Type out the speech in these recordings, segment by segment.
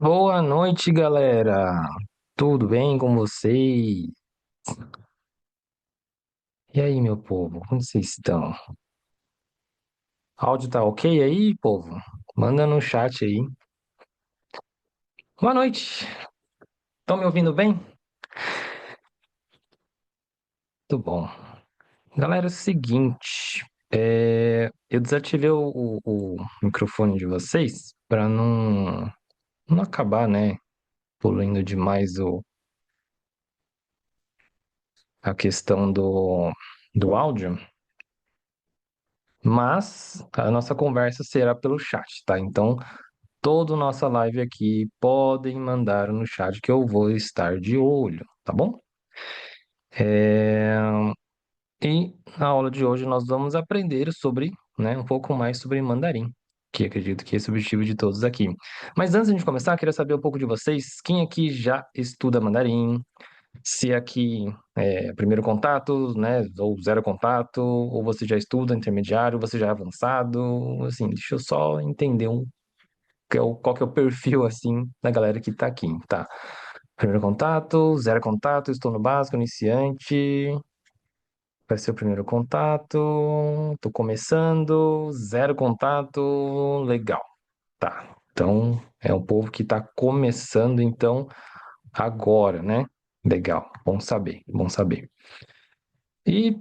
Boa noite, galera. Tudo bem com vocês? E aí, meu povo, como vocês estão? Áudio tá ok aí, povo? Manda no chat aí. Boa noite. Estão me ouvindo bem? Tudo bom. Galera, é o seguinte, eu desativei o microfone de vocês para não acabar, né, poluindo demais a questão do áudio. Mas a nossa conversa será pelo chat, tá? Então, toda nossa live aqui podem mandar no chat que eu vou estar de olho, tá bom? É, E na aula de hoje nós vamos aprender sobre, né, um pouco mais sobre mandarim, que acredito que esse é o objetivo de todos aqui. Mas antes de a gente começar, eu queria saber um pouco de vocês. Quem aqui já estuda mandarim? Se aqui é primeiro contato, né, ou zero contato, ou você já estuda intermediário, você já é avançado, assim, deixa eu só entender qual que é o perfil, assim, da galera que tá aqui, tá? Primeiro contato, zero contato, estou no básico, iniciante, vai ser o primeiro contato, tô começando, zero contato, legal, tá. Então, é um povo que tá começando, então, agora, né? Legal, bom saber, bom saber. E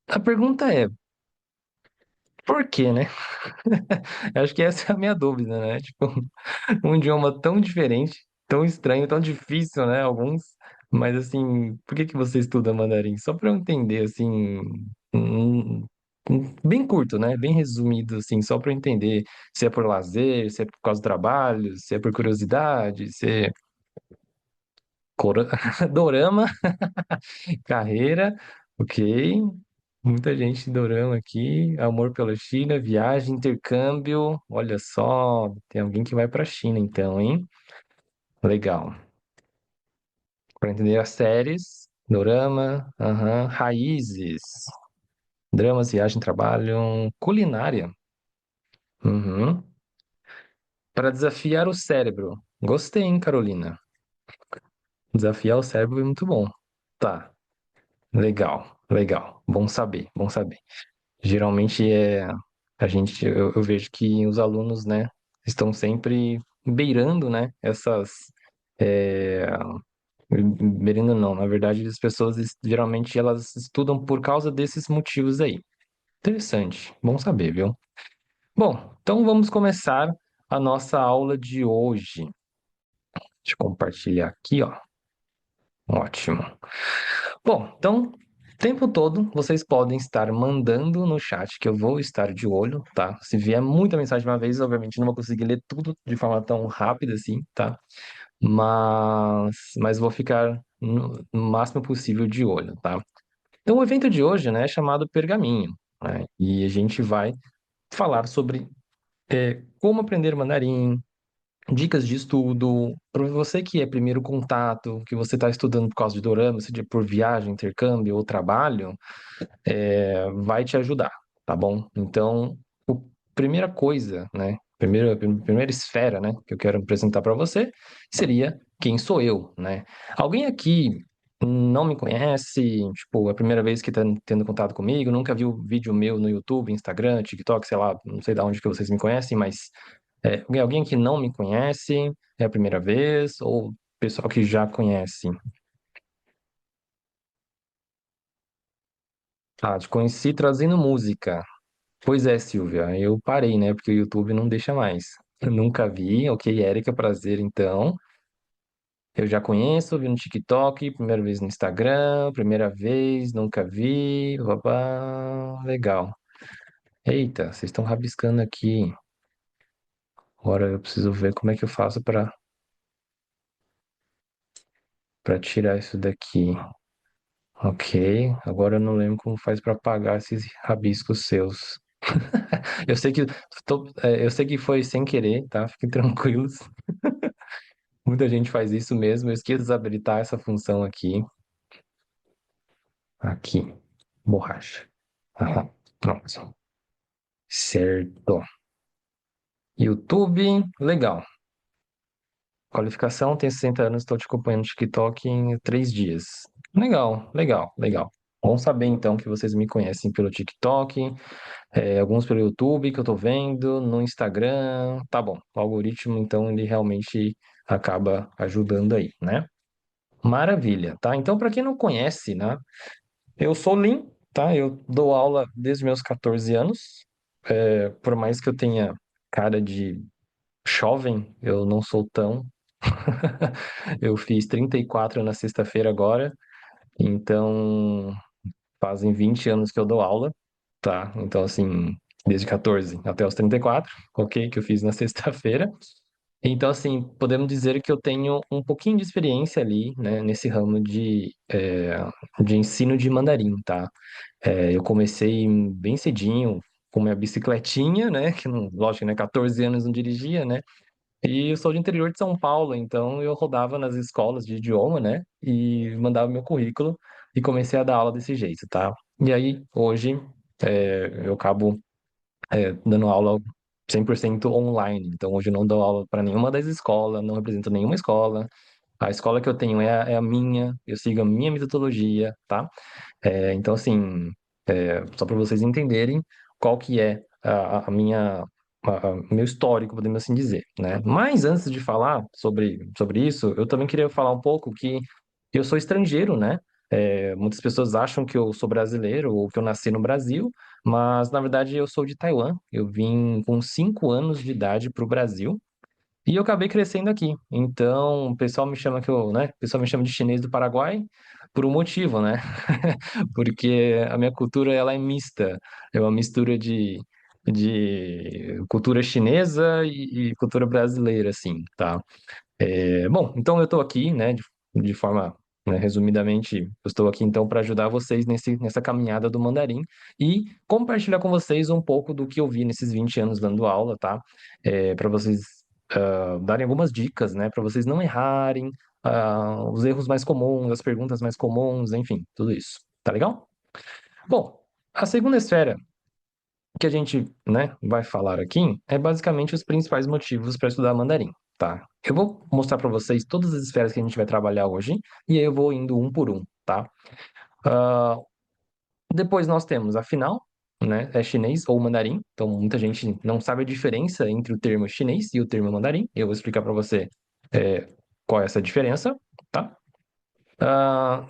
a pergunta é, por quê, né? Acho que essa é a minha dúvida, né? Tipo, um idioma tão diferente, tão estranho, tão difícil, né? Alguns. Mas assim, por que que você estuda mandarim? Só para eu entender, assim, bem curto, né? Bem resumido, assim, só para eu entender se é por lazer, se é por causa do trabalho, se é por curiosidade, se é dorama, carreira, ok. Muita gente dorama aqui, amor pela China, viagem, intercâmbio. Olha só, tem alguém que vai para a China então, hein? Legal. Para entender as séries, dorama, aham, raízes, dramas, viagem, trabalho, culinária. Uhum. Para desafiar o cérebro. Gostei, hein, Carolina? Desafiar o cérebro é muito bom. Tá, legal, legal. Bom saber, bom saber. Geralmente eu vejo que os alunos, né, estão sempre beirando, né, é, beirando não, na verdade as pessoas geralmente elas estudam por causa desses motivos aí. Interessante, bom saber, viu? Bom, então vamos começar a nossa aula de hoje. Deixa eu compartilhar aqui, ó. Ótimo. Bom, então, o tempo todo vocês podem estar mandando no chat que eu vou estar de olho, tá? Se vier muita mensagem de uma vez, obviamente não vou conseguir ler tudo de forma tão rápida assim, tá? Mas vou ficar no máximo possível de olho, tá? Então, o evento de hoje, né, é chamado Pergaminho, né? E a gente vai falar sobre como aprender mandarim, dicas de estudo, para você que é primeiro contato, que você está estudando por causa de dorama, seja por viagem, intercâmbio ou trabalho, vai te ajudar, tá bom? Então, a primeira coisa, né? Primeira esfera, né, que eu quero apresentar para você seria quem sou eu, né? Alguém aqui não me conhece, tipo, é a primeira vez que está tendo contato comigo, nunca viu vídeo meu no YouTube, Instagram, TikTok, sei lá, não sei de onde que vocês me conhecem, mas alguém que não me conhece, é a primeira vez, ou pessoal que já conhece? Ah, te conheci trazendo música. Pois é, Silvia, eu parei, né? Porque o YouTube não deixa mais. Eu nunca vi, ok, Érica, prazer então. Eu já conheço, vi no TikTok, primeira vez no Instagram, primeira vez, nunca vi, babá, legal. Eita, vocês estão rabiscando aqui. Agora eu preciso ver como é que eu faço para tirar isso daqui. Ok, agora eu não lembro como faz para apagar esses rabiscos seus. Eu sei que eu sei que foi sem querer, tá? Fiquem tranquilos. Muita gente faz isso mesmo. Eu esqueço de desabilitar essa função aqui. Aqui, borracha. Aham, pronto. Certo. YouTube, legal. Qualificação, tenho 60 anos, estou te acompanhando no TikTok em 3 dias. Legal, legal, legal. Bom saber então que vocês me conhecem pelo TikTok, alguns pelo YouTube que eu tô vendo, no Instagram. Tá bom, o algoritmo então ele realmente acaba ajudando aí, né? Maravilha, tá? Então, para quem não conhece, né? Eu sou o Lin, tá? Eu dou aula desde meus 14 anos. Por mais que eu tenha cara de jovem, eu não sou tão. Eu fiz 34 na sexta-feira agora, então fazem 20 anos que eu dou aula, tá? Então, assim, desde 14 até os 34, ok? Que eu fiz na sexta-feira. Então, assim, podemos dizer que eu tenho um pouquinho de experiência ali, né, nesse ramo de ensino de mandarim, tá? Eu comecei bem cedinho com minha bicicletinha, né? Que, não, lógico, né? 14 anos não dirigia, né? E eu sou de interior de São Paulo, então eu rodava nas escolas de idioma, né? E mandava meu currículo e comecei a dar aula desse jeito, tá? E aí, hoje, eu acabo, dando aula 100% online. Então, hoje eu não dou aula para nenhuma das escolas, não represento nenhuma escola. A escola que eu tenho é a minha, eu sigo a minha metodologia, tá? Então, assim, só para vocês entenderem qual que é meu histórico, podemos assim dizer, né? Mas antes de falar sobre isso, eu também queria falar um pouco que eu sou estrangeiro, né? Muitas pessoas acham que eu sou brasileiro ou que eu nasci no Brasil, mas na verdade eu sou de Taiwan. Eu vim com 5 anos de idade para o Brasil. E eu acabei crescendo aqui. Então, o pessoal me chama o pessoal me chama de chinês do Paraguai por um motivo, né? Porque a minha cultura ela é mista. É uma mistura de cultura chinesa e cultura brasileira, assim, tá? Bom, então eu estou aqui, né, de forma, né, resumidamente, eu estou aqui então para ajudar vocês nessa caminhada do mandarim e compartilhar com vocês um pouco do que eu vi nesses 20 anos dando aula, tá? Para vocês darem algumas dicas, né, para vocês não errarem, os erros mais comuns, as perguntas mais comuns, enfim, tudo isso. Tá legal? Bom, a segunda esfera que a gente, né, vai falar aqui é basicamente os principais motivos para estudar mandarim, tá? Eu vou mostrar para vocês todas as esferas que a gente vai trabalhar hoje e aí eu vou indo um por um, tá? Ah, Depois nós temos a final, né? É chinês ou mandarim. Então muita gente não sabe a diferença entre o termo chinês e o termo mandarim. Eu vou explicar para você é, qual é essa diferença, tá?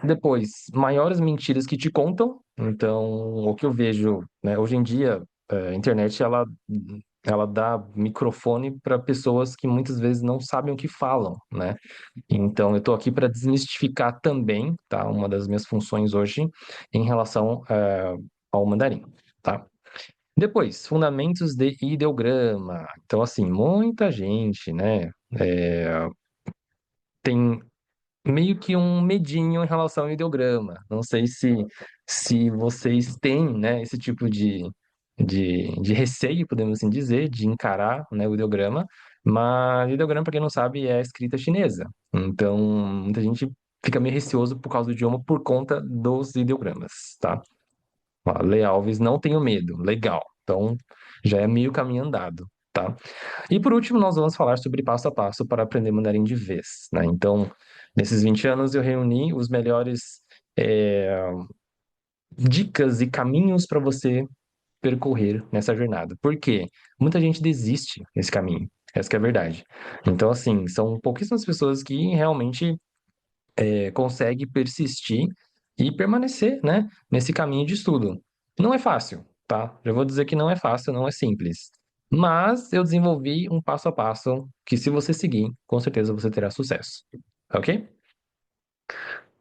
Depois, maiores mentiras que te contam. Então, o que eu vejo, né, hoje em dia, a internet ela dá microfone para pessoas que muitas vezes não sabem o que falam, né? Então, eu estou aqui para desmistificar também, tá? Uma das minhas funções hoje em relação ao mandarim, tá? Depois, fundamentos de ideograma. Então, assim, muita gente, né, tem meio que um medinho em relação ao ideograma. Não sei se vocês têm, né, esse tipo de receio, podemos assim dizer, de encarar, né, o ideograma, mas ideograma, para quem não sabe, é a escrita chinesa. Então, muita gente fica meio receoso por causa do idioma por conta dos ideogramas, tá? Ó, Lê Alves, não tenho medo. Legal. Então, já é meio caminho andado, tá? E por último, nós vamos falar sobre passo a passo para aprender mandarim de vez, né? Então, nesses 20 anos, eu reuni os melhores é, dicas e caminhos para você percorrer nessa jornada. Por quê? Muita gente desiste nesse caminho. Essa que é a verdade. Então, assim, são pouquíssimas pessoas que realmente conseguem persistir e permanecer, né, nesse caminho de estudo. Não é fácil, tá? Já vou dizer que não é fácil, não é simples. Mas eu desenvolvi um passo a passo que, se você seguir, com certeza você terá sucesso. Ok?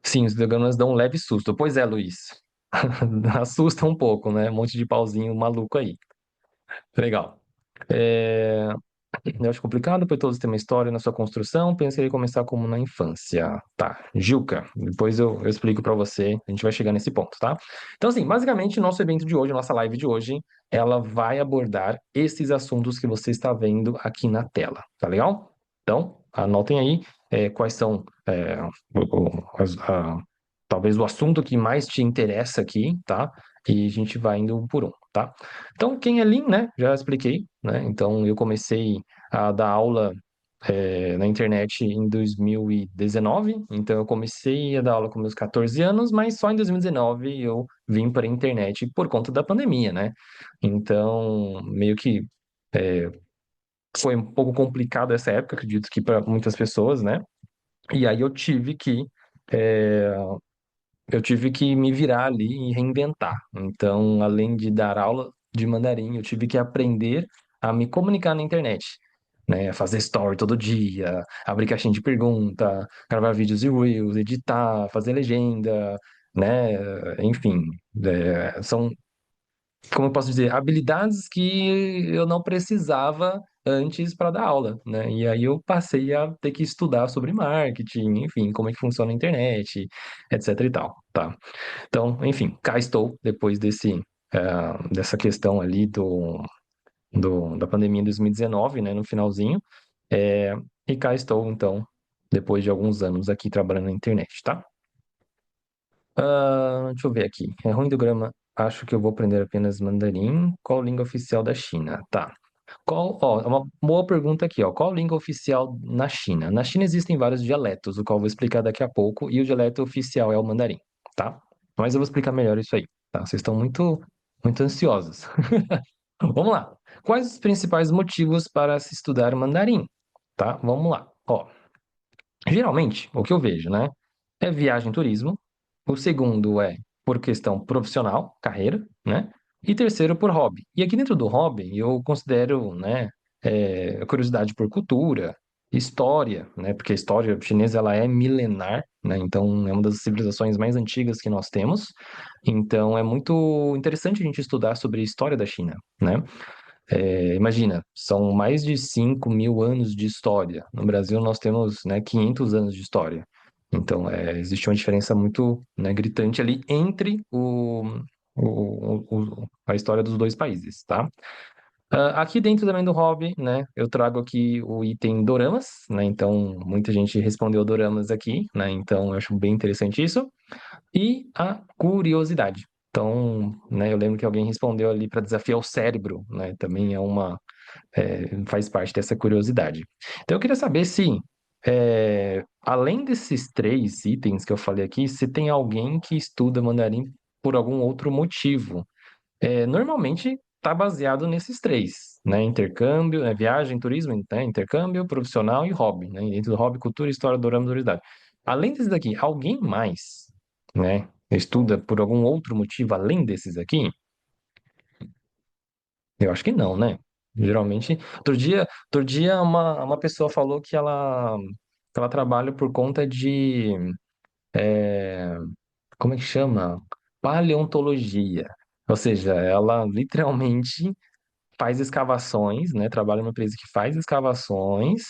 Sim, os diagramas dão um leve susto. Pois é, Luiz. Assusta um pouco, né? Um monte de pauzinho maluco aí. Legal. É, Eu acho complicado, pois todos têm uma história na sua construção. Penso que ele começar como na infância. Tá, Gilca, depois eu explico pra você. A gente vai chegar nesse ponto, tá? Então, assim, basicamente, nosso evento de hoje, nossa live de hoje, ela vai abordar esses assuntos que você está vendo aqui na tela, tá legal? Então, anotem aí quais são talvez o assunto que mais te interessa aqui, tá? E a gente vai indo um por um, tá? Então, quem é Lin, né? Já expliquei, né? Então, eu comecei a dar aula na internet em 2019, então eu comecei a dar aula com meus 14 anos, mas só em 2019 eu vim para a internet por conta da pandemia, né? Então, meio que foi um pouco complicado essa época, acredito que para muitas pessoas, né? E aí é, eu tive que me virar ali e reinventar. Então, além de dar aula de mandarim, eu tive que aprender a me comunicar na internet, né? Fazer story todo dia, abrir caixinha de pergunta, gravar vídeos e reels, editar, fazer legenda, né? Enfim, são, como eu posso dizer, habilidades que eu não precisava antes para dar aula, né? E aí eu passei a ter que estudar sobre marketing, enfim, como é que funciona a internet, etc e tal, tá? Então, enfim, cá estou depois dessa questão ali da pandemia em 2019, né, no finalzinho, é, e cá estou, então, depois de alguns anos aqui trabalhando na internet, tá? Deixa eu ver aqui. É ruim do grama. Acho que eu vou aprender apenas mandarim. Qual língua oficial da China? Tá. É uma boa pergunta aqui, ó. Qual língua oficial na China? Na China existem vários dialetos, o qual eu vou explicar daqui a pouco, e o dialeto oficial é o mandarim, tá? Mas eu vou explicar melhor isso aí, tá? Vocês estão muito ansiosos. Vamos lá. Quais os principais motivos para se estudar mandarim? Tá? Vamos lá. Ó, geralmente, o que eu vejo, né? É viagem e turismo. O segundo é por questão profissional, carreira, né? E terceiro por hobby. E aqui dentro do hobby, eu considero, né, curiosidade por cultura, história, né? Porque a história chinesa, ela é milenar, né? Então, é uma das civilizações mais antigas que nós temos. Então, é muito interessante a gente estudar sobre a história da China, né? Imagina, são mais de 5.000 anos de história. No Brasil, nós temos, né, 500 anos de história. Então, existe uma diferença muito, né, gritante ali entre a história dos dois países, tá? Aqui dentro também do hobby, né, eu trago aqui o item doramas, né? Então, muita gente respondeu doramas aqui, né? Então, eu acho bem interessante isso. E a curiosidade. Então, né, eu lembro que alguém respondeu ali para desafiar o cérebro, né? Também faz parte dessa curiosidade. Então, eu queria saber se, além desses três itens que eu falei aqui, se tem alguém que estuda mandarim por algum outro motivo. Normalmente está baseado nesses três, né? Intercâmbio, viagem, turismo, né? Intercâmbio, profissional e hobby, né? Dentro do hobby, cultura, história, dorama, curiosidade. Além desses daqui, alguém mais, né? Estuda por algum outro motivo além desses aqui? Eu acho que não, né? Geralmente, outro dia uma pessoa falou que ela trabalha por conta de, é, como é que chama? Paleontologia. Ou seja, ela literalmente faz escavações, né? Trabalha numa empresa que faz escavações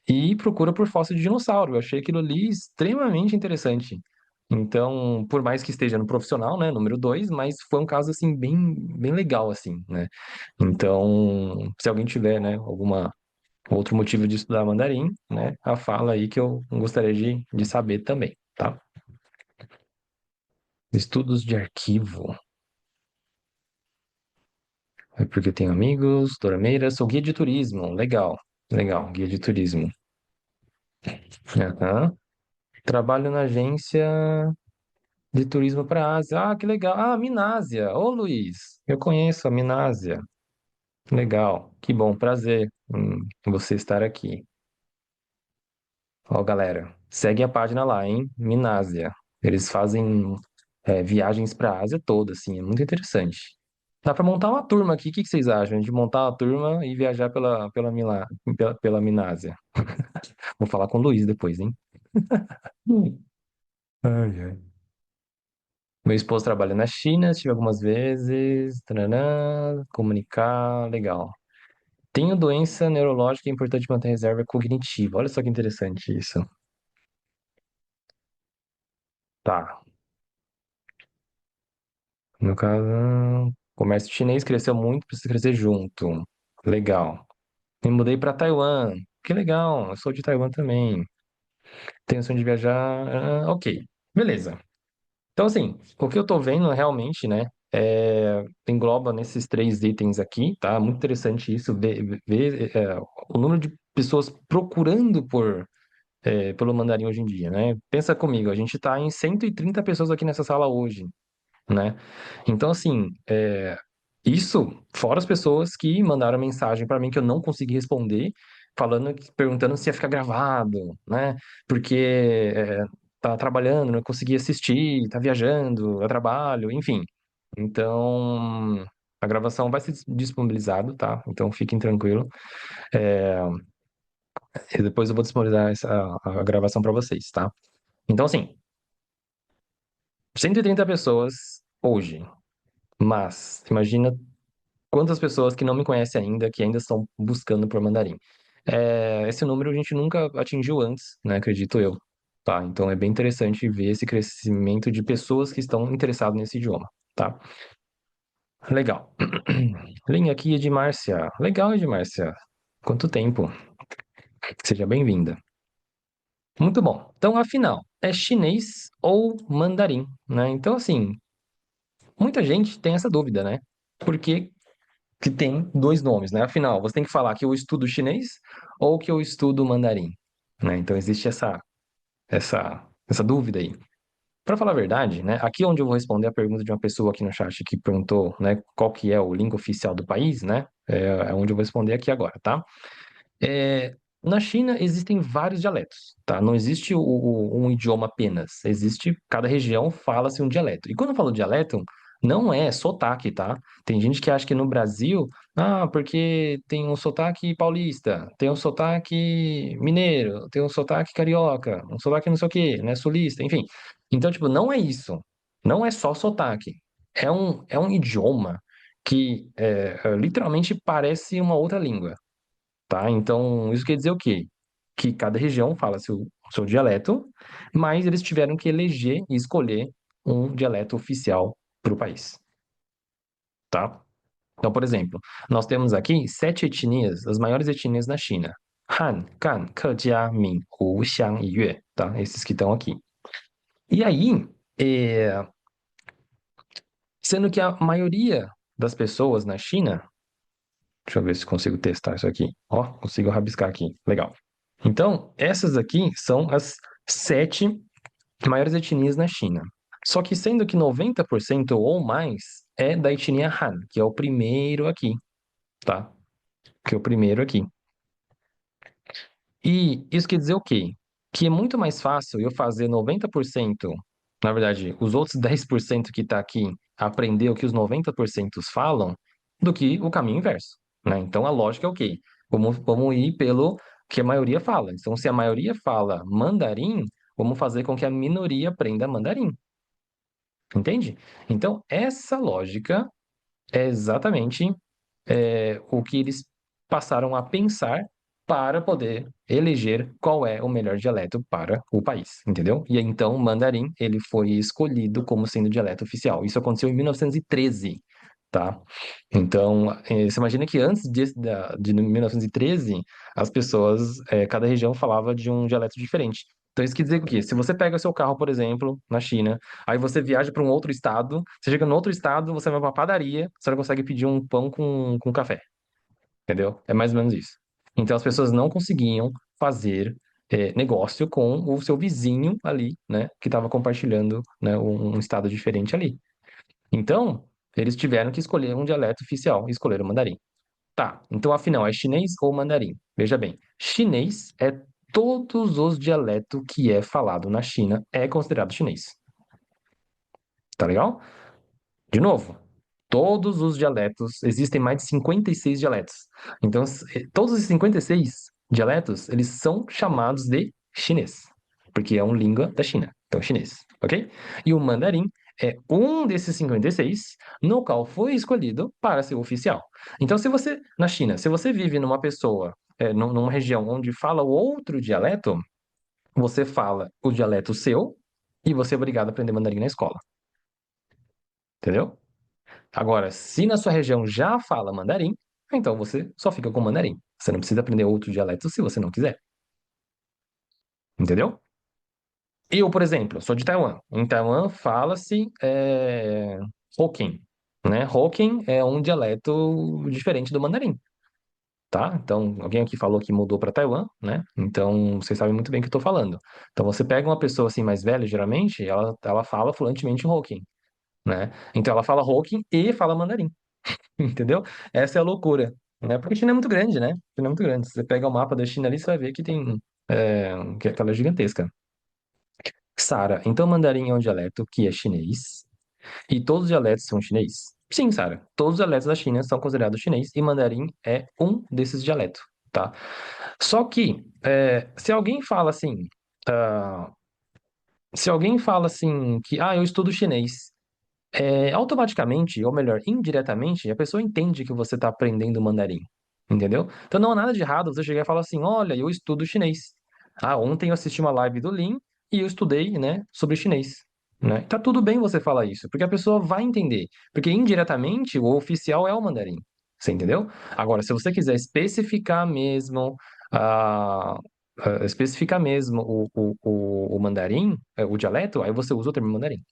e procura por fóssil de dinossauro. Eu achei aquilo ali extremamente interessante. Então, por mais que esteja no profissional, né, número dois, mas foi um caso assim bem legal assim, né? Então, se alguém tiver, né, alguma outro motivo de estudar mandarim, né, a fala aí que eu gostaria de saber também, tá? Estudos de arquivo. É porque eu tenho amigos, Dorameira, sou guia de turismo. Legal, legal, guia de turismo. Aham. Trabalho na agência de turismo para a Ásia. Ah, que legal. Ah, Minásia. Ô, Luiz, eu conheço a Minásia. Legal. Que bom, prazer em você estar aqui. Ó, galera, segue a página lá, hein? Minásia. Eles fazem viagens para a Ásia toda, assim, é muito interessante. Dá para montar uma turma aqui. O que que vocês acham de montar uma turma e viajar pela Minásia? Vou falar com o Luiz depois, hein? Ai, ai. Meu esposo trabalha na China, estive algumas vezes, taranã, comunicar, legal. Tenho doença neurológica, é importante manter reserva cognitiva. Olha só que interessante isso. Tá. No caso, comércio chinês cresceu muito, precisa crescer junto. Legal. Me mudei para Taiwan. Que legal, eu sou de Taiwan também. Tenho sonho de viajar. Ok, beleza. Então, assim, o que eu tô vendo realmente, né, engloba nesses três itens aqui, tá? Muito interessante isso, ver o número de pessoas procurando pelo mandarim hoje em dia, né? Pensa comigo, a gente está em 130 pessoas aqui nessa sala hoje, né? Então, assim, isso, fora as pessoas que mandaram mensagem para mim que eu não consegui responder, perguntando se ia ficar gravado, né? Porque tá trabalhando, não consegui assistir, tá viajando, é trabalho, enfim. Então, a gravação vai ser disponibilizado, tá? Então, fiquem tranquilos. É, e depois eu vou disponibilizar a gravação para vocês, tá? Então, assim, 130 pessoas hoje, mas imagina quantas pessoas que não me conhecem ainda, que ainda estão buscando por mandarim. Esse número a gente nunca atingiu antes, né? Acredito eu. Tá, então é bem interessante ver esse crescimento de pessoas que estão interessadas nesse idioma, tá? Legal. Linha aqui, Edmárcia. Legal, Edmárcia. Quanto tempo? Seja bem-vinda. Muito bom. Então, afinal, é chinês ou mandarim, né? Então, assim, muita gente tem essa dúvida, né? Porque que tem dois nomes, né? Afinal, você tem que falar que eu estudo chinês ou que eu estudo mandarim, né? Então existe essa dúvida aí. Para falar a verdade, né? Aqui onde eu vou responder a pergunta de uma pessoa aqui no chat que perguntou, né, qual que é o língua oficial do país, né? É onde eu vou responder aqui agora, tá? Na China existem vários dialetos, tá? Não existe um idioma apenas. Existe, cada região fala-se um dialeto. E quando eu falo dialeto, não é sotaque, tá? Tem gente que acha que no Brasil, porque tem um sotaque paulista, tem um sotaque mineiro, tem um sotaque carioca, um sotaque não sei o quê, né? Sulista, enfim. Então, tipo, não é isso. Não é só sotaque. É um idioma que literalmente parece uma outra língua, tá? Então, isso quer dizer o quê? Que cada região fala seu dialeto, mas eles tiveram que eleger e escolher um dialeto oficial para o país, tá? Então, por exemplo, nós temos aqui 7 etnias, as maiores etnias na China. Han, Kan, Kejia, Min, Hu, Xiang e Yue, tá? Esses que estão aqui. E aí, é, sendo que a maioria das pessoas na China, deixa eu ver se consigo testar isso aqui. Ó, consigo rabiscar aqui. Legal. Então, essas aqui são as 7 maiores etnias na China. Só que sendo que 90% ou mais é da etnia Han, que é o primeiro aqui, tá? Que é o primeiro aqui. E isso quer dizer o quê? Que é muito mais fácil eu fazer 90%, na verdade, os outros 10% que tá aqui, aprender o que os 90% falam, do que o caminho inverso, né? Então a lógica é o quê? Vamos ir pelo que a maioria fala. Então, se a maioria fala mandarim, vamos fazer com que a minoria aprenda mandarim. Entende? Então, essa lógica é exatamente o que eles passaram a pensar para poder eleger qual é o melhor dialeto para o país, entendeu? E aí, então, o mandarim, ele foi escolhido como sendo o dialeto oficial. Isso aconteceu em 1913, tá? Então, você imagina que antes de 1913, as pessoas, cada região falava de um dialeto diferente. Então, isso quer dizer o quê? Se você pega o seu carro, por exemplo, na China, aí você viaja para um outro estado, você chega no outro estado, você vai para uma padaria, você não consegue pedir um pão com café, entendeu? É mais ou menos isso. Então, as pessoas não conseguiam fazer negócio com o seu vizinho ali, né, que estava compartilhando, né, um estado diferente ali. Então, eles tiveram que escolher um dialeto oficial e escolheram o mandarim. Tá, então afinal, é chinês ou mandarim? Veja bem, chinês é todos os dialetos que é falado na China é considerado chinês. Tá legal? De novo, todos os dialetos, existem mais de 56 dialetos. Então, todos os 56 dialetos, eles são chamados de chinês, porque é uma língua da China, então é chinês, ok? E o mandarim é um desses 56, no qual foi escolhido para ser oficial. Então, na China, se você vive numa pessoa, numa região onde fala outro dialeto, você fala o dialeto seu e você é obrigado a aprender mandarim na escola, entendeu? Agora, se na sua região já fala mandarim, então você só fica com mandarim. Você não precisa aprender outro dialeto se você não quiser. Entendeu? Eu, por exemplo, sou de Taiwan. Em Taiwan fala-se Hokkien, né? Hokkien é um dialeto diferente do mandarim. tá? Então, alguém aqui falou que mudou para Taiwan, né? Então, vocês sabem muito bem o que eu tô falando. Então, você pega uma pessoa assim mais velha, geralmente, ela fala fluentemente Hokkien, né? Então, ela fala Hokkien e fala mandarim, entendeu? Essa é a loucura, né? Porque a China é muito grande, né? A China é muito grande. Se você pega o mapa da China ali, você vai ver que tem, que é aquela gigantesca. Sara, então mandarim é um dialeto que é chinês e todos os dialetos são chinês? Sim, Sara, todos os dialetos da China são considerados chinês e mandarim é um desses dialetos, tá? Só que, se alguém fala assim, ah, se alguém fala assim que, eu estudo chinês, automaticamente, ou melhor, indiretamente, a pessoa entende que você está aprendendo mandarim, entendeu? Então não há nada de errado você chegar e falar assim, olha, eu estudo chinês. Ontem eu assisti uma live do Lin e eu estudei, né, sobre chinês. Né? Tá tudo bem você falar isso, porque a pessoa vai entender. Porque indiretamente o oficial é o mandarim. Você entendeu? Agora, se você quiser ah, especificar mesmo o mandarim, o dialeto, aí você usa o termo mandarim.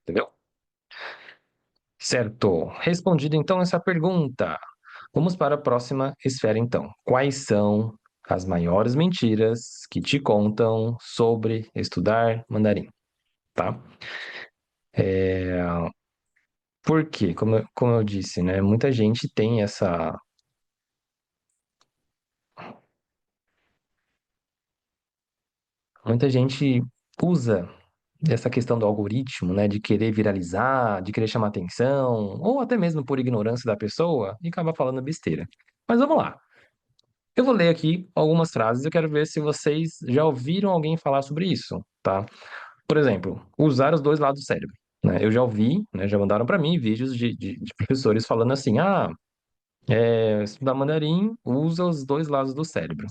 Entendeu? Certo. Respondida então essa pergunta. Vamos para a próxima esfera então. Quais são as maiores mentiras que te contam sobre estudar mandarim, tá? É, Por quê? Como eu disse, né? Muita gente usa essa questão do algoritmo, né? De querer viralizar, de querer chamar atenção, ou até mesmo por ignorância da pessoa e acaba falando besteira. Mas vamos lá. Eu vou ler aqui algumas frases, eu quero ver se vocês já ouviram alguém falar sobre isso, tá? Por exemplo, usar os dois lados do cérebro, né? Eu já ouvi, né, já mandaram para mim vídeos de professores falando assim, estudar mandarim usa os dois lados do cérebro,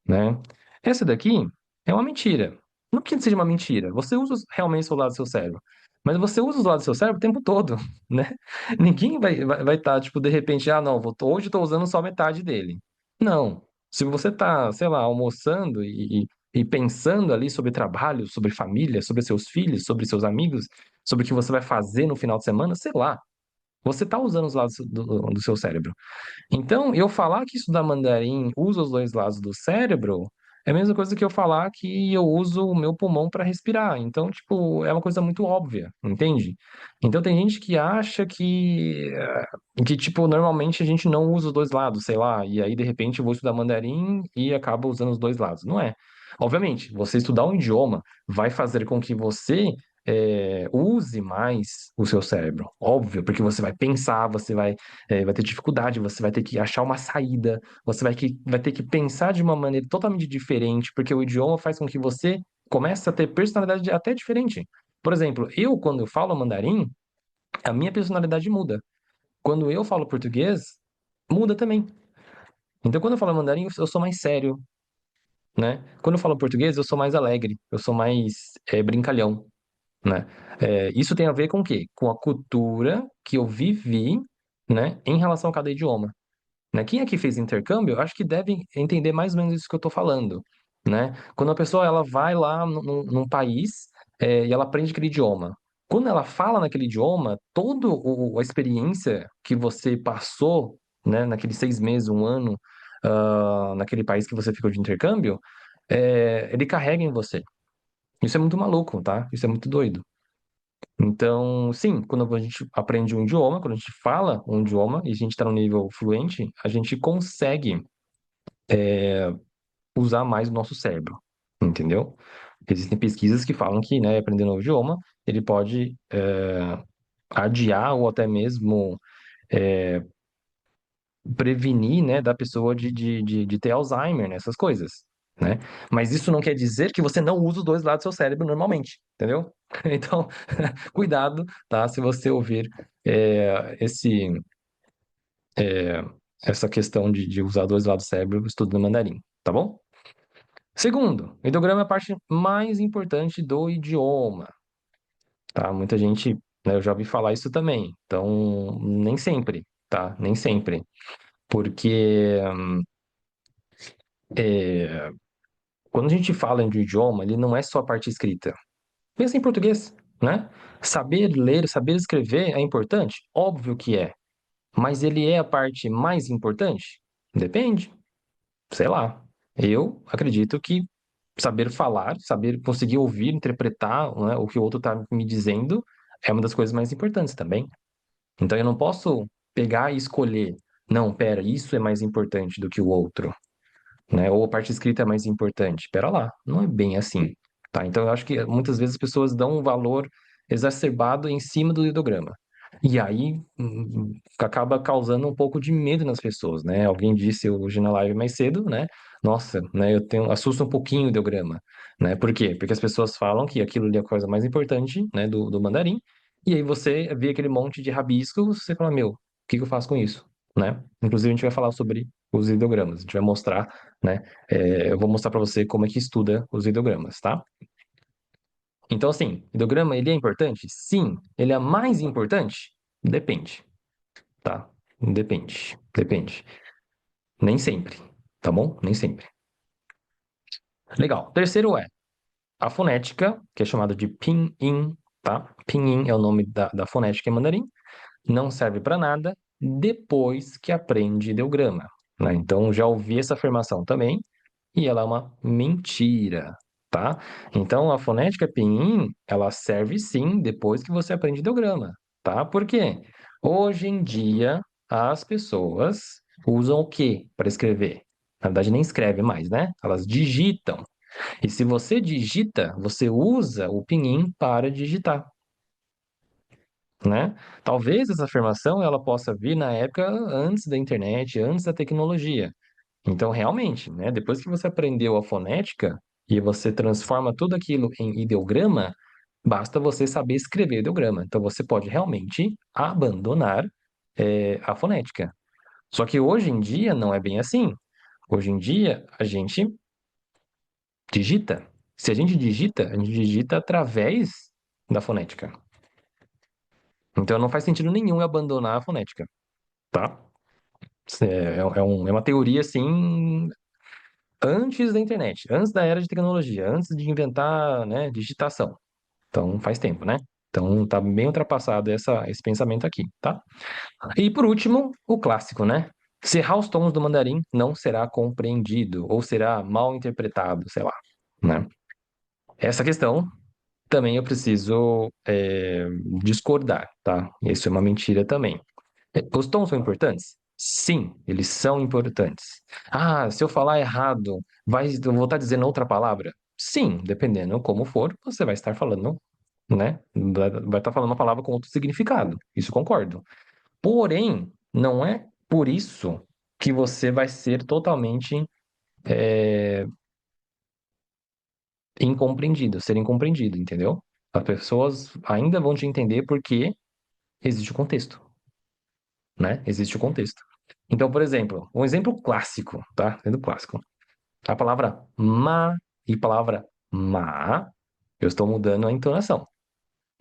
né? Essa daqui é uma mentira. Não que seja uma mentira, você usa realmente o lado do seu cérebro, mas você usa os lados do seu cérebro o tempo todo, né? Ninguém vai estar, tipo, de repente, não, hoje eu tô usando só metade dele. Não. Se você tá, sei lá, almoçando e pensando ali sobre trabalho, sobre família, sobre seus filhos, sobre seus amigos, sobre o que você vai fazer no final de semana, sei lá, você tá usando os lados do seu cérebro. Então, eu falar que estudar mandarim usa os dois lados do cérebro é a mesma coisa que eu falar que eu uso o meu pulmão para respirar. Então, tipo, é uma coisa muito óbvia, entende? Então, tem gente que acha tipo, normalmente a gente não usa os dois lados, sei lá, e aí de repente eu vou estudar mandarim e acabo usando os dois lados. Não é. Obviamente, você estudar um idioma vai fazer com que você use mais o seu cérebro, óbvio, porque você vai pensar, vai ter dificuldade, você vai ter que achar uma saída, você vai ter que pensar de uma maneira totalmente diferente, porque o idioma faz com que você comece a ter personalidade até diferente. Por exemplo, quando eu falo mandarim, a minha personalidade muda. Quando eu falo português, muda também. Então, quando eu falo mandarim, eu sou mais sério, né? Quando eu falo português, eu sou mais alegre, eu sou mais brincalhão, né? Isso tem a ver com o quê? Com a cultura que eu vivi, né, em relação a cada idioma. Né? Quem aqui fez intercâmbio, acho que deve entender mais ou menos isso que eu estou falando, né? Quando a pessoa ela vai lá num país e ela aprende aquele idioma. Quando ela fala naquele idioma, toda a experiência que você passou, né, naqueles 6 meses, um ano, naquele país que você ficou de intercâmbio, ele carrega em você. Isso é muito maluco, tá? Isso é muito doido. Então, sim, quando a gente aprende um idioma, quando a gente fala um idioma e a gente está no nível fluente, a gente consegue usar mais o nosso cérebro, entendeu? Existem pesquisas que falam que, né, aprender um novo idioma, ele pode adiar ou até mesmo prevenir, né, da pessoa de ter Alzheimer, né, essas coisas, né? Mas isso não quer dizer que você não usa os dois lados do seu cérebro normalmente, entendeu? Então, cuidado, tá? Se você ouvir é, essa questão de usar dois lados do cérebro estudando mandarim, tá bom? Segundo, o ideograma é a parte mais importante do idioma, tá? Muita gente, né, eu já ouvi falar isso também, então nem sempre, tá? Nem sempre, porque é, quando a gente fala de um idioma, ele não é só a parte escrita. Pensa em português, né? Saber ler, saber escrever é importante? Óbvio que é. Mas ele é a parte mais importante? Depende, sei lá. Eu acredito que saber falar, saber conseguir ouvir, interpretar, né, o que o outro está me dizendo é uma das coisas mais importantes também. Então eu não posso pegar e escolher, não, pera, isso é mais importante do que o outro, né? Ou a parte escrita é mais importante. Pera lá, não é bem assim, tá? Então eu acho que muitas vezes as pessoas dão um valor exacerbado em cima do ideograma. E aí acaba causando um pouco de medo nas pessoas, né? Alguém disse hoje na live mais cedo, né? Nossa, né? Eu tenho assusta um pouquinho o ideograma, né? Por quê? Porque as pessoas falam que aquilo ali é a coisa mais importante, né? Do mandarim. E aí você vê aquele monte de rabisco, você fala, meu, o que que eu faço com isso, né? Inclusive a gente vai falar sobre os ideogramas, a gente vai mostrar, né? Eu vou mostrar para você como é que estuda os ideogramas, tá? Então, assim, ideograma, ele é importante? Sim. Ele é mais importante? Depende, tá? Depende, depende. Nem sempre, tá bom? Nem sempre. Legal. Terceiro é a fonética, que é chamada de pinyin, tá? Pinyin é o nome da fonética em mandarim. Não serve para nada depois que aprende ideograma, né? Então, já ouvi essa afirmação também, e ela é uma mentira, tá? Então, a fonética pinyin, ela serve sim depois que você aprende ideograma, tá? Por quê? Hoje em dia, as pessoas usam o quê para escrever? Na verdade, nem escreve mais, né? Elas digitam. E se você digita, você usa o pinyin para digitar, né? Talvez essa afirmação ela possa vir na época antes da internet, antes da tecnologia. Então, realmente, né, depois que você aprendeu a fonética e você transforma tudo aquilo em ideograma, basta você saber escrever ideograma. Então, você pode realmente abandonar, a fonética. Só que hoje em dia não é bem assim. Hoje em dia, a gente digita. Se a gente digita através da fonética. Então, não faz sentido nenhum eu abandonar a fonética, tá? É uma teoria, assim, antes da internet, antes da era de tecnologia, antes de inventar, né, digitação. Então, faz tempo, né? Então, tá bem ultrapassado esse pensamento aqui, tá? E por último, o clássico, né? Se errar os tons do mandarim, não será compreendido ou será mal interpretado, sei lá, né? Essa questão também eu preciso discordar, tá? Isso é uma mentira também. Os tons são importantes? Sim, eles são importantes. Ah, se eu falar errado, eu vou estar dizendo outra palavra? Sim, dependendo como for, você vai estar falando, né? Vai estar falando uma palavra com outro significado. Isso concordo. Porém, não é por isso que você vai ser totalmente incompreendido, entendeu? As pessoas ainda vão te entender porque existe o contexto, né? Existe o contexto. Então, por exemplo, um exemplo clássico, tá? Exemplo clássico. A palavra ma e palavra ma, eu estou mudando a entonação,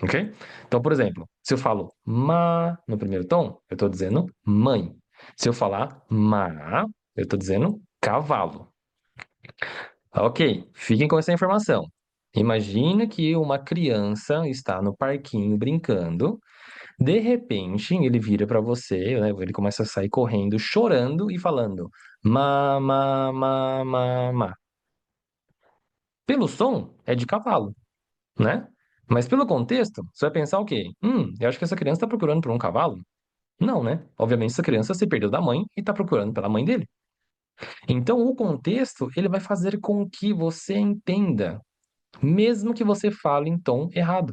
ok? Então, por exemplo, se eu falo ma no primeiro tom, eu estou dizendo mãe. Se eu falar ma, eu estou dizendo cavalo. Ok, fiquem com essa informação. Imagina que uma criança está no parquinho brincando, de repente ele vira para você, né, ele começa a sair correndo, chorando e falando ma. Pelo som, é de cavalo, né? Mas pelo contexto, você vai pensar o quê? Eu acho que essa criança está procurando por um cavalo. Não, né? Obviamente, essa criança se perdeu da mãe e está procurando pela mãe dele. Então, o contexto, ele vai fazer com que você entenda, mesmo que você fale em tom errado,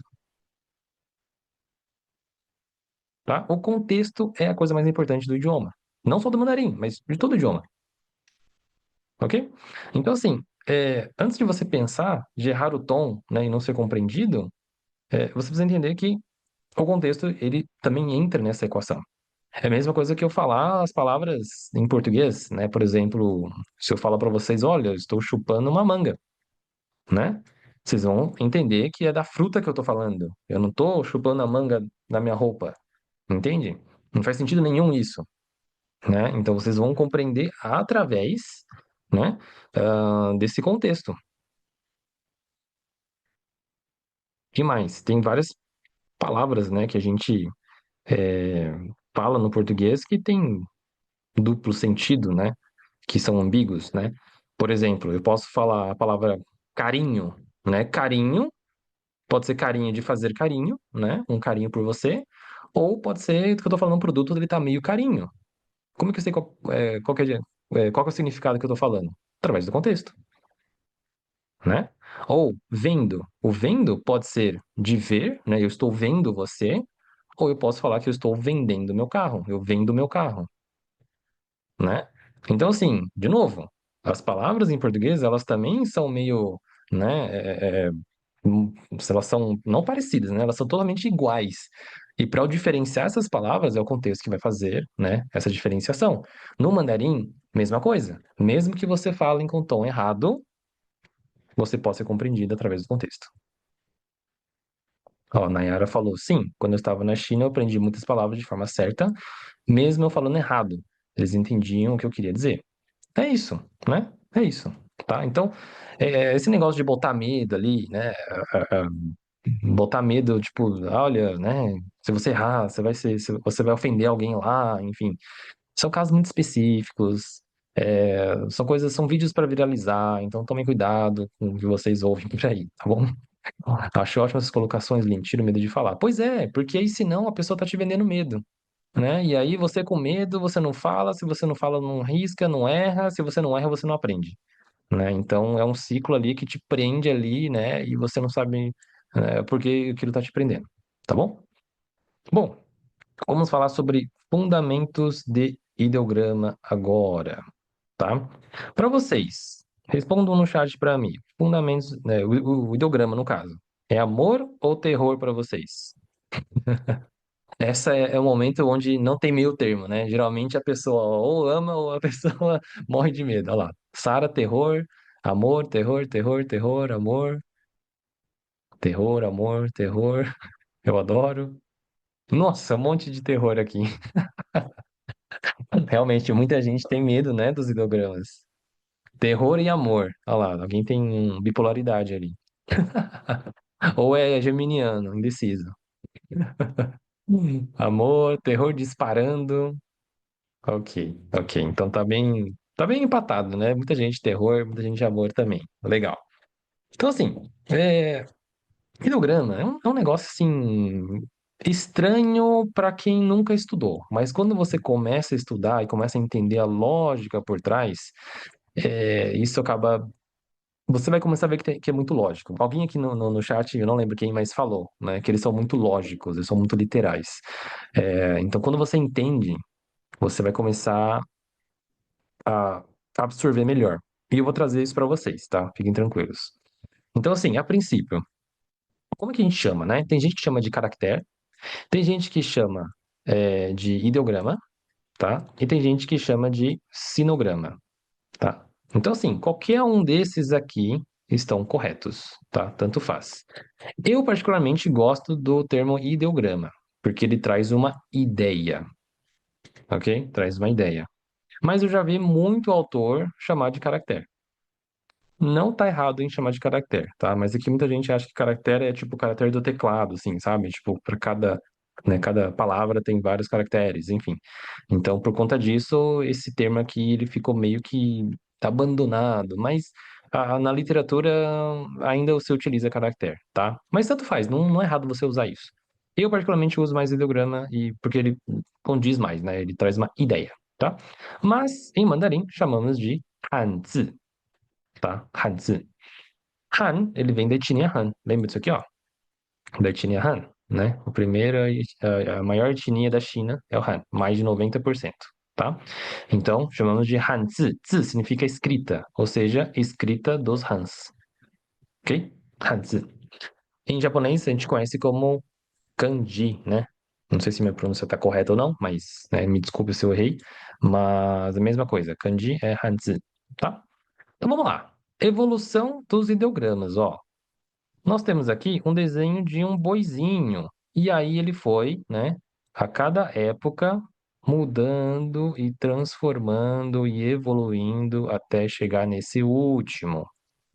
tá? O contexto é a coisa mais importante do idioma. Não só do mandarim, mas de todo idioma, ok? Então, assim, antes de você pensar de errar o tom, né, e não ser compreendido, você precisa entender que o contexto, ele também entra nessa equação. É a mesma coisa que eu falar as palavras em português, né? Por exemplo, se eu falar para vocês, olha, eu estou chupando uma manga, né? Vocês vão entender que é da fruta que eu estou falando. Eu não estou chupando a manga da minha roupa, entende? Não faz sentido nenhum isso, né? Então vocês vão compreender através, né, desse contexto. Demais. Tem várias palavras, né, que a gente fala no português que tem duplo sentido, né? Que são ambíguos, né? Por exemplo, eu posso falar a palavra carinho, né? Carinho pode ser carinho de fazer carinho, né? Um carinho por você, ou pode ser que eu tô falando um produto, ele tá meio carinho. Como que eu sei qual que é o significado que eu tô falando? Através do contexto, né? Ou vendo. O vendo pode ser de ver, né? Eu estou vendo você, ou eu posso falar que eu estou vendendo meu carro. Eu vendo meu carro, né? Então, assim, de novo, as palavras em português, elas também são meio, né? Elas são não parecidas, né? Elas são totalmente iguais. E para eu diferenciar essas palavras, é o contexto que vai fazer, né? Essa diferenciação. No mandarim, mesma coisa. Mesmo que você fale com tom errado, você pode ser compreendido através do contexto. Ó, Nayara falou, sim, quando eu estava na China, eu aprendi muitas palavras de forma certa, mesmo eu falando errado. Eles entendiam o que eu queria dizer. É isso, né? É isso, tá? Então, esse negócio de botar medo ali, né? Botar medo, tipo, olha, né? Se você errar, você vai ofender alguém lá, enfim. São casos muito específicos, são vídeos para viralizar, então tomem cuidado com o que vocês ouvem por aí, tá bom? Acho ótimas essas colocações, Lin, tira o medo de falar. Pois é, porque aí senão a pessoa tá te vendendo medo, né? E aí você com medo, você não fala, se você não fala, não risca, não erra, se você não erra, você não aprende, né? Então é um ciclo ali que te prende ali, né? E você não sabe, por que aquilo tá te prendendo, tá bom? Bom, vamos falar sobre fundamentos de ideograma agora, tá? Para vocês, respondam no chat para mim. Fundamentos, né, o ideograma no caso, é amor ou terror para vocês? Essa é o momento onde não tem meio termo, né? Geralmente a pessoa ou ama ou a pessoa morre de medo. Olha lá. Sara, terror, amor, terror, terror, terror, amor, terror, amor, terror. Eu adoro. Nossa, um monte de terror aqui. Realmente, muita gente tem medo, né, dos ideogramas. Terror e amor. Olha lá, alguém tem bipolaridade ali. Ou é geminiano, indeciso. Amor, terror disparando. Ok, ok. Então tá bem empatado, né? Muita gente terror, muita gente amor também. Legal. Então, assim, ideograma é um negócio, assim, estranho para quem nunca estudou. Mas quando você começa a estudar e começa a entender a lógica por trás, isso acaba. Você vai começar a ver que é muito lógico. Alguém aqui no chat, eu não lembro quem mais falou, né? Que eles são muito lógicos, eles são muito literais. Então, quando você entende, você vai começar a absorver melhor. E eu vou trazer isso para vocês, tá? Fiquem tranquilos. Então, assim, a princípio, como é que a gente chama, né? Tem gente que chama de caractere, tem gente que chama de ideograma, tá? E tem gente que chama de sinograma, tá? Então, assim, qualquer um desses aqui estão corretos, tá? Tanto faz. Eu, particularmente, gosto do termo ideograma, porque ele traz uma ideia, ok? Traz uma ideia. Mas eu já vi muito autor chamar de caractere. Não tá errado em chamar de caractere, tá? Mas aqui muita gente acha que caractere é tipo o caractere do teclado, assim, sabe? Tipo, para cada palavra tem vários caracteres, enfim. Então, por conta disso, esse termo aqui, ele ficou meio que tá abandonado, mas na literatura ainda você utiliza caractere, tá? Mas tanto faz, não é errado você usar isso. Eu particularmente uso mais ideograma porque ele condiz mais, né? Ele traz uma ideia, tá? Mas em mandarim chamamos de Hanzi, tá? Hanzi. Han, ele vem da etnia Han. Lembra disso aqui, ó? Da etnia Han, né? O primeiro, a maior etnia da China é o Han, mais de 90%, tá? Então, chamamos de Hanzi. Zi significa escrita, ou seja, escrita dos Hans, ok? Hanzi. Em japonês, a gente conhece como kanji, né? Não sei se minha pronúncia está correta ou não, mas me desculpe se eu errei. Mas a mesma coisa, kanji é Hanzi, tá? Então vamos lá. Evolução dos ideogramas, ó. Nós temos aqui um desenho de um boizinho. E aí ele foi, né, a cada época mudando e transformando e evoluindo até chegar nesse último.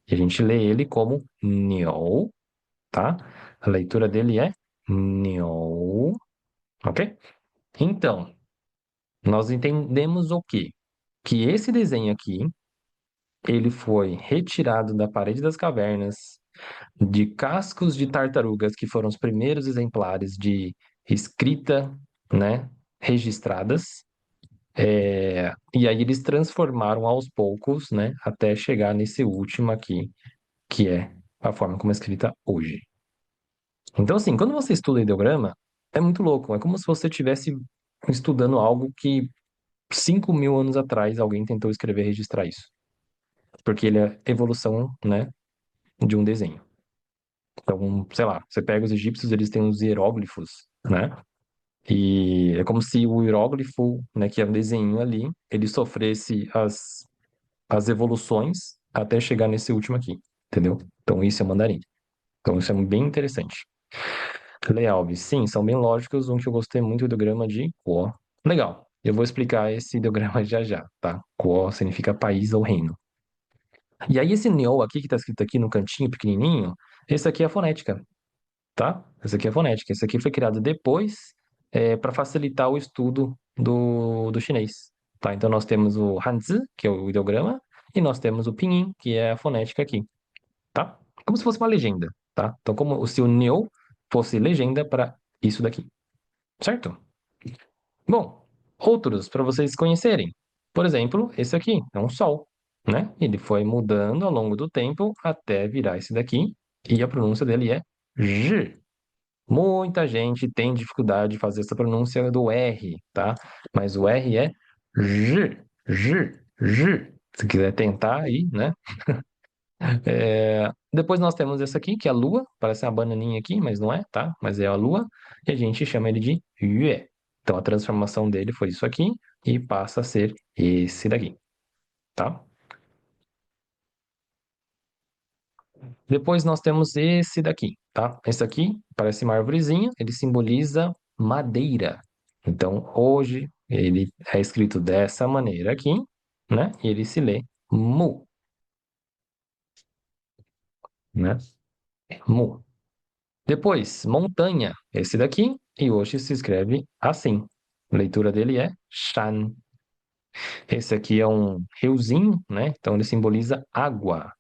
E a gente lê ele como Niou, tá? A leitura dele é Niou, ok? Então, nós entendemos o quê? Que esse desenho aqui, ele foi retirado da parede das cavernas, de cascos de tartarugas, que foram os primeiros exemplares de escrita, né, registradas. E aí eles transformaram aos poucos, né, até chegar nesse último aqui, que é a forma como é escrita hoje. Então, assim, quando você estuda ideograma, é muito louco. É como se você estivesse estudando algo que 5.000 anos atrás alguém tentou escrever e registrar isso. Porque ele é evolução, né, de um desenho. Então, sei lá, você pega os egípcios, eles têm os hieróglifos, né? E é como se o hieróglifo, né, que é um desenho ali, ele sofresse as evoluções até chegar nesse último aqui, entendeu? Então, isso é mandarim. Então, isso é bem interessante. Lealves, sim, são bem lógicos. Um que eu gostei muito do ideograma de Quo. Legal, eu vou explicar esse ideograma já já, tá? Quo significa país ou reino. E aí, esse neo aqui, que tá escrito aqui no cantinho pequenininho, esse aqui é a fonética, tá? Esse aqui é a fonética. Esse aqui foi criado depois, para facilitar o estudo do chinês, tá? Então, nós temos o Hanzi, que é o ideograma, e nós temos o pinyin, que é a fonética aqui, tá? Como se fosse uma legenda, tá? Então, como se o neo fosse legenda para isso daqui. Certo? Bom, outros para vocês conhecerem. Por exemplo, esse aqui é um sol, né? Ele foi mudando ao longo do tempo até virar esse daqui, e a pronúncia dele é J. Muita gente tem dificuldade de fazer essa pronúncia do R, tá? Mas o R é J, J, J. Se quiser tentar aí, né? Depois nós temos esse aqui, que é a Lua, parece uma bananinha aqui, mas não é, tá? Mas é a Lua, e a gente chama ele de Yue. Então a transformação dele foi isso aqui, e passa a ser esse daqui, tá? Depois nós temos esse daqui, tá? Esse aqui parece uma arvorezinha, ele simboliza madeira. Então hoje ele é escrito dessa maneira aqui, né? E ele se lê Mu, né? Mu. Depois, montanha, esse daqui, e hoje se escreve assim. A leitura dele é Shan. Esse aqui é um riozinho, né? Então ele simboliza água.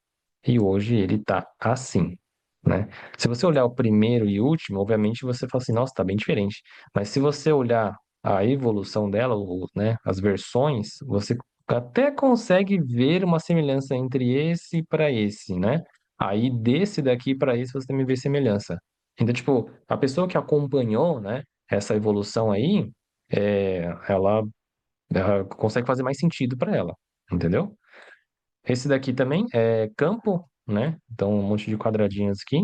E hoje ele tá assim, né? Se você olhar o primeiro e último, obviamente você fala assim, nossa, tá bem diferente. Mas se você olhar a evolução dela, né, as versões, você até consegue ver uma semelhança entre esse para esse, né? Aí desse daqui para esse você também vê semelhança. Então, tipo, a pessoa que acompanhou, né, essa evolução aí, ela consegue fazer mais sentido para ela, entendeu? Esse daqui também é campo, né? Então, um monte de quadradinhos aqui,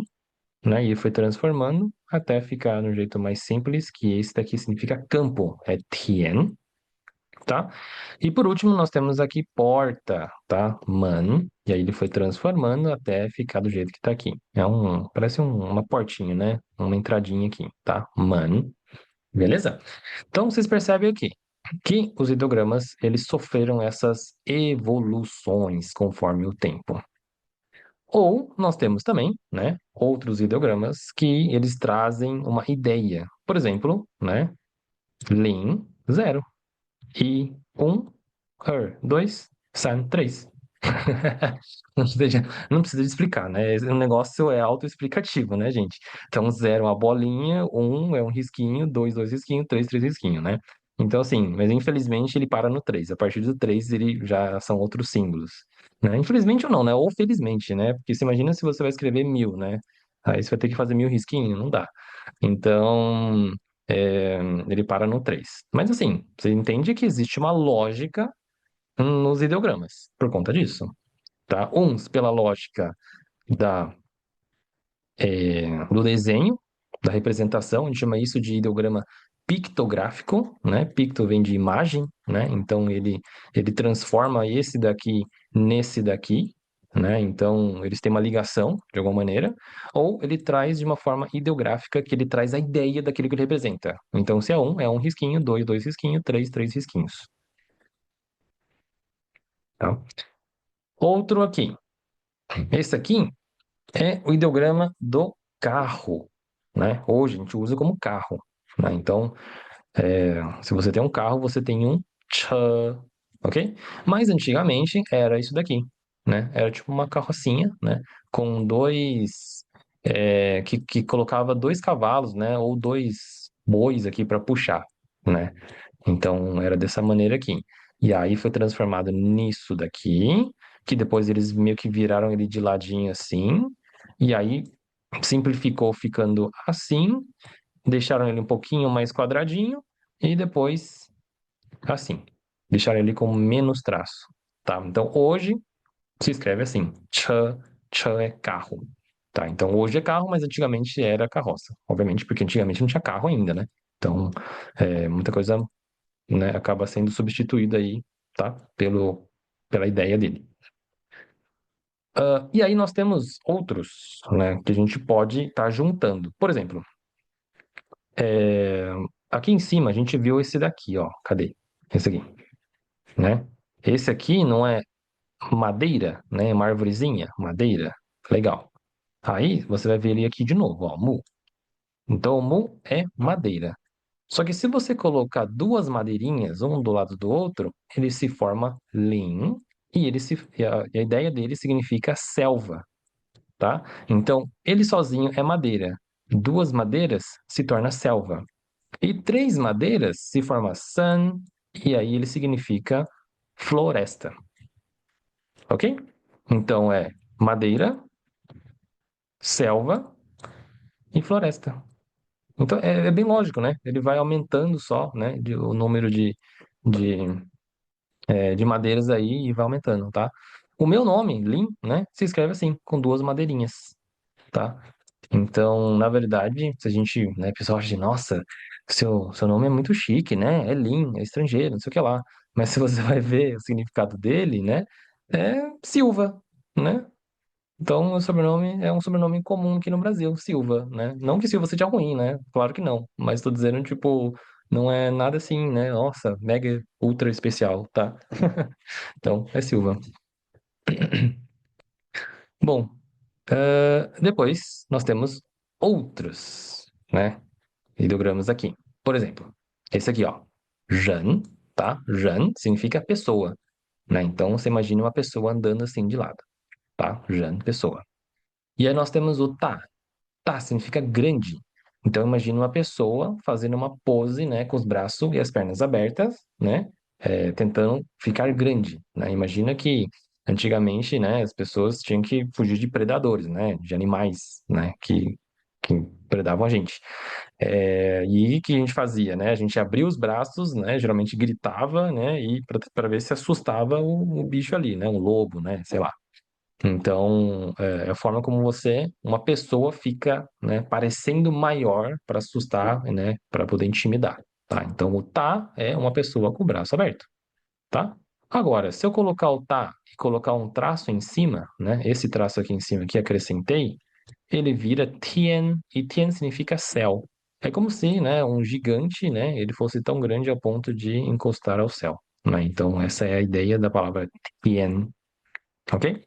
né? E foi transformando até ficar no jeito mais simples, que esse daqui significa campo, é tien, tá? E por último, nós temos aqui porta, tá? Man, e aí ele foi transformando até ficar do jeito que tá aqui. Parece uma portinha, né? Uma entradinha aqui, tá? Man, beleza? Então, vocês percebem aqui que os ideogramas, eles sofreram essas evoluções conforme o tempo. Ou nós temos também, né, outros ideogramas que eles trazem uma ideia. Por exemplo, né, Lin, 0. I, 1. Dois, San, três. Não precisa de explicar, né? O negócio é autoexplicativo, né, gente? Então, zero é uma bolinha, um é um risquinho, dois risquinhos, três risquinhos, né? Então, assim, mas infelizmente ele para no três. A partir do três, ele já são outros símbolos, né? Infelizmente ou não, né? Ou felizmente, né? Porque você imagina se você vai escrever 1.000, né? Aí você vai ter que fazer 1.000 risquinhos, não dá. Então, ele para no três. Mas assim, você entende que existe uma lógica nos ideogramas, por conta disso, tá? Uns pela lógica da, do desenho, da representação, a gente chama isso de ideograma pictográfico, né? Picto vem de imagem, né? Então ele transforma esse daqui nesse daqui, né? Então eles têm uma ligação de alguma maneira, ou ele traz de uma forma ideográfica que ele traz a ideia daquilo que ele representa. Então se é um risquinho, dois risquinhos, três risquinhos, tá? Outro aqui. Esse aqui é o ideograma do carro, né? Hoje a gente usa como carro, né? Então, Se você tem um carro, você tem um chã, ok? Mas antigamente era isso daqui, né? Era tipo uma carrocinha, né? Com que colocava dois cavalos, né? Ou dois bois aqui para puxar, né? Então era dessa maneira aqui. E aí foi transformado nisso daqui, que depois eles meio que viraram ele de ladinho assim, e aí simplificou ficando assim, deixaram ele um pouquinho mais quadradinho e depois assim, deixaram ele com menos traço, tá? Então hoje se escreve assim, chã, chã é carro, tá? Então hoje é carro, mas antigamente era carroça, obviamente porque antigamente não tinha carro ainda, né? Então muita coisa, né, acaba sendo substituída aí, tá? Pela ideia dele. E aí nós temos outros, né, que a gente pode estar juntando. Por exemplo, é, aqui em cima a gente viu esse daqui, ó. Cadê? Esse aqui, né? Esse aqui não é madeira, né? É uma arvorezinha, madeira. Legal. Aí você vai ver ele aqui de novo, ó, mu. Então, o mu é madeira. Só que se você colocar duas madeirinhas, um do lado do outro, ele se forma lin e a ideia dele significa selva, tá? Então, ele sozinho é madeira. Duas madeiras se torna selva. E três madeiras se forma san, e aí ele significa floresta, ok? Então é madeira, selva e floresta. Então é bem lógico, né? Ele vai aumentando só, né? O número de, de madeiras aí e vai aumentando, tá? O meu nome, Lin, né? Se escreve assim, com duas madeirinhas, tá? Então, na verdade, se a gente, né, o pessoal acha de, nossa, seu nome é muito chique, né? É Lin, é estrangeiro, não sei o que lá. Mas se você vai ver o significado dele, né? É Silva, né? Então, o sobrenome é um sobrenome comum aqui no Brasil, Silva, né? Não que Silva seja ruim, né? Claro que não. Mas tô dizendo, tipo, não é nada assim, né? Nossa, mega ultra especial, tá? Então, é Silva. Bom, depois nós temos outros, né? Ideogramas aqui. Por exemplo, esse aqui, ó. Ren, tá? Ren significa pessoa, né? Então, você imagina uma pessoa andando assim de lado, tá? Ren, pessoa. E aí nós temos o tá. Tá significa grande. Então imagina uma pessoa fazendo uma pose, né, com os braços e as pernas abertas, né, tentando ficar grande, né? Imagina que antigamente, né, as pessoas tinham que fugir de predadores, né, de animais, né, que predavam a gente. E o que a gente fazia, né? A gente abria os braços, né, geralmente gritava, né, e para ver se assustava o bicho ali, né, um lobo, né, sei lá. Então, é a forma como uma pessoa fica, né, parecendo maior para assustar, né, para poder intimidar, tá? Então, o tá é uma pessoa com o braço aberto, tá? Agora, se eu colocar o tá e colocar um traço em cima, né, esse traço aqui em cima que acrescentei, ele vira tien, e tien significa céu. É como se, né, um gigante, né, ele fosse tão grande a ponto de encostar ao céu, né? Então, essa é a ideia da palavra tien, ok?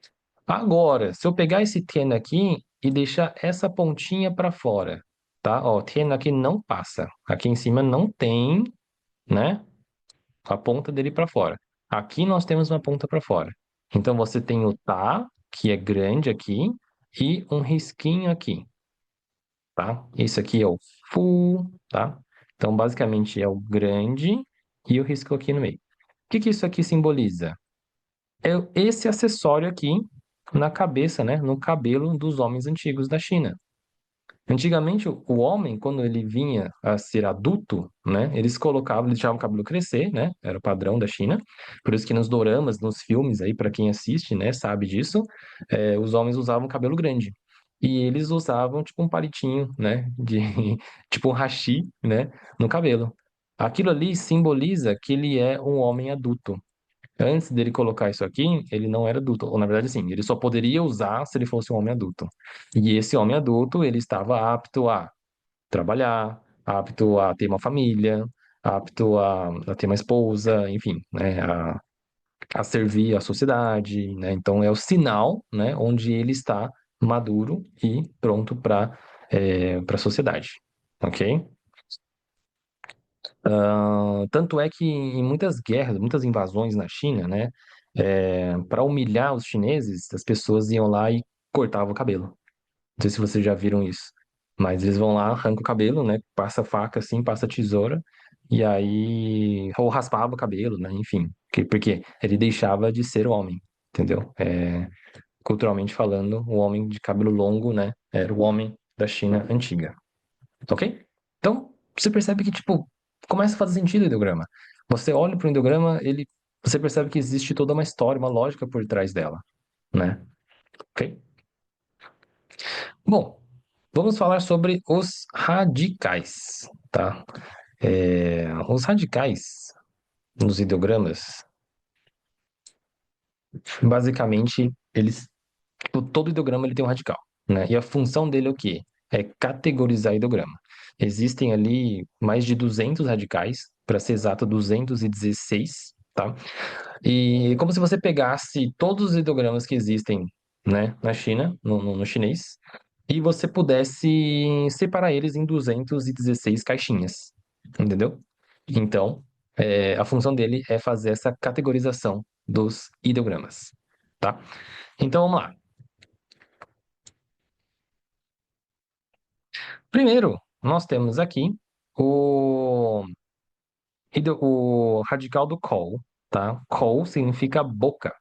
Agora, se eu pegar esse tien aqui e deixar essa pontinha para fora, tá? Ó, o tien aqui não passa. Aqui em cima não tem, né? A ponta dele para fora. Aqui nós temos uma ponta para fora. Então você tem o tá, que é grande aqui, e um risquinho aqui, tá? Esse aqui é o fu, tá? Então basicamente é o grande e o risco aqui no meio. O que que isso aqui simboliza? É esse acessório aqui na cabeça, né, no cabelo dos homens antigos da China. Antigamente, o homem, quando ele vinha a ser adulto, né, eles colocavam, eles deixavam o cabelo crescer, né, era o padrão da China. Por isso que nos doramas, nos filmes aí, para quem assiste, né, sabe disso, os homens usavam cabelo grande. E eles usavam tipo um palitinho, né, de tipo um hashi, né, no cabelo. Aquilo ali simboliza que ele é um homem adulto. Antes dele colocar isso aqui, ele não era adulto. Ou, na verdade, sim, ele só poderia usar se ele fosse um homem adulto. E esse homem adulto, ele estava apto a trabalhar, apto a ter uma família, apto a ter uma esposa, enfim, né, a servir a sociedade, né? Então, é o sinal, né, onde ele está maduro e pronto para a sociedade, ok? Tanto é que em muitas guerras, muitas invasões na China, né, para humilhar os chineses, as pessoas iam lá e cortavam o cabelo. Não sei se vocês já viram isso, mas eles vão lá, arrancam o cabelo, né, passa a faca assim, passa a tesoura, e aí, ou raspava o cabelo, né, enfim, porque ele deixava de ser homem, entendeu? Culturalmente falando, o homem de cabelo longo, né, era o homem da China antiga. Ok? Então, você percebe que, tipo, começa a fazer sentido o ideograma. Você olha para o ideograma, você percebe que existe toda uma história, uma lógica por trás dela, né? Ok? Bom, vamos falar sobre os radicais, tá? Os radicais nos ideogramas, basicamente, todo ideograma ele tem um radical, né? E a função dele é o quê? É categorizar ideograma. Existem ali mais de 200 radicais, para ser exato, 216, tá? E como se você pegasse todos os ideogramas que existem, né, na China, no chinês, e você pudesse separar eles em 216 caixinhas, entendeu? Então, a função dele é fazer essa categorização dos ideogramas, tá? Então, vamos lá. Primeiro, nós temos aqui o, o radical do col, tá? Col significa boca.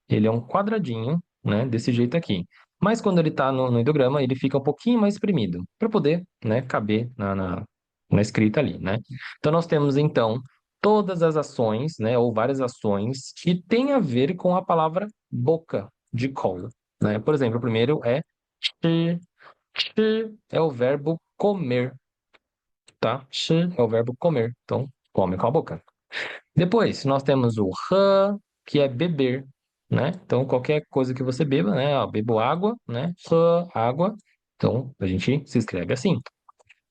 Ele é um quadradinho, né, desse jeito aqui. Mas quando ele está no ideograma, ele fica um pouquinho mais exprimido, para poder, né, caber na escrita ali, né? Então nós temos, então, todas as ações, né, ou várias ações que têm a ver com a palavra boca de col, né? Por exemplo, o primeiro é chi, chi é o verbo comer, tá? Chi é o verbo comer, então come com a boca. Depois, nós temos o rã, que é beber, né? Então, qualquer coisa que você beba, né? Ó, bebo água, né? Rã, água. Então, a gente se escreve assim.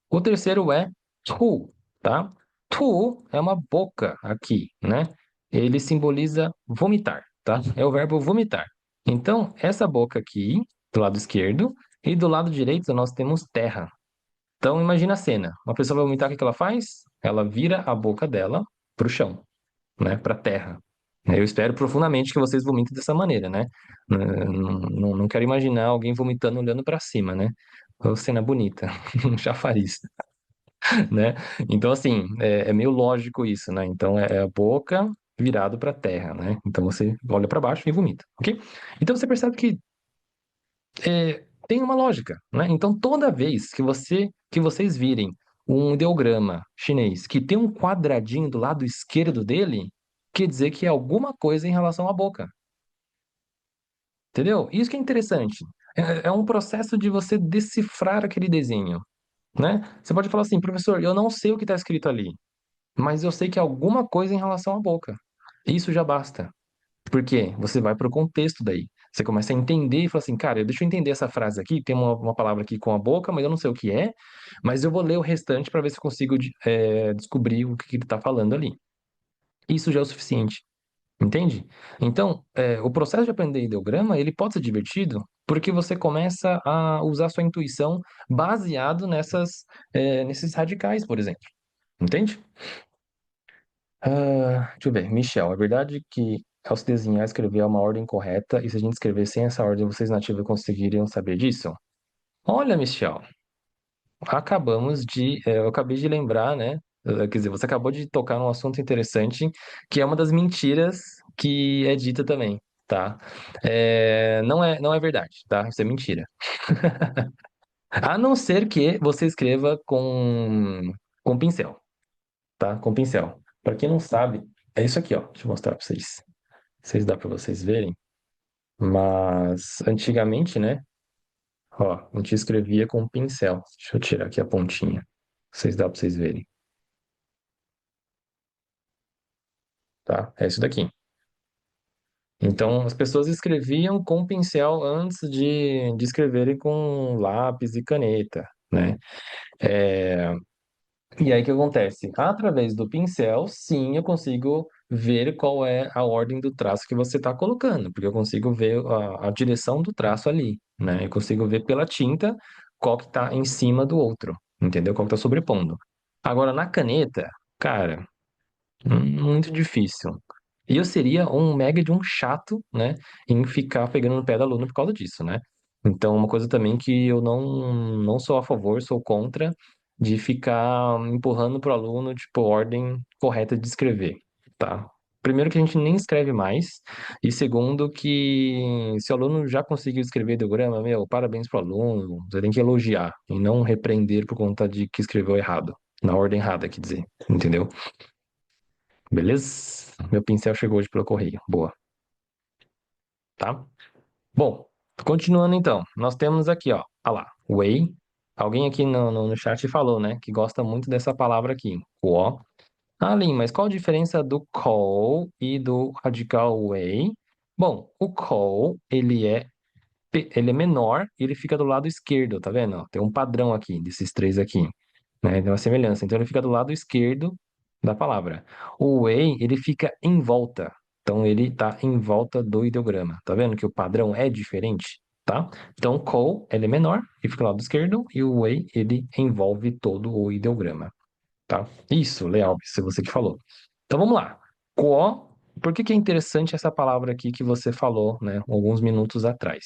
O terceiro é tu, tá? Tu é uma boca aqui, né? Ele simboliza vomitar, tá? É o verbo vomitar. Então, essa boca aqui, do lado esquerdo, e do lado direito nós temos terra. Então, imagina a cena. Uma pessoa vai vomitar, o que que ela faz? Ela vira a boca dela para o chão, né, para a terra. Eu espero profundamente que vocês vomitem dessa maneira, né? Não quero imaginar alguém vomitando olhando para cima, né? Ô, cena bonita, um chafariz, né? Então, assim, é meio lógico isso, né? Então, é a boca virado para a terra, né? Então, você olha para baixo e vomita, ok? Então, você percebe que tem uma lógica, né? Então, toda vez que vocês virem um ideograma chinês que tem um quadradinho do lado esquerdo dele, quer dizer que é alguma coisa em relação à boca, entendeu? Isso que é interessante. É um processo de você decifrar aquele desenho, né? Você pode falar assim, professor, eu não sei o que está escrito ali, mas eu sei que é alguma coisa em relação à boca. Isso já basta. Porque você vai para o contexto daí. Você começa a entender e fala assim, cara, deixa eu entender essa frase aqui. Tem uma palavra aqui com a boca, mas eu não sei o que é. Mas eu vou ler o restante para ver se eu consigo descobrir o que ele está falando ali. Isso já é o suficiente, entende? Então, o processo de aprender ideograma, ele pode ser divertido porque você começa a usar sua intuição baseado nesses radicais, por exemplo. Entende? Deixa eu ver. Michel, é verdade que ao se desenhar, escrever é uma ordem correta, e se a gente escrever sem essa ordem, vocês nativos conseguiriam saber disso? Olha, Michel, eu acabei de lembrar, né? Quer dizer, você acabou de tocar num assunto interessante, que é uma das mentiras que é dita também, tá? Não é verdade, tá? Isso é mentira. A não ser que você escreva com pincel, tá? Com pincel. Para quem não sabe, é isso aqui, ó. Deixa eu mostrar para vocês. Não sei se dá para vocês verem, mas antigamente, né? Ó, a gente escrevia com um pincel. Deixa eu tirar aqui a pontinha. Não sei se dá para vocês verem, tá? É isso daqui. Então, as pessoas escreviam com pincel antes de escreverem com lápis e caneta, né? E aí o que acontece? Através do pincel, sim, eu consigo ver qual é a ordem do traço que você está colocando, porque eu consigo ver a direção do traço ali, né? Eu consigo ver pela tinta qual que está em cima do outro, entendeu? Qual que está sobrepondo. Agora, na caneta. Cara, muito difícil. E eu seria um mega de um chato, né, em ficar pegando no pé da aluna por causa disso, né? Então, uma coisa também que eu não sou a favor, sou contra, de ficar empurrando pro aluno, tipo, ordem correta de escrever, tá? Primeiro que a gente nem escreve mais, e segundo que se o aluno já conseguiu escrever ideograma, meu, parabéns pro aluno, você tem que elogiar, e não repreender por conta de que escreveu errado, na ordem errada, quer dizer, entendeu? Beleza? Meu pincel chegou hoje pelo correio. Boa, tá? Bom, continuando então. Nós temos aqui, ó. Ah lá, whey. Alguém aqui no chat falou, né? Que gosta muito dessa palavra aqui. Quo. Ah, Lin, mas qual a diferença do call e do radical whey? Bom, o call, ele é menor e ele fica do lado esquerdo, tá vendo? Ó, tem um padrão aqui, desses três aqui, né? Tem uma semelhança. Então ele fica do lado esquerdo da palavra. O way, ele fica em volta. Então ele tá em volta do ideograma. Tá vendo que o padrão é diferente, tá? Então o call, ele é menor e fica do lado esquerdo e o way, ele envolve todo o ideograma, tá? Isso, Leal, se você que falou. Então vamos lá. Quo, por que que é interessante essa palavra aqui que você falou, né, alguns minutos atrás?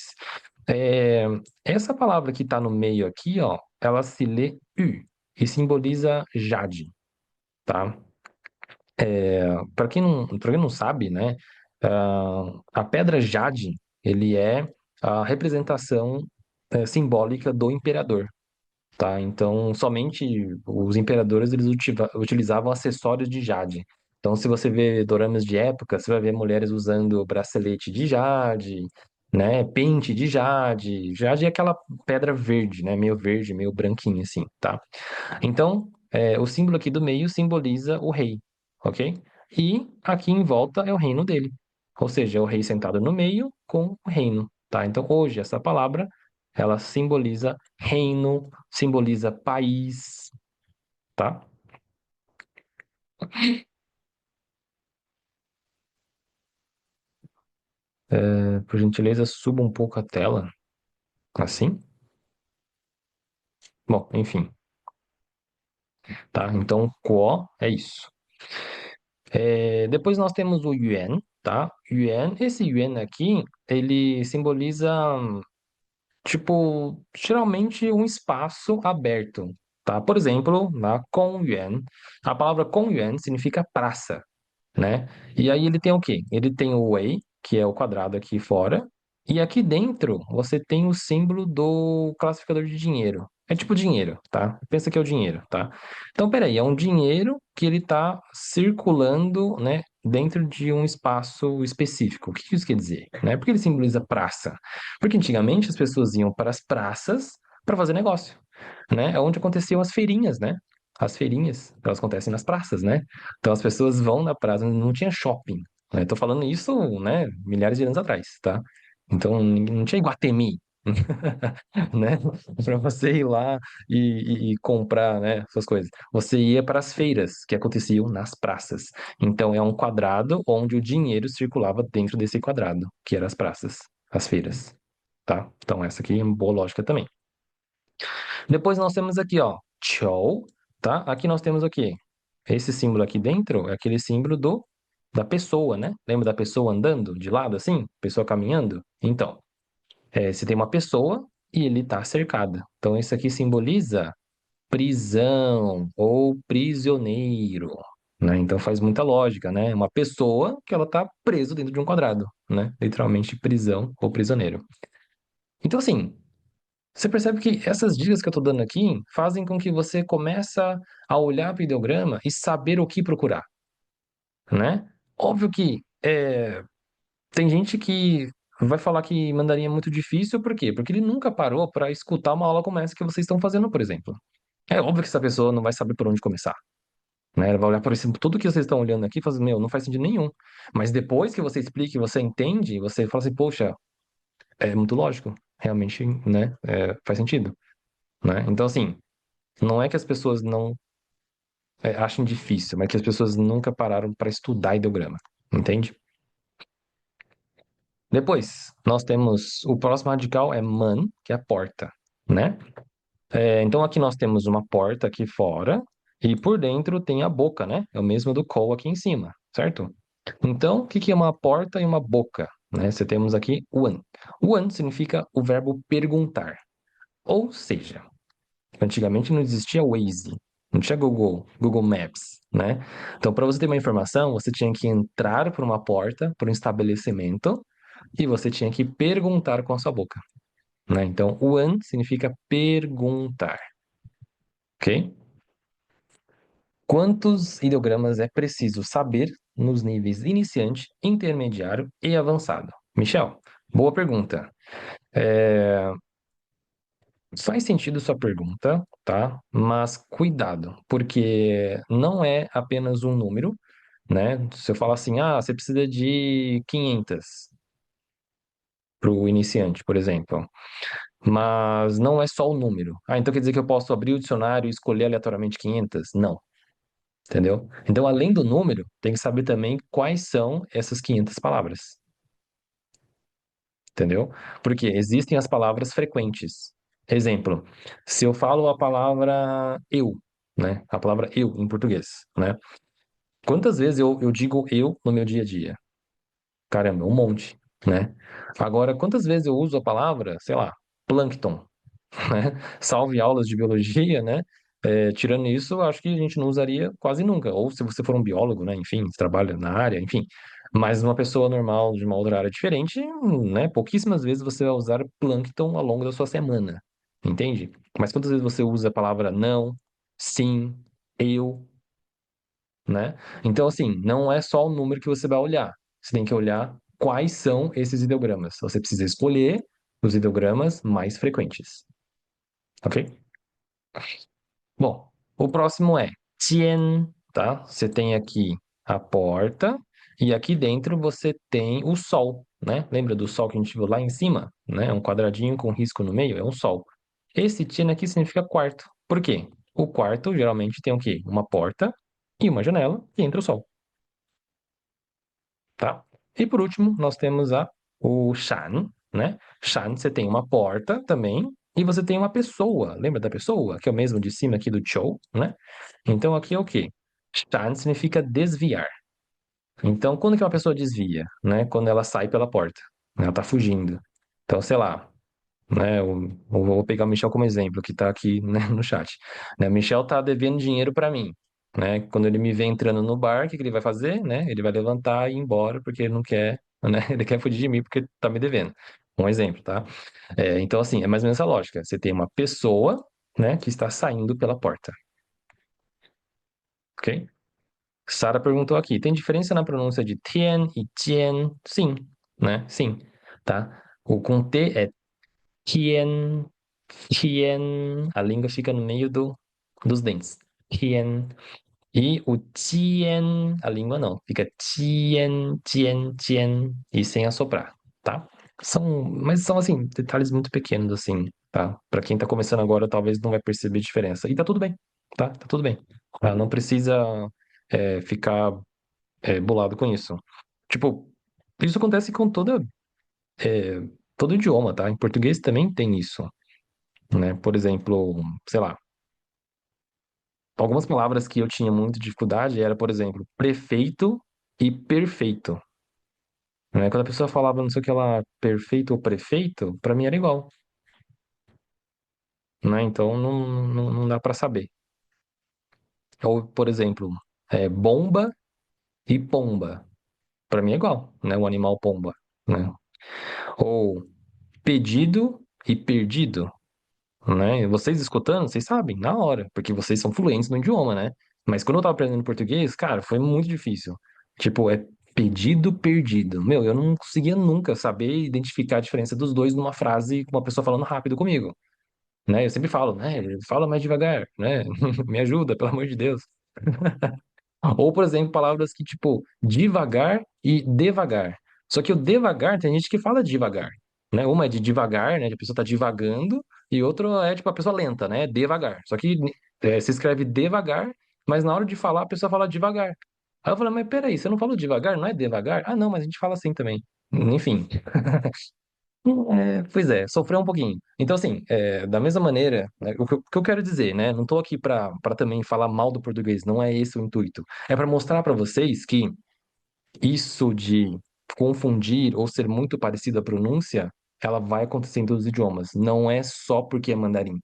É, essa palavra que está no meio aqui, ó, ela se lê U e simboliza Jade, tá? Para quem não sabe, né, a pedra Jade, ele é a representação simbólica do imperador, tá? Então, somente os imperadores eles utilizavam acessórios de jade. Então, se você vê doramas de época, você vai ver mulheres usando bracelete de jade, né? Pente de jade. Jade é aquela pedra verde, né? Meio verde, meio branquinha assim, tá? Então, o símbolo aqui do meio simboliza o rei, ok? E aqui em volta é o reino dele. Ou seja, é o rei sentado no meio com o reino, tá? Então, hoje, essa palavra, ela simboliza reino, simboliza país, tá? Por gentileza, suba um pouco a tela, assim. Bom, enfim, tá? Então, quo é isso. Depois nós temos o yuan, tá? Yuan, esse yuan aqui, ele simboliza tipo, geralmente um espaço aberto, tá? Por exemplo, na Kongyuan, a palavra Kongyuan significa praça, né? E aí ele tem o quê? Ele tem o Wei, que é o quadrado aqui fora, e aqui dentro você tem o símbolo do classificador de dinheiro. É tipo dinheiro, tá? Pensa que é o dinheiro, tá? Então, peraí, é um dinheiro que ele tá circulando, né, dentro de um espaço específico. O que que isso quer dizer, né? Por que ele simboliza praça? Porque antigamente as pessoas iam para as praças para fazer negócio, né? É onde aconteciam as feirinhas, né? As feirinhas, elas acontecem nas praças, né? Então as pessoas vão na praça, não tinha shopping, né? Tô falando isso, né, milhares de anos atrás, tá? Então não tinha Iguatemi, né? Para você ir lá e comprar, né, essas coisas. Você ia para as feiras que aconteciam nas praças. Então é um quadrado onde o dinheiro circulava dentro desse quadrado, que eram as praças, as feiras, tá? Então essa aqui é uma boa lógica também. Depois nós temos aqui, ó, Chou, tá? Aqui nós temos o quê? Esse símbolo aqui dentro é aquele símbolo da pessoa, né? Lembra da pessoa andando de lado assim? Pessoa caminhando? Então, você tem uma pessoa e ele está cercada. Então, isso aqui simboliza prisão ou prisioneiro, né? Então, faz muita lógica, né? Uma pessoa que ela está presa dentro de um quadrado, né? Literalmente prisão ou prisioneiro. Então, assim, você percebe que essas dicas que eu estou dando aqui fazem com que você começa a olhar para o ideograma e saber o que procurar, né? Óbvio que tem gente que vai falar que mandarim é muito difícil, por quê? Porque ele nunca parou para escutar uma aula como essa que vocês estão fazendo, por exemplo. É óbvio que essa pessoa não vai saber por onde começar, né? Ela vai olhar por exemplo, tudo que vocês estão olhando aqui e falar assim, meu, não faz sentido nenhum. Mas depois que você explica, e você entende, você fala assim, poxa, é muito lógico, realmente, né? Faz sentido, né? Então, assim, não é que as pessoas não achem difícil, mas que as pessoas nunca pararam para estudar ideograma, entende? Depois, nós temos o próximo radical é man, que é a porta, né? Então aqui nós temos uma porta aqui fora E por dentro tem a boca, né? É o mesmo do call aqui em cima, certo? Então, o que que é uma porta e uma boca? Né? Você temos aqui one. One significa o verbo perguntar. Ou seja, antigamente não existia Waze, não tinha Google Maps, né? Então, para você ter uma informação, você tinha que entrar por uma porta, por um estabelecimento, e você tinha que perguntar com a sua boca, né? Então, one significa perguntar, ok? Quantos ideogramas é preciso saber nos níveis iniciante, intermediário e avançado? Michel, boa pergunta. É, Faz sentido sua pergunta, tá? Mas cuidado, porque não é apenas um número, né? Se eu falar assim, ah, você precisa de 500 para o iniciante, por exemplo, mas não é só o número. Ah, então quer dizer que eu posso abrir o dicionário e escolher aleatoriamente 500? Não, entendeu? Então, além do número, tem que saber também quais são essas 500 palavras, entendeu? Porque existem as palavras frequentes. Exemplo, se eu falo a palavra eu, né? A palavra eu em português, né? Quantas vezes eu digo eu no meu dia a dia? Caramba, um monte, né? Agora, quantas vezes eu uso a palavra, sei lá, plâncton, né? Salve aulas de biologia, né? Tirando isso, eu acho que a gente não usaria quase nunca. Ou se você for um biólogo, né? Enfim, você trabalha na área, enfim. Mas uma pessoa normal de uma outra área diferente, né? Pouquíssimas vezes você vai usar plâncton ao longo da sua semana, entende? Mas quantas vezes você usa a palavra não, sim, eu, né? Então, assim, não é só o número que você vai olhar. Você tem que olhar quais são esses ideogramas. Você precisa escolher os ideogramas mais frequentes, ok? Bom, o próximo é Tien, tá? Você tem aqui a porta e aqui dentro você tem o sol, né? Lembra do sol que a gente viu lá em cima, né? Um quadradinho com risco no meio, é um sol. Esse Tien aqui significa quarto. Por quê? O quarto geralmente tem o quê? Uma porta e uma janela e entra o sol, tá? E por último, nós temos o Shan, né? Shan, você tem uma porta também e você tem uma pessoa. Lembra da pessoa? Que é o mesmo de cima aqui do Chou, né? Então aqui é o quê? Shan significa desviar. Então, quando que uma pessoa desvia, né? Quando ela sai pela porta, ela tá fugindo. Então, sei lá, né? Eu vou pegar o Michel como exemplo, que tá aqui, né, no chat. Né? O Michel tá devendo dinheiro para mim, né? Quando ele me vê entrando no bar, o que que ele vai fazer, né? Ele vai levantar e ir embora porque ele não quer, né? Ele quer fugir de mim porque tá me devendo. Um exemplo, tá? Então, assim, é mais ou menos essa lógica. Você tem uma pessoa, né, que está saindo pela porta, ok? Sara perguntou aqui, tem diferença na pronúncia de Tien e Tien? Sim, né? Sim, tá? O com T é Tien, Tien, a língua fica no meio dos dentes. Tien. E o Tien, a língua não, fica Tien, Tien, Tien, e sem assoprar, tá? Mas são, assim, detalhes muito pequenos, assim, tá? Pra quem tá começando agora, talvez não vai perceber diferença. E tá tudo bem, tá? Tá tudo bem. Tá? Não precisa ficar bolado com isso. Tipo, isso acontece com é, todo idioma, tá? Em português também tem isso, né? Por exemplo, sei lá, algumas palavras que eu tinha muita dificuldade era, por exemplo, prefeito e perfeito, né? Quando a pessoa falava não sei o que lá, perfeito ou prefeito, pra mim era igual, né? Então não dá pra saber. Ou, por exemplo, bomba e pomba, pra mim é igual, né? O animal pomba, né? Ou pedido e perdido, né? Vocês escutando, vocês sabem, na hora, porque vocês são fluentes no idioma, né? Mas quando eu tava aprendendo português, cara, foi muito difícil. Tipo, é pedido, perdido. Meu, eu não conseguia nunca saber identificar a diferença dos dois numa frase com uma pessoa falando rápido comigo, né? Eu sempre falo, né? Fala mais devagar, né? Me ajuda, pelo amor de Deus. Ou, por exemplo, palavras que, tipo, devagar e devagar. Só que o devagar, tem gente que fala devagar, né? Uma é de devagar, né? A pessoa tá divagando, e outra é, tipo, a pessoa lenta, né? Devagar. Só que se escreve devagar, mas na hora de falar, a pessoa fala devagar. Aí eu falo, mas peraí, você não falou devagar? Não é devagar? Ah, não, mas a gente fala assim também. Enfim, Pois é, sofreu um pouquinho. Então, assim, da mesma maneira, né, o que eu quero dizer, né? Não estou aqui para também falar mal do português, não é esse o intuito. É para mostrar para vocês que isso de confundir ou ser muito parecido a pronúncia, ela vai acontecer em todos os idiomas. Não é só porque é mandarim,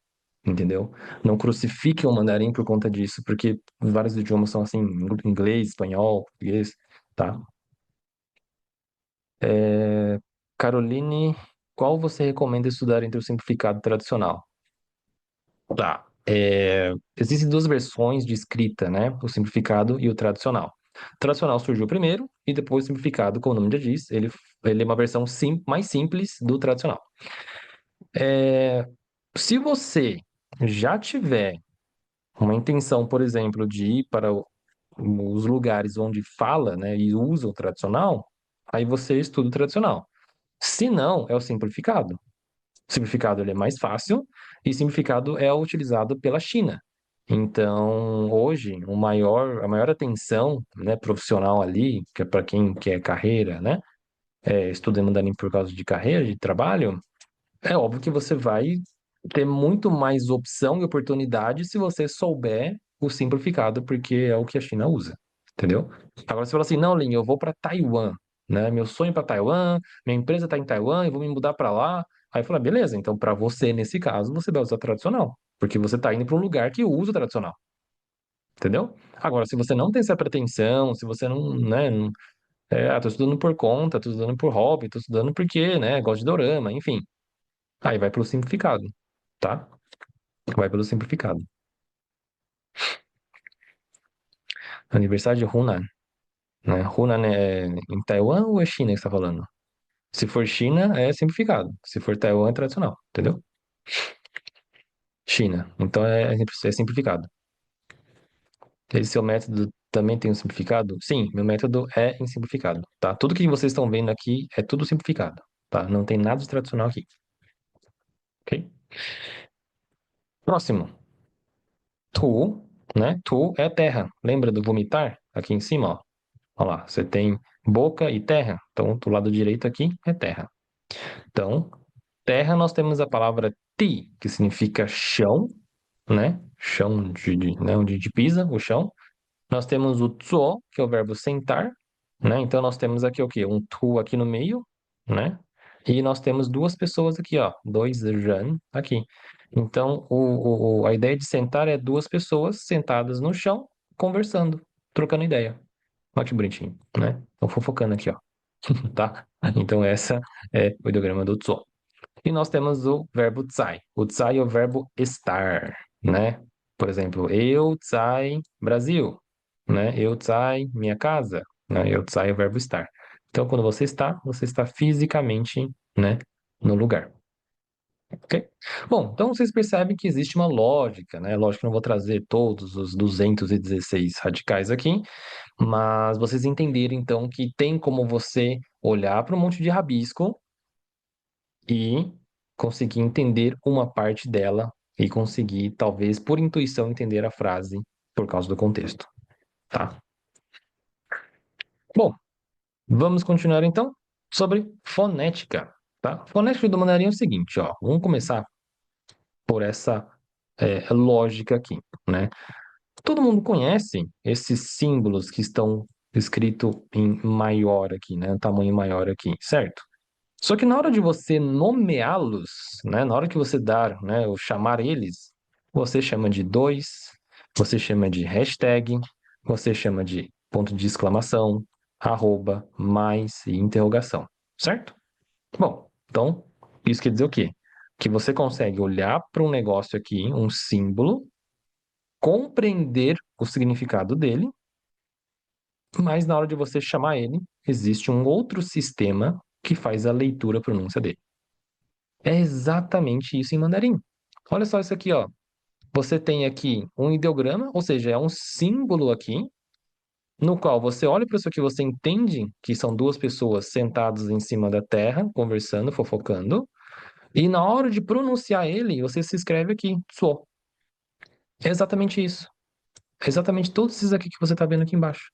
entendeu? Não crucifiquem o mandarim por conta disso, porque vários idiomas são assim, inglês, espanhol, português, tá? Caroline, qual você recomenda estudar entre o simplificado e o tradicional? Tá. Existem duas versões de escrita, né? O simplificado e o tradicional. O tradicional surgiu primeiro e depois o simplificado, como o nome já diz, ele é uma versão mais simples do tradicional. Se você já tiver uma intenção, por exemplo, de ir para os lugares onde fala, né, e usa o tradicional, aí você estuda o tradicional. Se não, é o simplificado. O simplificado ele é mais fácil e simplificado é utilizado pela China. Então, hoje, a maior atenção, né, profissional ali, que é para quem quer carreira, né, estuda mandarim por causa de carreira, de trabalho, é óbvio que você vai ter muito mais opção e oportunidade se você souber o simplificado, porque é o que a China usa, entendeu? Agora você fala assim, não, Lin, eu vou para Taiwan, né? Meu sonho é para Taiwan, minha empresa está em Taiwan, eu vou me mudar para lá. Aí fala, beleza, então para você, nesse caso, você vai usar tradicional, porque você está indo para um lugar que usa o tradicional, entendeu? Agora, se você não tem essa pretensão, se você não, né, não, tô estudando por conta, tô estudando por hobby, tô estudando porque, né, gosto de dorama, enfim. Aí vai pelo simplificado, tá? Vai pelo simplificado. Aniversário de Hunan, né? Hunan é em Taiwan ou é China que você tá falando? Se for China, é simplificado. Se for Taiwan, é tradicional, entendeu? China. Então é simplificado. Esse seu método também tem um simplificado? Sim, meu método é em simplificado, tá? Tudo que vocês estão vendo aqui é tudo simplificado, tá? Não tem nada de tradicional aqui, ok? Próximo. Tu, né? Tu é terra. Lembra do vomitar? Aqui em cima, ó. Olha lá, você tem boca e terra. Então, do lado direito aqui é terra. Então, terra nós temos a palavra ti, que significa chão, né? Chão né? Onde a gente pisa, o chão. Nós temos o tso, que é o verbo sentar, né? Então, nós temos aqui o quê? Um tu aqui no meio, né? E nós temos duas pessoas aqui, ó. Dois ren aqui. Então, a ideia de sentar é duas pessoas sentadas no chão, conversando, trocando ideia. Olha que bonitinho, né? Estão fofocando aqui, ó. Tá? Então, essa é o ideograma do tso. E nós temos o verbo tsai. O tsai é o verbo estar, né? Por exemplo, eu tsai Brasil, né? Eu tsai minha casa, né? Eu tsai é o verbo estar. Então, quando você está fisicamente, né, no lugar. Ok? Bom, então vocês percebem que existe uma lógica, né? Lógico que eu não vou trazer todos os 216 radicais aqui, mas vocês entenderam então que tem como você olhar para um monte de rabisco e conseguir entender uma parte dela e conseguir, talvez, por intuição, entender a frase por causa do contexto, tá? Bom, vamos continuar então sobre fonética, tá? Fonética do mandarim é o seguinte, ó, vamos começar por essa lógica aqui, né? Todo mundo conhece esses símbolos que estão escritos em maior aqui, né? Tamanho maior aqui, certo? Só que na hora de você nomeá-los, né, na hora que você dar, né, ou chamar eles, você chama de dois, você chama de hashtag, você chama de ponto de exclamação, arroba, mais e interrogação, certo? Bom, então, isso quer dizer o quê? Que você consegue olhar para um negócio aqui, um símbolo, compreender o significado dele, mas na hora de você chamar ele, existe um outro sistema que faz a leitura, a pronúncia dele. É exatamente isso em mandarim. Olha só isso aqui, ó. Você tem aqui um ideograma, ou seja, é um símbolo aqui, no qual você olha para isso aqui, você entende que são duas pessoas sentadas em cima da terra, conversando, fofocando, e na hora de pronunciar ele, você se escreve aqui, so. É exatamente isso. É exatamente todos esses aqui que você está vendo aqui embaixo.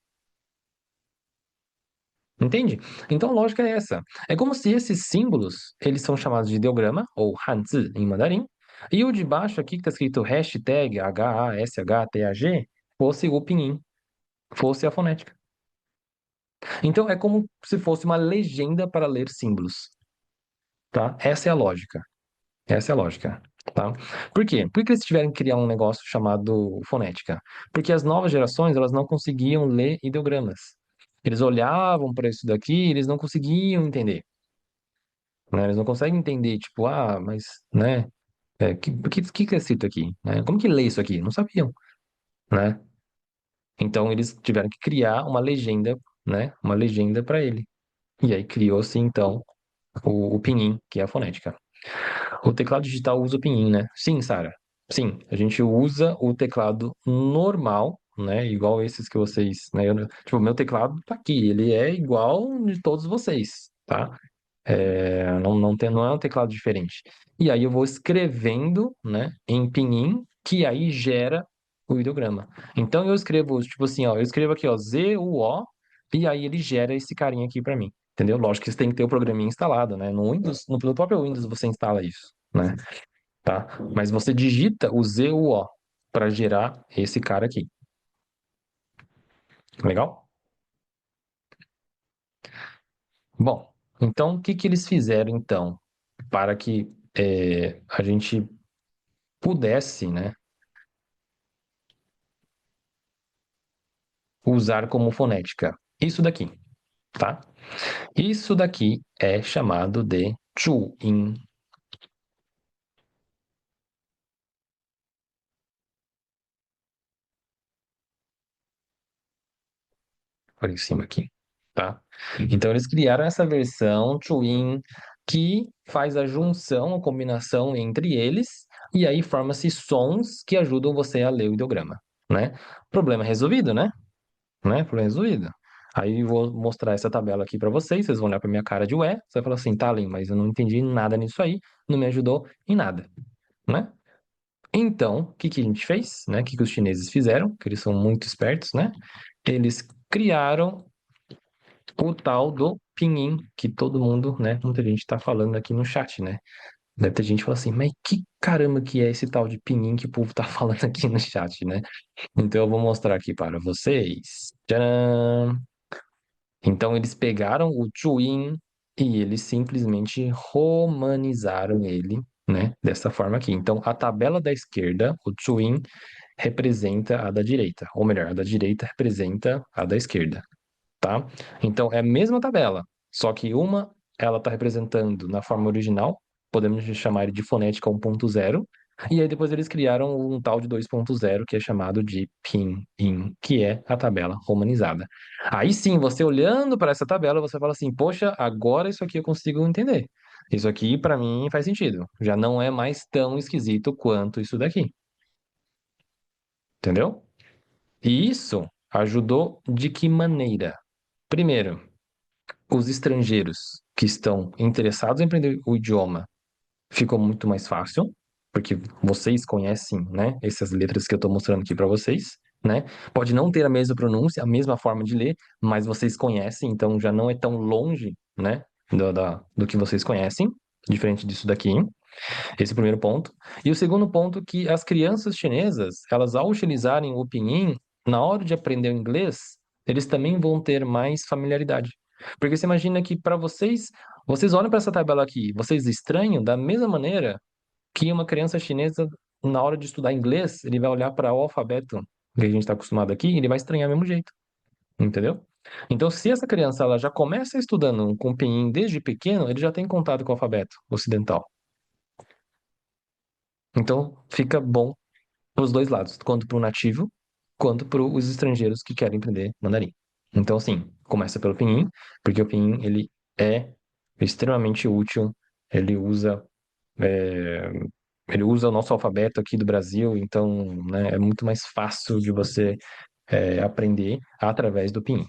Entende? Então a lógica é essa. É como se esses símbolos, eles são chamados de ideograma, ou Hanzi em mandarim, e o de baixo aqui que está escrito hashtag HASHTAG fosse o pinyin, fosse a fonética. Então é como se fosse uma legenda para ler símbolos, tá? Essa é a lógica. Essa é a lógica, tá? Por quê? Por que eles tiveram que criar um negócio chamado fonética? Porque as novas gerações, elas não conseguiam ler ideogramas. Eles olhavam para isso daqui, e eles não conseguiam entender, né? Eles não conseguem entender, tipo, ah, mas, né? Que é escrito aqui, né? Como que lê isso aqui? Não sabiam, né? Então eles tiveram que criar uma legenda, né? Uma legenda para ele. E aí criou-se então o pinyin, que é a fonética. O teclado digital usa o pinyin, né? Sim, Sara. Sim, a gente usa o teclado normal, né? Igual esses que vocês, né? Tipo, o meu teclado tá aqui, ele é igual de todos vocês, tá? Não é um teclado diferente. E aí eu vou escrevendo, né, em pinyin, que aí gera o ideograma. Então eu escrevo, tipo assim, ó, eu escrevo aqui, ó, ZUO, e aí ele gera esse carinha aqui pra mim. Entendeu? Lógico que você tem que ter o programinha instalado, né? No Windows, no próprio Windows você instala isso, né? Tá? Mas você digita o ZUO para gerar esse cara aqui. Legal? Bom, então o que que eles fizeram então para que a gente pudesse, né, usar como fonética? Isso daqui, tá? Isso daqui é chamado de Chuin. Por em cima aqui, tá? Então eles criaram essa versão Chuin que faz a junção, a combinação entre eles, e aí forma-se sons que ajudam você a ler o ideograma, né? Problema resolvido, né? Problema resolvido. Aí eu vou mostrar essa tabela aqui para vocês vão olhar para minha cara de ué, você vai falar assim, tá, Lin, mas eu não entendi nada nisso aí, não me ajudou em nada, né? Então, o que que a gente fez, né? O que que os chineses fizeram? Que eles são muito espertos, né? Eles criaram o tal do pinyin, que todo mundo, né? Muita gente tá falando aqui no chat, né? Deve ter gente que fala assim, mas que caramba que é esse tal de pinyin que o povo tá falando aqui no chat, né? Então eu vou mostrar aqui para vocês. Tcharam! Então eles pegaram o Chuyin e eles simplesmente romanizaram ele, né? Dessa forma aqui. Então a tabela da esquerda, o Chuyin, representa a da direita, ou melhor, a da direita representa a da esquerda, tá? Então é a mesma tabela, só que uma ela está representando na forma original, podemos chamar ele de fonética 1.0, e aí depois eles criaram um tal de 2.0 que é chamado de Pinyin, que é a tabela romanizada. Aí sim, você olhando para essa tabela, você fala assim: poxa, agora isso aqui eu consigo entender. Isso aqui para mim faz sentido. Já não é mais tão esquisito quanto isso daqui, entendeu? E isso ajudou de que maneira? Primeiro, os estrangeiros que estão interessados em aprender o idioma ficou muito mais fácil, porque vocês conhecem, né, essas letras que eu estou mostrando aqui para vocês, né? Pode não ter a mesma pronúncia, a mesma forma de ler, mas vocês conhecem, então já não é tão longe, né, do que vocês conhecem, diferente disso daqui. Esse é o primeiro ponto. E o segundo ponto que as crianças chinesas, elas ao utilizarem o pinyin, na hora de aprender o inglês, eles também vão ter mais familiaridade. Porque você imagina que para vocês, vocês olham para essa tabela aqui, vocês estranham da mesma maneira que uma criança chinesa, na hora de estudar inglês, ele vai olhar para o alfabeto que a gente está acostumado aqui, e ele vai estranhar do mesmo jeito, entendeu? Então, se essa criança ela já começa estudando com pinyin desde pequeno, ele já tem contato com o alfabeto ocidental. Então, fica bom para os dois lados, quanto para o nativo, quanto para os estrangeiros que querem aprender mandarim. Então, assim, começa pelo pinyin, porque o pinyin, ele é extremamente útil, ele usa, é, ele usa o nosso alfabeto aqui do Brasil, então, né, é muito mais fácil de você aprender através do pinyin.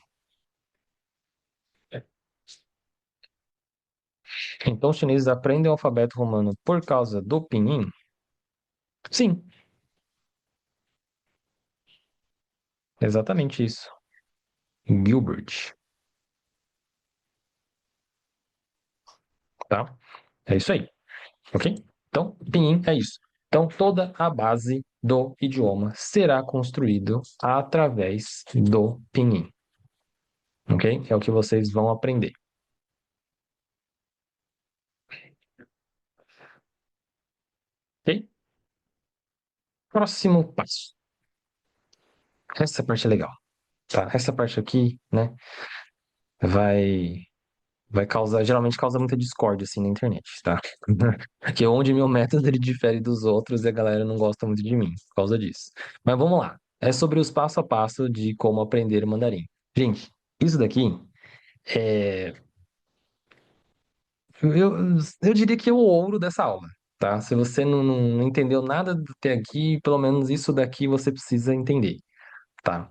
Então, os chineses aprendem o alfabeto romano por causa do pinyin? Sim, exatamente isso. Gilbert. tá? É isso aí, ok? Então, Pinyin é isso. Então, toda a base do idioma será construído através do Pinyin, ok? É o que vocês vão aprender, ok? Próximo passo. Essa parte é legal, tá? Essa parte aqui, né, vai vai causar, geralmente causa muita discórdia assim na internet, tá? Porque onde meu método ele difere dos outros e a galera não gosta muito de mim por causa disso. Mas vamos lá. É sobre os passo a passo de como aprender o mandarim. Gente, isso daqui é, eu, eu diria que é o ouro dessa aula, tá? Se você não entendeu nada até aqui, pelo menos isso daqui você precisa entender, tá?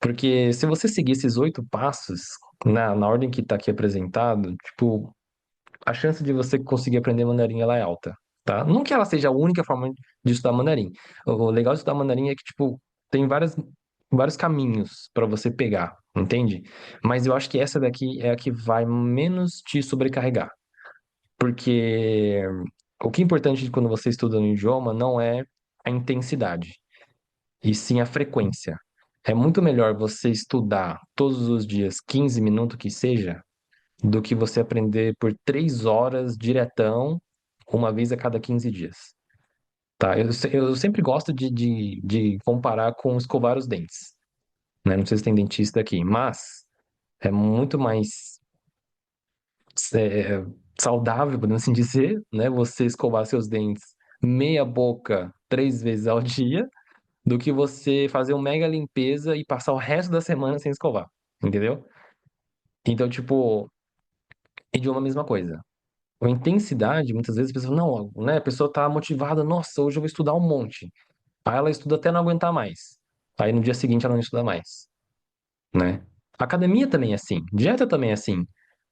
Porque se você seguir esses 8 passos na ordem que está aqui apresentado, tipo, a chance de você conseguir aprender mandarim ela é alta, tá? Não que ela seja a única forma de estudar mandarim. O legal de estudar mandarim é que, tipo, tem vários caminhos para você pegar, entende? Mas eu acho que essa daqui é a que vai menos te sobrecarregar. Porque o que é importante quando você estuda no idioma não é a intensidade, e sim a frequência. É muito melhor você estudar todos os dias 15 minutos que seja, do que você aprender por 3 horas diretão, uma vez a cada 15 dias. Tá? Eu sempre gosto de comparar com escovar os dentes, né? Não sei se tem dentista aqui, mas é muito mais é, saudável, podemos assim dizer, né? Você escovar seus dentes meia boca 3 vezes ao dia, do que você fazer uma mega limpeza e passar o resto da semana sem escovar, entendeu? Então, tipo, idioma é a mesma coisa. A intensidade, muitas vezes a pessoa, não, né? A pessoa tá motivada, nossa, hoje eu vou estudar um monte. Aí ela estuda até não aguentar mais. Aí no dia seguinte ela não estuda mais, né? Academia também é assim, dieta também é assim,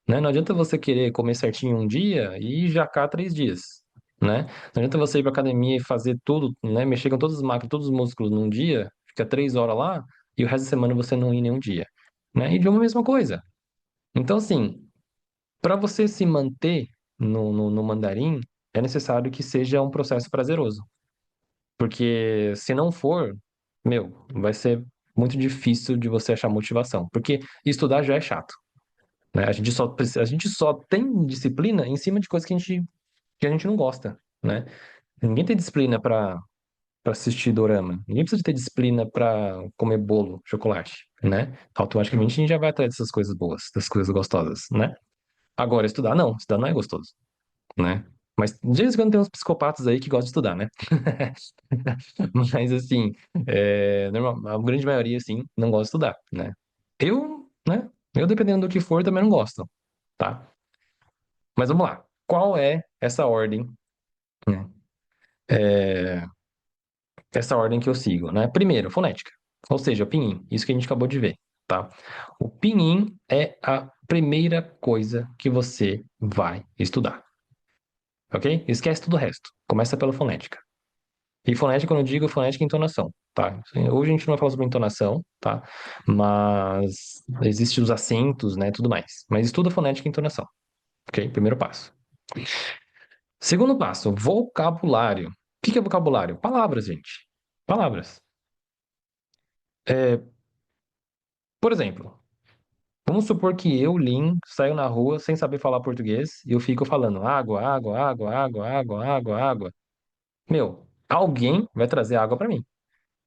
né? Não adianta você querer comer certinho um dia e jacar 3 dias, né? Não adianta você ir pra academia e fazer tudo, né? Mexer com todas as máquinas, todos os músculos num dia, fica 3 horas lá e o resto da semana você não ir nenhum dia, né? Idioma é a mesma coisa. Então, assim, para você se manter no mandarim, é necessário que seja um processo prazeroso. Porque se não for, meu, vai ser muito difícil de você achar motivação. Porque estudar já é chato, né? A gente só tem disciplina em cima de coisas que a gente não gosta, né? Ninguém tem disciplina para assistir dorama. Ninguém precisa ter disciplina para comer bolo, chocolate, né? Automaticamente a gente já vai atrás dessas coisas boas, dessas coisas gostosas, né? Agora, estudar não. Estudar não é gostoso, né? Mas de vez em quando tem uns psicopatas aí que gostam de estudar, né? Mas assim, a grande maioria, assim, não gosta de estudar, né? Né? Eu, dependendo do que for, também não gosto, tá? Mas vamos lá. Qual é essa ordem, né? É, essa ordem que eu sigo, né? Primeiro, fonética. Ou seja, o pinyin. Isso que a gente acabou de ver, tá? O pinyin é a primeira coisa que você vai estudar, ok? Esquece tudo o resto. Começa pela fonética. E fonética, quando eu digo fonética, é entonação, tá? Hoje a gente não vai falar sobre entonação, tá? Mas existem os acentos, né, tudo mais. Mas estuda fonética e entonação, ok? Primeiro passo. Segundo passo, vocabulário. O que é vocabulário? Palavras, gente. Palavras. É, por exemplo, vamos supor que eu, Lin, saio na rua sem saber falar português e eu fico falando água, água, água, água, água, água, água. Meu, alguém vai trazer água para mim,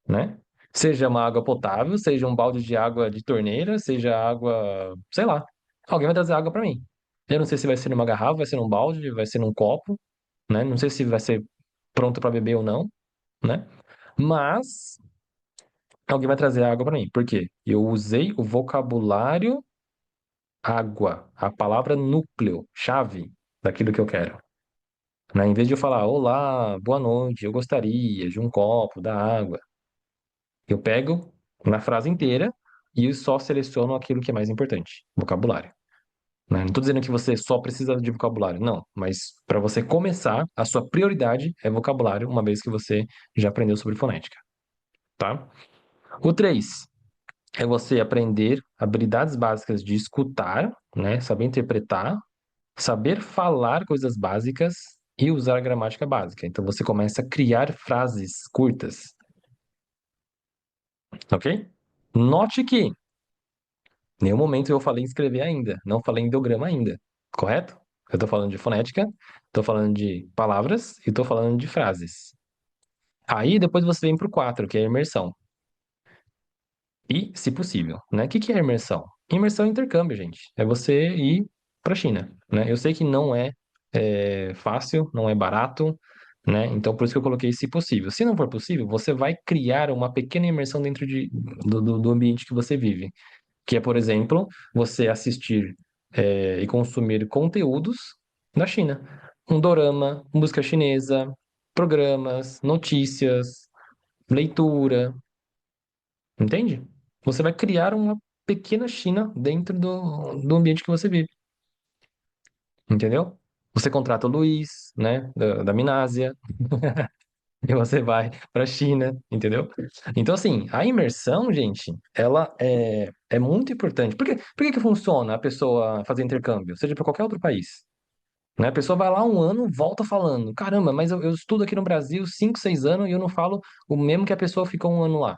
né? Seja uma água potável, seja um balde de água de torneira, seja água, sei lá. Alguém vai trazer água para mim. Eu não sei se vai ser numa garrafa, vai ser num balde, vai ser num copo, né? Não sei se vai ser pronto para beber ou não, né? Mas alguém vai trazer água para mim. Por quê? Eu usei o vocabulário água, a palavra núcleo, chave daquilo que eu quero, né? Em vez de eu falar, olá, boa noite, eu gostaria de um copo da água. Eu pego na frase inteira e só seleciono aquilo que é mais importante, vocabulário, né? Não estou dizendo que você só precisa de vocabulário, não, mas para você começar, a sua prioridade é vocabulário, uma vez que você já aprendeu sobre fonética, tá? O 3 é você aprender habilidades básicas de escutar, né? Saber interpretar Saber falar coisas básicas e usar a gramática básica. Então você começa a criar frases curtas, ok? Note que em nenhum momento eu falei em escrever ainda, não falei em ideograma ainda, correto? Eu tô falando de fonética, tô falando de palavras e tô falando de frases. Aí depois você vem pro 4, que é a imersão. E, se possível, né? O que que é imersão? Imersão é intercâmbio, gente. É você ir para a China, né? Eu sei que não é fácil, não é barato, né? Então, por isso que eu coloquei se possível. Se não for possível, você vai criar uma pequena imersão dentro do ambiente que você vive. Que é, por exemplo, você assistir e consumir conteúdos da China. Um dorama, música chinesa, programas, notícias, leitura, entende? Você vai criar uma pequena China dentro do ambiente que você vive, entendeu? Você contrata o Luiz, né, da Minásia, e você vai para a China, entendeu? Então, assim, a imersão, gente, ela é muito importante. Por que que funciona a pessoa fazer intercâmbio, seja para qualquer outro país? Né? A pessoa vai lá um ano, volta falando, caramba, mas eu estudo aqui no Brasil 5, 6 anos e eu não falo o mesmo que a pessoa ficou um ano lá.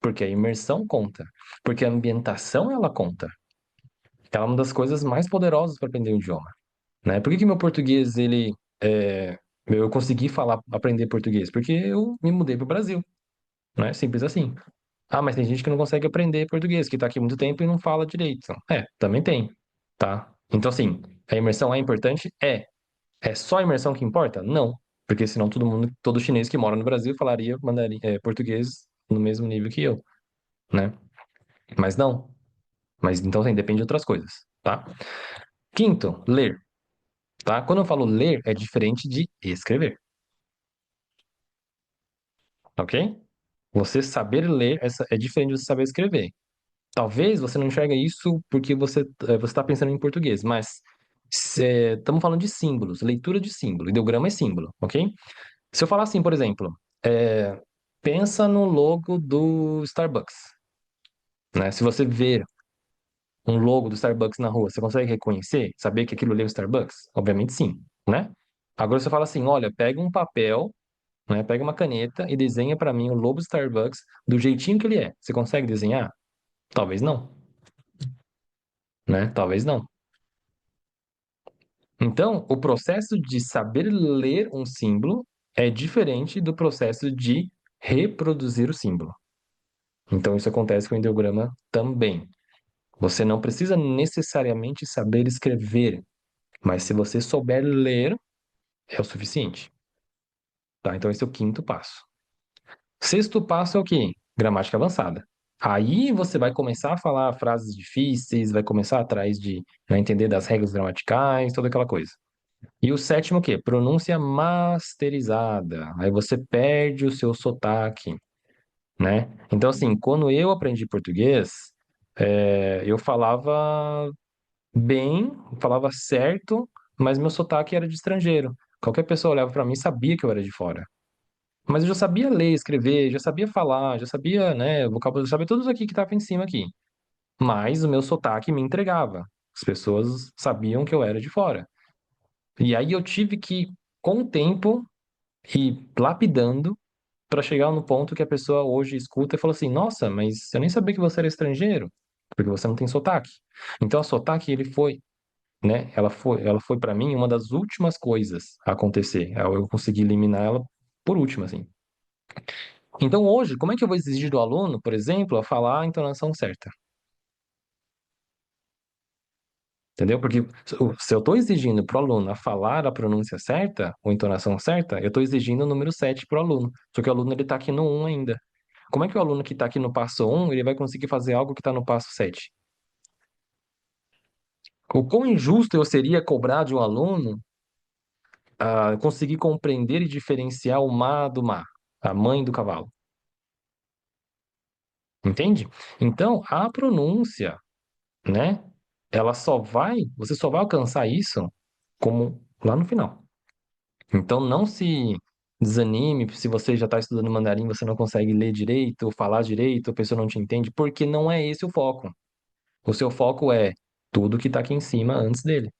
Porque a imersão conta. Porque a ambientação, ela conta. Ela é uma das coisas mais poderosas para aprender um idioma, né? Por que que meu português, eu consegui falar, aprender português? Porque eu me mudei para o Brasil, né? Simples assim. Ah, mas tem gente que não consegue aprender português, que está aqui há muito tempo e não fala direito. Também tem, tá? Então, assim, a imersão é importante? É. É só a imersão que importa? Não. Porque senão todo mundo, todo chinês que mora no Brasil falaria português no mesmo nível que eu, né? Mas não. Mas então, assim, depende de outras coisas, tá? Quinto, ler, tá? Quando eu falo ler, é diferente de escrever, ok? Você saber ler é diferente de você saber escrever. Talvez você não enxerga isso porque você está pensando em português, mas estamos falando de símbolos, leitura de símbolo, ideograma é símbolo, ok? Se eu falar assim, por exemplo, é, pensa no logo do Starbucks, né? Se você ver um logo do Starbucks na rua, você consegue reconhecer, saber que aquilo ali é o Starbucks? Obviamente sim, né? Agora você fala assim, olha, pega um papel, né? Pega uma caneta e desenha para mim o logo do Starbucks do jeitinho que ele é. Você consegue desenhar? Talvez não, né? Talvez não. Então, o processo de saber ler um símbolo é diferente do processo de reproduzir o símbolo. Então, isso acontece com o ideograma também. Você não precisa necessariamente saber escrever, mas se você souber ler, é o suficiente, tá? Então, esse é o quinto passo. Sexto passo é o quê? Gramática avançada. Aí você vai começar a falar frases difíceis, vai começar atrás de, né, entender das regras gramaticais, toda aquela coisa. E o sétimo é o quê? Pronúncia masterizada. Aí você perde o seu sotaque, né? Então, assim, quando eu aprendi português, eu falava bem, falava certo, mas meu sotaque era de estrangeiro. Qualquer pessoa olhava para mim e sabia que eu era de fora. Mas eu já sabia ler, escrever, já sabia falar, já sabia, né, vocabulário, já sabia tudo isso aqui que estava em cima aqui. Mas o meu sotaque me entregava. As pessoas sabiam que eu era de fora. E aí eu tive que, com o tempo, ir lapidando para chegar no ponto que a pessoa hoje escuta e fala assim: Nossa, mas eu nem sabia que você era estrangeiro, porque você não tem sotaque. Então, o sotaque, ele foi, né? Ela foi para mim uma das últimas coisas a acontecer. Eu consegui eliminar ela por último, assim. Então, hoje, como é que eu vou exigir do aluno, por exemplo, a falar a entonação certa? Entendeu? Porque se eu estou exigindo para o aluno a falar a pronúncia certa, ou entonação certa, eu estou exigindo o número 7 para o aluno. Só que o aluno ele está aqui no um ainda. Como é que o aluno que está aqui no passo um ele vai conseguir fazer algo que está no passo 7? O quão injusto eu seria cobrar de um aluno conseguir compreender e diferenciar o ma do ma, a mãe do cavalo. Entende? Então, a pronúncia, né? Você só vai alcançar isso como lá no final. Então, não se desanime se você já está estudando mandarim, você não consegue ler direito, falar direito, a pessoa não te entende, porque não é esse o foco. O seu foco é tudo que está aqui em cima antes dele.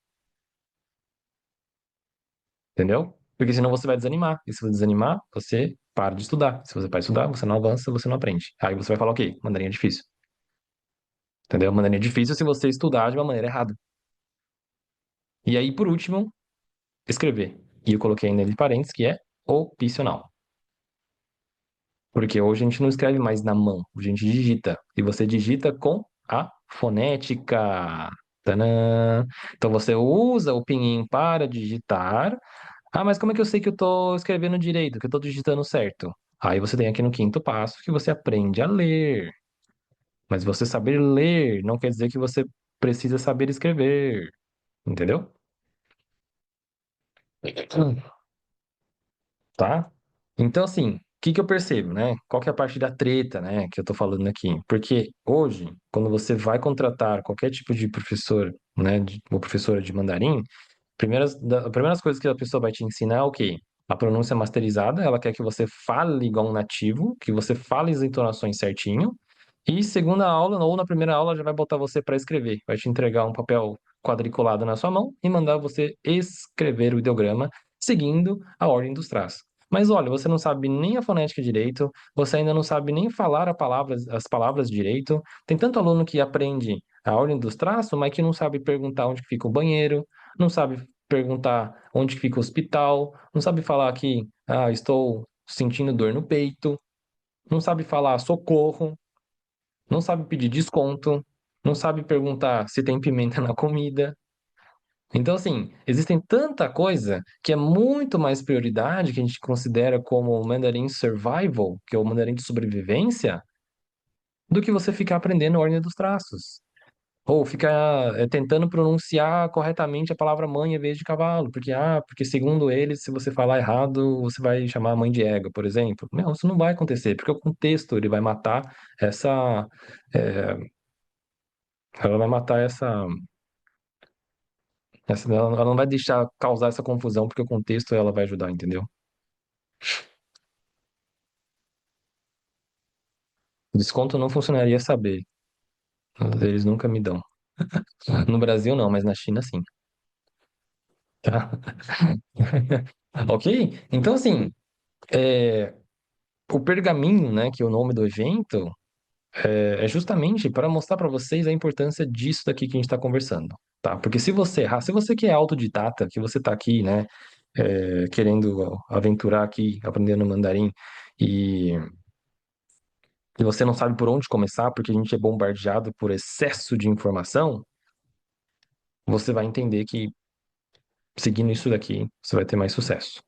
entendeu? Porque senão você vai desanimar. E se você desanimar, você para de estudar. Se você para de estudar, você não avança, você não aprende. Aí você vai falar, ok, mandarim é difícil. Entendeu? Mandarim é difícil se você estudar de uma maneira errada. E aí, por último, escrever. E eu coloquei ainda entre parênteses que é opcional. Porque hoje a gente não escreve mais na mão, a gente digita. E você digita com a fonética. Tadã! Então você usa o pinyin para digitar. Ah, mas como é que eu sei que eu estou escrevendo direito, que eu estou digitando certo? Aí você tem aqui no quinto passo que você aprende a ler. Mas você saber ler não quer dizer que você precisa saber escrever. Entendeu? Tá? Então, assim, o que que eu percebo, né? Qual que é a parte da treta, né, que eu tô falando aqui? Porque hoje, quando você vai contratar qualquer tipo de professor, né, ou professora de mandarim, primeiras coisas que a pessoa vai te ensinar é o quê? A pronúncia masterizada, ela quer que você fale igual um nativo, que você fale as entonações certinho. E segunda aula, ou na primeira aula, já vai botar você para escrever. Vai te entregar um papel quadriculado na sua mão e mandar você escrever o ideograma seguindo a ordem dos traços. Mas olha, você não sabe nem a fonética direito, você ainda não sabe nem falar as palavras direito. Tem tanto aluno que aprende a ordem dos traços, mas que não sabe perguntar onde que fica o banheiro, não sabe perguntar onde que fica o hospital, não sabe falar que, estou sentindo dor no peito, não sabe falar socorro, não sabe pedir desconto, não sabe perguntar se tem pimenta na comida. Então, assim, existem tanta coisa que é muito mais prioridade que a gente considera como o mandarim survival, que é o mandarim de sobrevivência, do que você ficar aprendendo a ordem dos traços. Ou ficar tentando pronunciar corretamente a palavra mãe em vez de cavalo, porque segundo eles, se você falar errado, você vai chamar a mãe de égua, por exemplo. Não, isso não vai acontecer, porque o contexto ele vai matar essa, é, ela vai matar ela não vai deixar causar essa confusão, porque o contexto ela vai ajudar, entendeu? O desconto não funcionaria saber, eles nunca me dão. No Brasil não, mas na China sim. Tá? Ok? Então, assim, é, o pergaminho, né, que é o nome do evento, é justamente para mostrar para vocês a importância disso daqui que a gente está conversando, tá? Porque se você errar, se você que é autodidata, que você está aqui, né, querendo aventurar aqui, aprendendo mandarim, e, e você não sabe por onde começar, porque a gente é bombardeado por excesso de informação, você vai entender que seguindo isso daqui, você vai ter mais sucesso,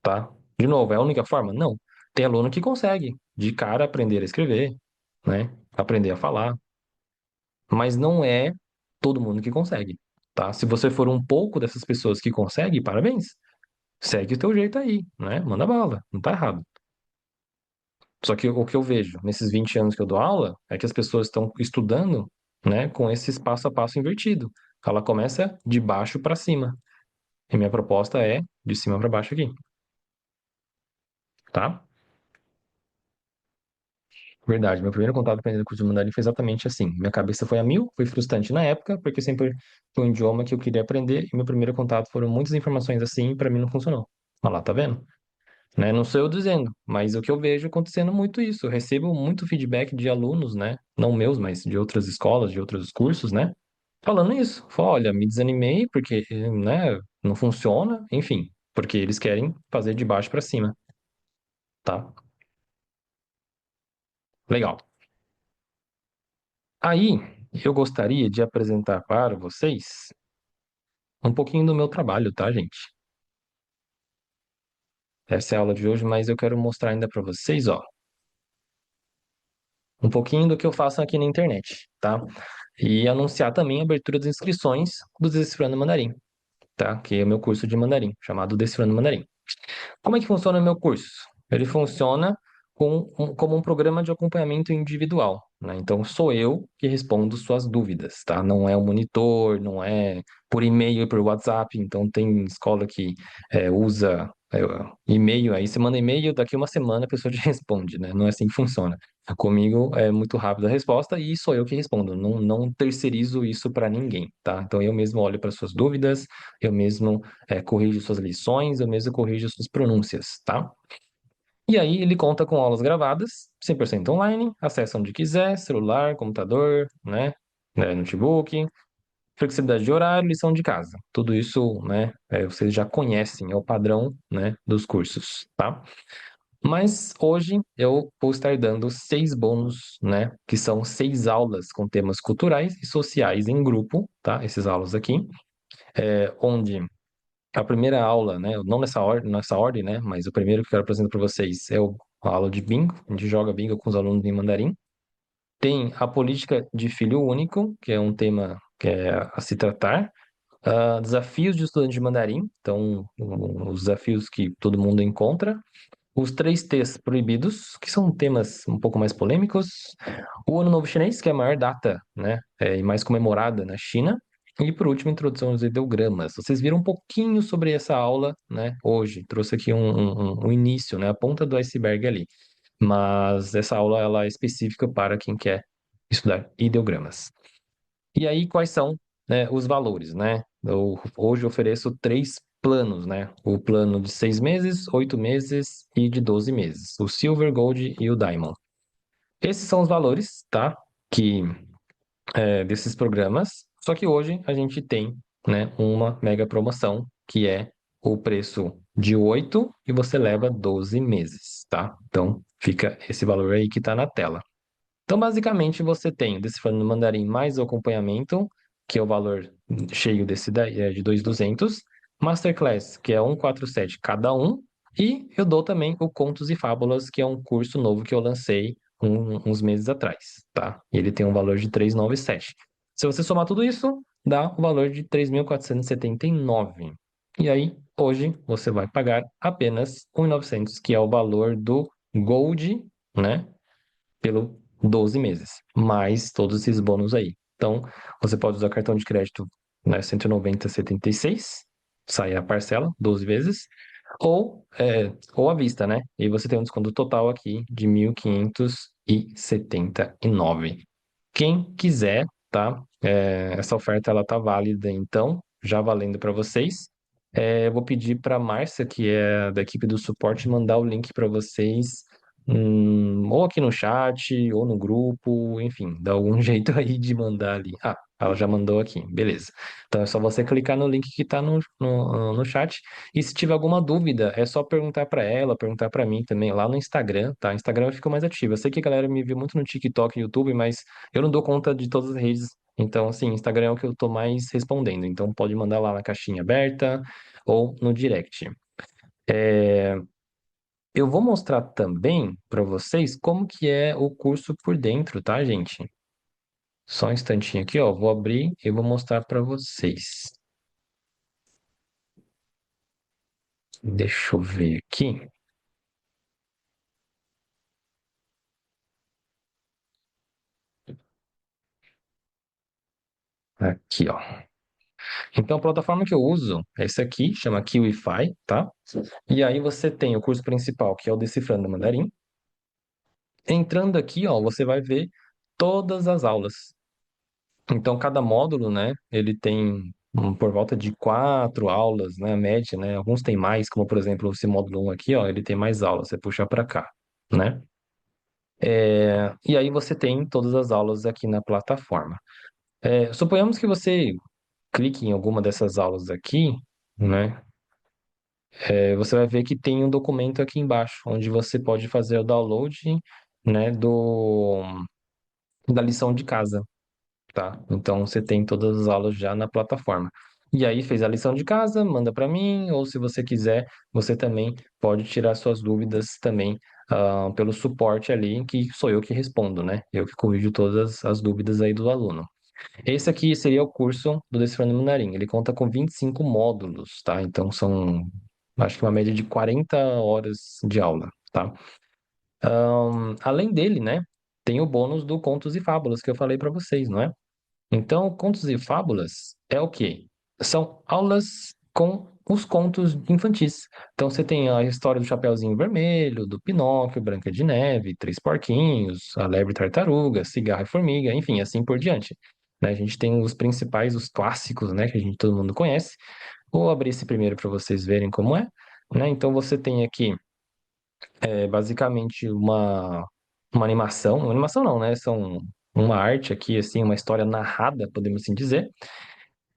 tá? De novo, é a única forma? Não. Tem aluno que consegue, de cara, aprender a escrever, né? Aprender a falar, mas não é todo mundo que consegue, tá? Se você for um pouco dessas pessoas que conseguem, parabéns. Segue o teu jeito aí, né? Manda bala, não tá errado. Só que o que eu vejo nesses 20 anos que eu dou aula é que as pessoas estão estudando, né, com esse passo a passo invertido. Ela começa de baixo para cima. E minha proposta é de cima para baixo aqui, tá? Verdade, meu primeiro contato aprendendo curso de mandarim foi exatamente assim. Minha cabeça foi a mil, foi frustrante na época, porque sempre foi um idioma que eu queria aprender, e meu primeiro contato foram muitas informações assim, e para mim não funcionou. Olha lá, tá vendo? Né? Não sou eu dizendo, mas o que eu vejo acontecendo muito isso. Eu recebo muito feedback de alunos, né? Não meus, mas de outras escolas, de outros cursos, né? Falando isso. Fala, olha, me desanimei porque, né, não funciona, enfim, porque eles querem fazer de baixo para cima, tá? Legal. Aí, eu gostaria de apresentar para vocês um pouquinho do meu trabalho, tá, gente? Essa é a aula de hoje, mas eu quero mostrar ainda para vocês, ó, um pouquinho do que eu faço aqui na internet, tá? E anunciar também a abertura das inscrições do Decifrando Mandarim, tá? Que é o meu curso de mandarim, chamado Decifrando Mandarim. Como é que funciona o meu curso? Ele funciona como um programa de acompanhamento individual, né? Então, sou eu que respondo suas dúvidas, tá? Não é o monitor, não é por e-mail e por WhatsApp. Então, tem escola que usa E-mail, aí você manda e-mail, daqui uma semana a pessoa te responde, né? Não é assim que funciona. Comigo é muito rápido a resposta e sou eu que respondo, não terceirizo isso para ninguém, tá? Então eu mesmo olho para suas dúvidas, eu mesmo corrijo suas lições, eu mesmo corrijo suas pronúncias, tá? E aí ele conta com aulas gravadas, 100% online, acesso onde quiser, celular, computador, né, notebook, flexibilidade de horário, lição de casa. Tudo isso, né, vocês já conhecem, é o padrão, né, dos cursos, tá? Mas hoje eu vou estar dando 6 bônus, né, que são 6 aulas com temas culturais e sociais em grupo, tá? Essas aulas aqui, onde a primeira aula, né, não nessa ordem, né, mas o primeiro que eu quero apresentar para vocês é a aula de bingo. A gente joga bingo com os alunos em mandarim. Tem a política de filho único, que é um tema que é a se tratar. Desafios de estudante de mandarim, então os desafios que todo mundo encontra. Os 3 T's proibidos, que são temas um pouco mais polêmicos. O Ano Novo Chinês, que é a maior data, né, e mais comemorada na China. E por último, introdução aos ideogramas. Vocês viram um pouquinho sobre essa aula, né, hoje. Trouxe aqui um início, né, a ponta do iceberg ali. Mas essa aula ela é específica para quem quer estudar ideogramas. E aí, quais são, né, os valores, né? Eu hoje ofereço 3 planos, né? O plano de 6 meses, 8 meses e de 12 meses. O Silver, Gold e o Diamond. Esses são os valores, tá? Que desses programas. Só que hoje a gente tem, né, uma mega promoção, que é o preço de 8 e você leva 12 meses, tá? Então, fica esse valor aí que tá na tela. Então, basicamente, você tem o Decifrando no Mandarim mais o acompanhamento, que é o valor cheio desse daí, de 2.200, Masterclass, que é 147 cada um, e eu dou também o Contos e Fábulas, que é um curso novo que eu lancei uns meses atrás, tá? E ele tem um valor de 397. Se você somar tudo isso, dá o valor de 3.479. E aí, hoje, você vai pagar apenas 1.900, que é o valor do Gold, né? Pelo 12 meses, mais todos esses bônus aí. Então, você pode usar cartão de crédito, né, 190,76, sai a parcela, 12 vezes, ou à vista, né? E você tem um desconto total aqui de 1.579. Quem quiser, tá? Essa oferta ela tá válida, então, já valendo para vocês. Eu vou pedir para a Márcia, que é da equipe do suporte, mandar o link para vocês, ou aqui no chat, ou no grupo, enfim, dá algum jeito aí de mandar ali. Ah, ela já mandou aqui, beleza. Então é só você clicar no link que está no chat. E se tiver alguma dúvida, é só perguntar para ela, perguntar para mim também lá no Instagram, tá? Instagram fica mais ativo. Eu sei que a galera me viu muito no TikTok e YouTube, mas eu não dou conta de todas as redes. Então, assim, Instagram é o que eu tô mais respondendo. Então, pode mandar lá na caixinha aberta ou no direct. Eu vou mostrar também para vocês como que é o curso por dentro, tá, gente? Só um instantinho aqui, ó. Vou abrir e vou mostrar para vocês. Deixa eu ver aqui. Aqui, ó. Então, a plataforma que eu uso é essa aqui, chama Kiwify, tá? E aí você tem o curso principal, que é o Decifrando Mandarim. Entrando aqui, ó, você vai ver todas as aulas. Então, cada módulo, né, ele tem por volta de 4 aulas, né, a média, né? Alguns tem mais, como por exemplo esse módulo 1 aqui, ó, ele tem mais aulas, você puxa para cá, né? E aí você tem todas as aulas aqui na plataforma. Suponhamos que você clique em alguma dessas aulas aqui, né? Você vai ver que tem um documento aqui embaixo, onde você pode fazer o download, né, da lição de casa. Tá? Então você tem todas as aulas já na plataforma. E aí fez a lição de casa, manda para mim, ou se você quiser, você também pode tirar suas dúvidas também pelo suporte ali, que sou eu que respondo, né? Eu que corrijo todas as dúvidas aí do aluno. Esse aqui seria o curso do Decifrando Mandarim. Ele conta com 25 módulos, tá? Então são, acho que uma média de 40 horas de aula, tá? Além dele, né, tem o bônus do Contos e Fábulas que eu falei para vocês, não é? Então, contos e fábulas é o quê? São aulas. com os contos infantis. Então você tem a história do Chapeuzinho Vermelho, do Pinóquio, Branca de Neve, Três Porquinhos, a Lebre e Tartaruga, Cigarra e Formiga, enfim, assim por diante. Né? A gente tem os principais, os clássicos, né, que a gente todo mundo conhece. Vou abrir esse primeiro para vocês verem como é. Né? Então você tem aqui basicamente uma animação não, né? São uma arte aqui, assim, uma história narrada, podemos assim dizer.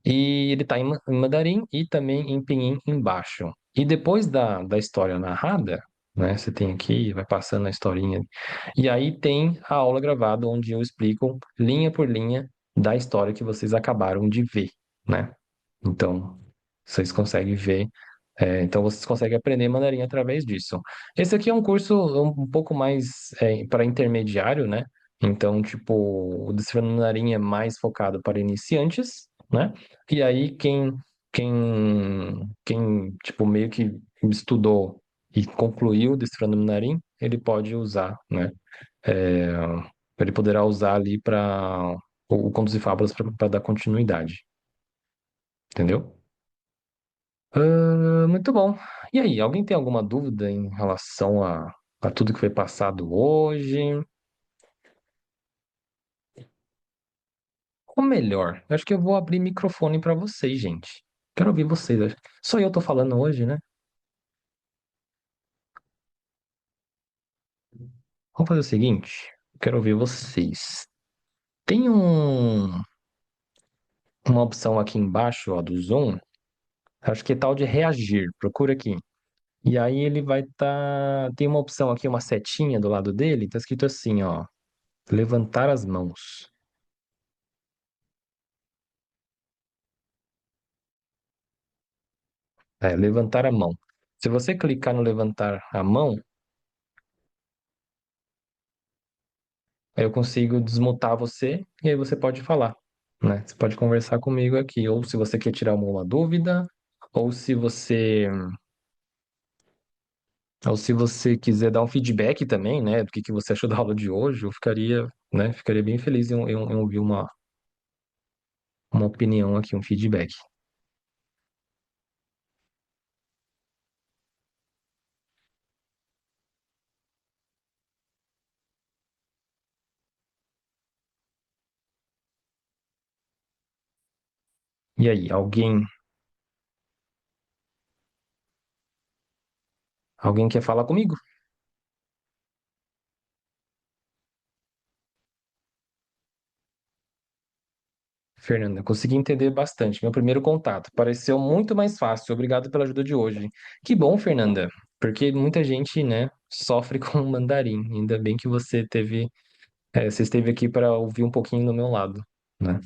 E ele tá em mandarim e também em pinyin embaixo. E depois da história narrada, né? Você tem aqui, vai passando a historinha. E aí tem a aula gravada onde eu explico linha por linha da história que vocês acabaram de ver, né? Então, vocês conseguem ver. Então, vocês conseguem aprender mandarim através disso. Esse aqui é um curso um pouco mais para intermediário, né? Então, tipo, o Decifrando Mandarim é mais focado para iniciantes, né? E aí, tipo, meio que estudou e concluiu o Decifrando Mandarim, ele pode usar, né? É, ele poderá usar ali para o Contos e Fábulas para dar continuidade, entendeu? Muito bom. E aí, alguém tem alguma dúvida em relação a tudo que foi passado hoje? Ou melhor, eu acho que eu vou abrir microfone para vocês, gente. Quero ouvir vocês. Só eu tô falando hoje, né? Vamos fazer o seguinte, eu quero ouvir vocês. Tem uma opção aqui embaixo, ó, do Zoom, acho que é tal de reagir. Procura aqui. E aí ele vai estar. Tem uma opção aqui, uma setinha do lado dele, tá escrito assim, ó. Levantar as mãos. Levantar a mão. Se você clicar no levantar a mão, aí eu consigo desmutar você e aí você pode falar, né? Você pode conversar comigo aqui, ou se você quer tirar alguma dúvida, ou se você, ou se você quiser dar um feedback também, né? Do que você achou da aula de hoje, eu ficaria, né? Ficaria bem feliz em ouvir uma opinião aqui, um feedback. E aí, alguém quer falar comigo? Fernanda, consegui entender bastante. Meu primeiro contato pareceu muito mais fácil. Obrigado pela ajuda de hoje. Que bom, Fernanda, porque muita gente, né, sofre com o mandarim. Ainda bem que você esteve aqui para ouvir um pouquinho do meu lado, né?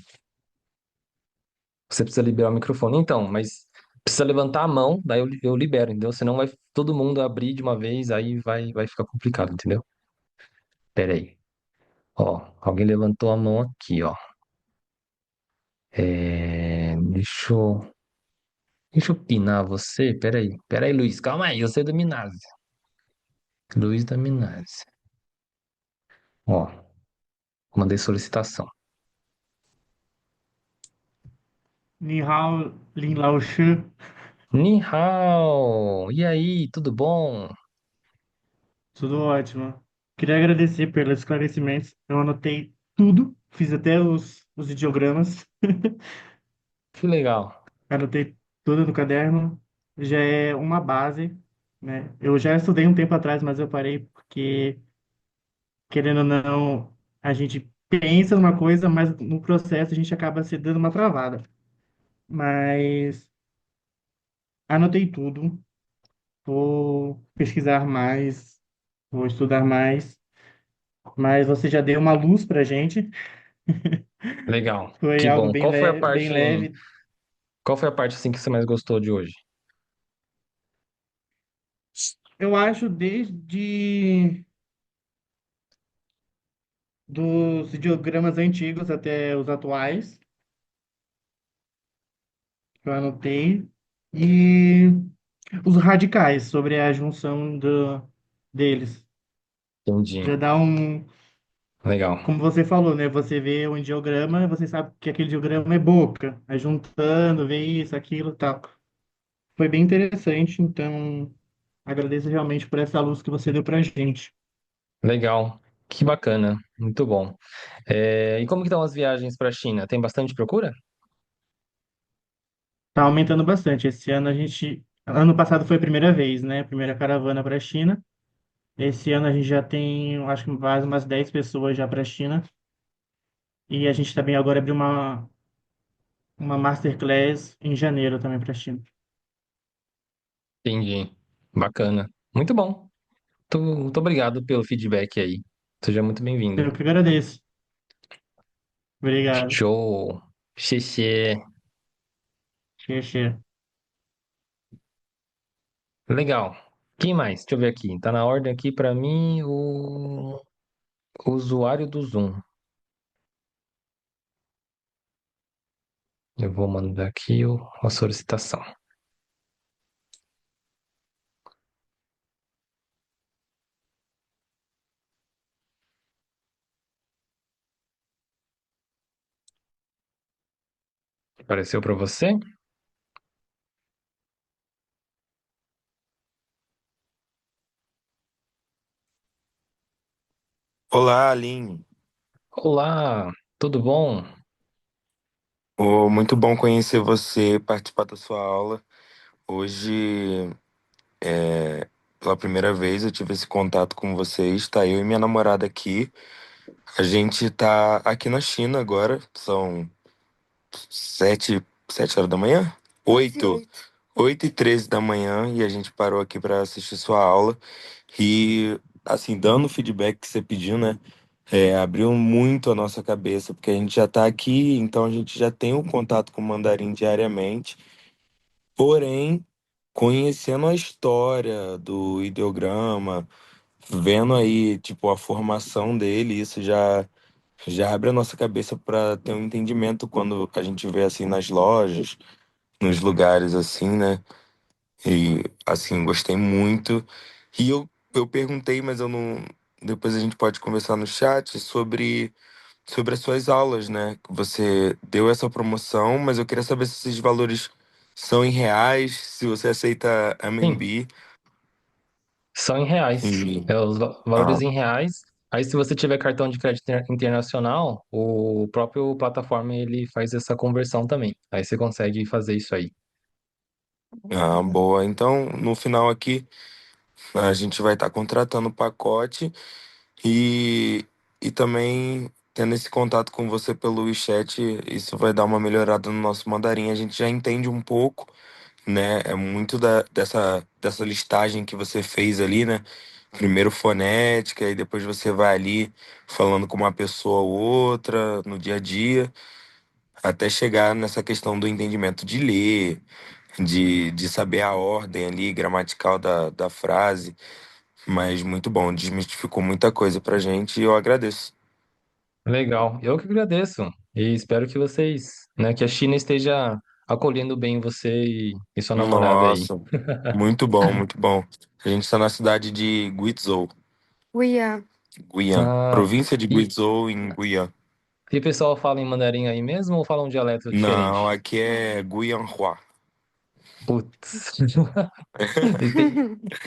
Você precisa liberar o microfone, então, mas precisa levantar a mão, daí eu libero, entendeu? Senão vai todo mundo abrir de uma vez, aí vai ficar complicado, entendeu? Pera aí. Ó, alguém levantou a mão aqui, ó. Deixa eu pinar você. Pera aí, Luiz. Calma aí, eu sei do Minase. Luiz da Minase. Ó, mandei solicitação. Ni hao, Lin Lao Shu, Ni hao! E aí, tudo bom? tudo ótimo. Queria agradecer pelos esclarecimentos. Eu anotei tudo, fiz até os ideogramas, Que legal. anotei tudo no caderno. Já é uma base, né? Eu já estudei um tempo atrás, mas eu parei porque, querendo ou não, a gente pensa numa coisa, mas no processo a gente acaba se dando uma travada. Mas anotei tudo, vou pesquisar mais, vou estudar mais. Mas você já deu uma luz pra gente. Legal. Foi Que algo bom. Qual foi a bem parte, leve. qual foi a parte assim que você mais gostou de hoje? Eu acho desde dos ideogramas antigos até os atuais, que eu anotei, e os radicais sobre a junção deles. Entendi. Já dá um, Legal. como você falou, né? Você vê um ideograma, você sabe que aquele ideograma é boca, é juntando, vê isso, aquilo, tal. foi bem interessante, então agradeço realmente por essa luz que você deu pra gente. Legal. Que bacana. Muito bom. E como que estão as viagens para a China? Tem bastante procura? Tá aumentando bastante. Esse ano ano passado foi a primeira vez, né? Primeira caravana para a China. Esse ano a gente já tem, eu acho que mais umas 10 pessoas já para a China. E a gente também agora abriu uma masterclass em janeiro também para a China. Entendi. Bacana. Muito bom. Muito obrigado pelo feedback aí. Seja muito bem-vindo. Eu que agradeço. Obrigado. Show. Xexê. Xê. Legal. Quem mais? Deixa eu ver aqui. Tá na ordem aqui para mim o usuário do Zoom. Eu vou mandar aqui a solicitação. Apareceu para você? Olá, Aline. Olá, tudo bom? Muito bom conhecer você, participar da sua aula. Hoje, pela primeira vez, eu tive esse contato com vocês. Tá eu e minha namorada aqui. A gente tá aqui na China agora. São 7 horas da manhã? 8h13 da manhã e a gente parou aqui para assistir sua aula. E, assim, dando o feedback que você pediu, né? Abriu muito a nossa cabeça, porque a gente já está aqui, então a gente já tem um contato com o mandarim diariamente. Porém, conhecendo a história do ideograma, vendo aí, tipo, a formação dele, isso já abre a nossa cabeça para ter um entendimento quando a gente vê assim nas lojas, nos lugares assim, né? E assim, gostei muito. E eu perguntei, mas eu não. Depois a gente pode conversar no chat sobre as suas aulas, né? Você deu essa promoção, mas eu queria saber se esses valores são em reais, se você aceita Sim, RMB. são em reais. E, Os valores ah, em reais. Aí, se você tiver cartão de crédito internacional, o próprio plataforma ele faz essa conversão também. Aí você consegue fazer isso aí. boa. Então, no final aqui, a gente vai estar contratando o pacote e, e também tendo esse contato com você pelo WeChat, isso vai dar uma melhorada no nosso mandarim. A gente já entende um pouco, né? É muito dessa listagem que você fez ali, né? Primeiro fonética, e depois você vai ali falando com uma pessoa ou outra no dia a dia, até chegar nessa questão do entendimento de ler, de saber a ordem ali, gramatical da frase. Mas muito bom, desmistificou muita coisa pra gente e eu agradeço. Legal. Eu que agradeço. E espero que vocês, né, que a China esteja acolhendo bem você e sua namorada aí. Nossa, muito bom, muito bom. A gente está na cidade de Guizhou, Guian. Guian, Ah, província de e, Guizhou, em Guian. e o pessoal fala em mandarim aí mesmo ou fala um dialeto Não, diferente? aqui é Guianhua. Putz.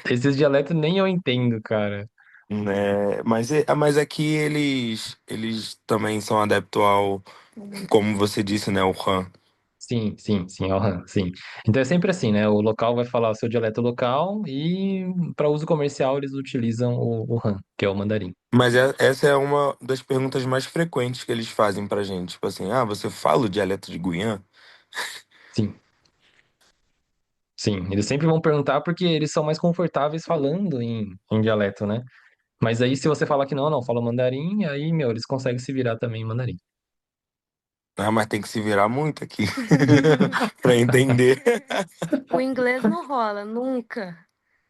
E esses dialetos nem eu entendo, cara. Né? Mas aqui eles também são adeptos ao, como você disse, né, o Han. Sim, sim, sim, aham, sim. Então é sempre assim, né? O local vai falar o seu dialeto local e para uso comercial eles utilizam o Han, que é o mandarim. Mas essa é uma das perguntas mais frequentes que eles fazem pra gente. Tipo assim, você fala o dialeto de Guian? Sim, sim. Eles sempre vão perguntar porque eles são mais confortáveis falando em dialeto, né? Mas aí se você falar que não, não, fala mandarim, aí, meu, eles conseguem se virar também em mandarim. Ah, mas tem que se virar muito aqui pra entender. O inglês não rola, nunca.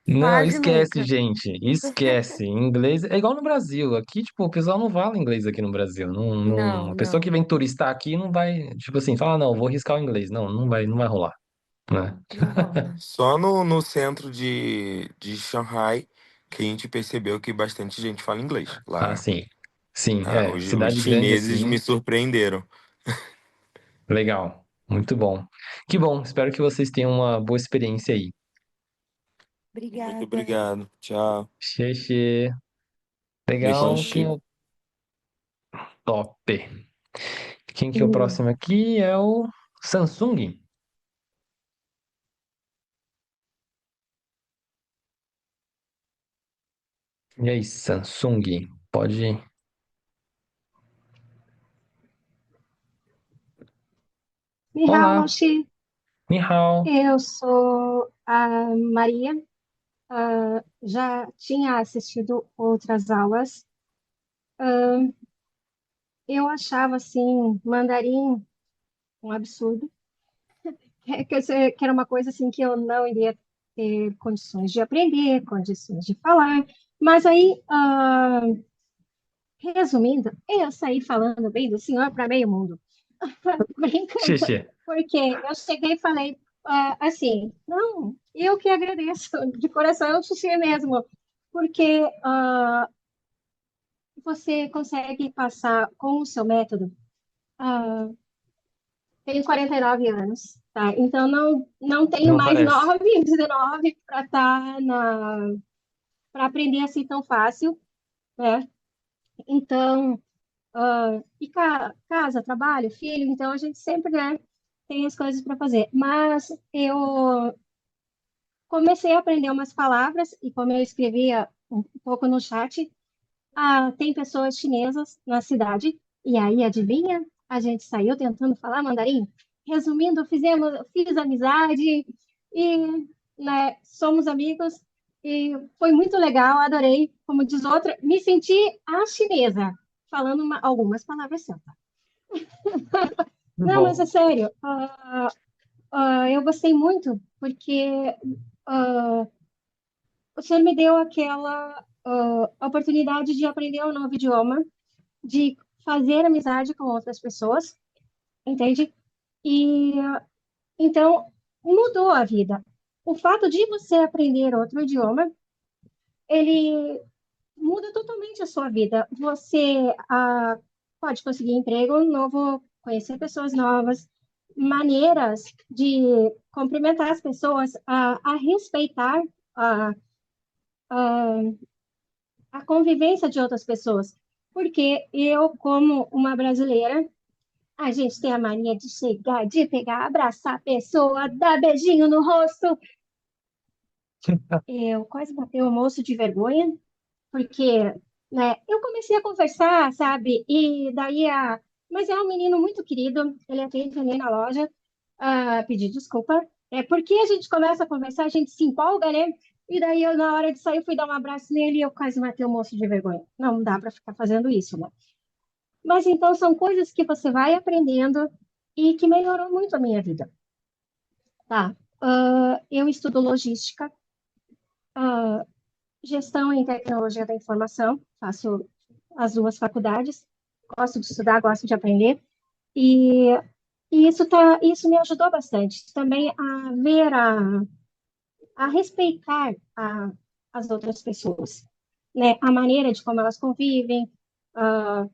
Não, Quase esquece, nunca. gente. Esquece. Inglês é igual no Brasil. Aqui, tipo, o pessoal não fala inglês aqui no Brasil. Não, A pessoa que não. vem turistar aqui não vai, tipo assim, fala, não, vou riscar o inglês. Não, não vai rolar, né? Não rola. Só no centro de Shanghai que a gente percebeu que bastante gente fala inglês. Ah, Lá, sim. Sim, é. os Cidade grande chineses assim, me surpreenderam. legal. Muito bom. Que bom, espero que vocês tenham uma boa experiência aí. Muito Obrigada. obrigado. Tchau. Xexê. Beijo na Legal, quem é China. o top? Quem que é o Hum. próximo aqui? É o Samsung. E aí, Samsung? Pode. 你好，Olá, 老师，ni hao. eu sou a Maria. Já tinha assistido outras aulas. Eu achava assim mandarim um absurdo, que era uma coisa assim que eu não iria ter condições de aprender, condições de falar. Mas aí, resumindo, eu saí falando bem do senhor para meio mundo. Brincando, Xexê. porque eu cheguei e falei assim, não, eu que agradeço, de coração, eu xuxi mesmo, porque você consegue passar com o seu método. ah, Tenho 49 anos, tá? Então não tenho Não mais parece. 9, 19 para para aprender assim tão fácil, né? Então, casa, trabalho, filho, então a gente sempre, né, tem as coisas para fazer. Mas eu comecei a aprender umas palavras e como eu escrevia um pouco no chat, tem pessoas chinesas na cidade e aí, adivinha? A gente saiu tentando falar mandarim. Resumindo, fiz amizade e, né, somos amigos e foi muito legal, adorei. Como diz outra, me senti a chinesa falando algumas palavras certas. Muito Não, mas é bom. sério, eu gostei muito porque ah, o senhor me deu aquela oportunidade de aprender um novo idioma, de fazer amizade com outras pessoas, entende? E então mudou a vida. O fato de você aprender outro idioma, ele muda totalmente a sua vida. Você pode conseguir emprego novo, conhecer pessoas novas, maneiras de cumprimentar as pessoas, a respeitar a, a, a convivência de outras pessoas. Porque eu, como uma brasileira, a gente tem a mania de chegar, de pegar, abraçar a pessoa, dar beijinho no rosto. Eu quase matei o moço de vergonha, porque, né, eu comecei a conversar, sabe? E daí Mas é um menino muito querido, ele atende ali na loja, pedir desculpa. Porque a gente começa a conversar, a gente se empolga, né? E daí, na hora de sair, eu fui dar um abraço nele e eu quase matei o moço de vergonha. Não dá para ficar fazendo isso, né? Mas então são coisas que você vai aprendendo e que melhorou muito a minha vida, tá? Eu estudo logística, gestão em tecnologia da informação, faço as duas faculdades, gosto de estudar, gosto de aprender, e, isso me ajudou bastante também a respeitar as outras pessoas, né? A maneira de como elas convivem, ah,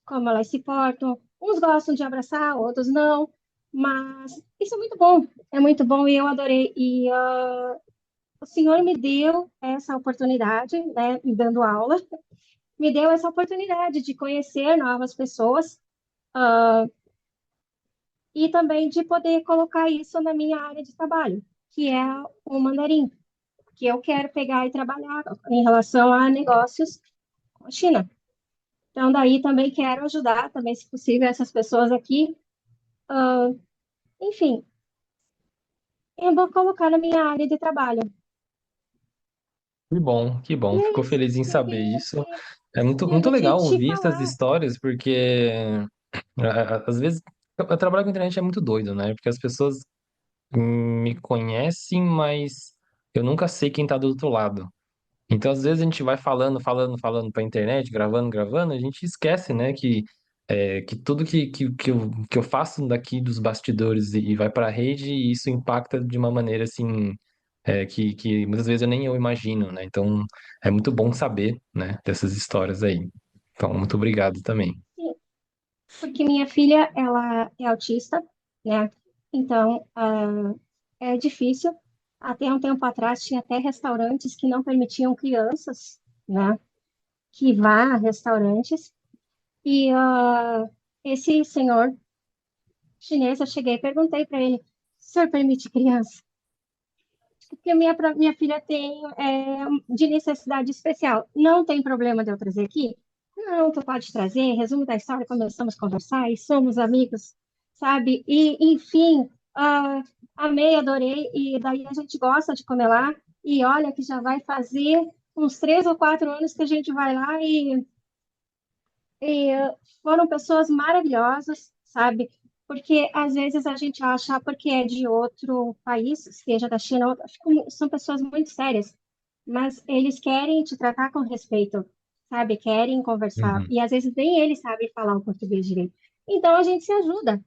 como elas se portam. Uns gostam de abraçar, outros não, mas isso é muito bom e eu adorei. E o senhor me deu essa oportunidade, né, me dando aula, me deu essa oportunidade de conhecer novas pessoas e também de poder colocar isso na minha área de trabalho, que é o mandarim, que eu quero pegar e trabalhar em relação a negócios com a China. Então, daí também quero ajudar, também, se possível, essas pessoas aqui. Enfim, eu vou colocar na minha área de trabalho. Que bom, que E bom. é Fico isso feliz em que eu saber queria isso. É muito te, legal te ouvir essas falar. histórias, porque às vezes trabalhar com internet é muito doido, né? Porque as pessoas me conhecem, mas eu nunca sei quem tá do outro lado. Então, às vezes a gente vai falando pra internet, gravando, a gente esquece, né, que tudo que eu faço daqui dos bastidores e vai pra rede, e isso impacta de uma maneira, assim, que muitas vezes eu imagino, né? Então, é muito bom saber, né, dessas histórias aí. Então, muito obrigado também. Porque minha filha, ela é autista, né? Então, é difícil. Até um tempo atrás tinha até restaurantes que não permitiam crianças, né, que vá a restaurantes. E esse senhor chinês, eu cheguei e perguntei para ele: o senhor permite criança? Porque minha filha tem de necessidade especial. Não tem problema de eu trazer aqui? Não, tu pode trazer. Resumo da história, começamos a conversar e somos amigos, sabe? E, enfim, amei, adorei. E daí a gente gosta de comer lá. E olha que já vai fazer uns 3 ou 4 anos que a gente vai lá e foram pessoas maravilhosas, sabe? Porque às vezes a gente acha, porque é de outro país, seja da China, são pessoas muito sérias, mas eles querem te tratar com respeito, sabe? Querem conversar. Uhum, E às vezes nem eles sabem falar o português direito. Então a gente se ajuda.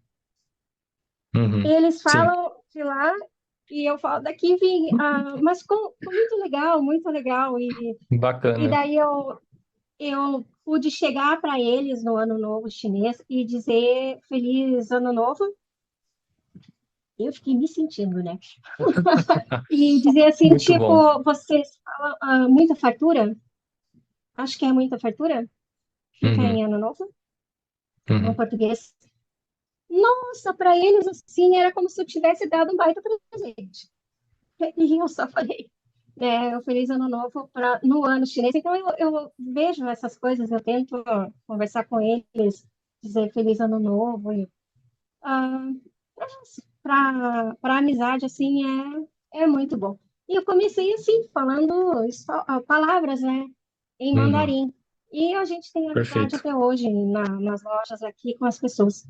uhum. Eles Sim, falam de lá e eu falo daqui, vim, mas com muito legal, muito legal. E bacana. daí eu pude chegar para eles no Ano Novo Chinês e dizer Feliz Ano Novo. Eu fiquei me sentindo, né? E dizer assim, Muito bom. tipo, vocês falam muita fartura? Acho que é muita fartura. Fica Uhum, em Ano Novo, no uhum. português. Nossa, para eles, assim, era como se eu tivesse dado um baita presente. E eu só falei, o Feliz Ano Novo no ano chinês. Então, eu vejo essas coisas, eu tento conversar com eles, dizer Feliz Ano Novo. Ah, para amizade, assim, é muito bom. E eu comecei, assim, falando palavras, né, em Uhum. mandarim. E a gente tem amizade Perfeito. até hoje nas lojas aqui com as pessoas.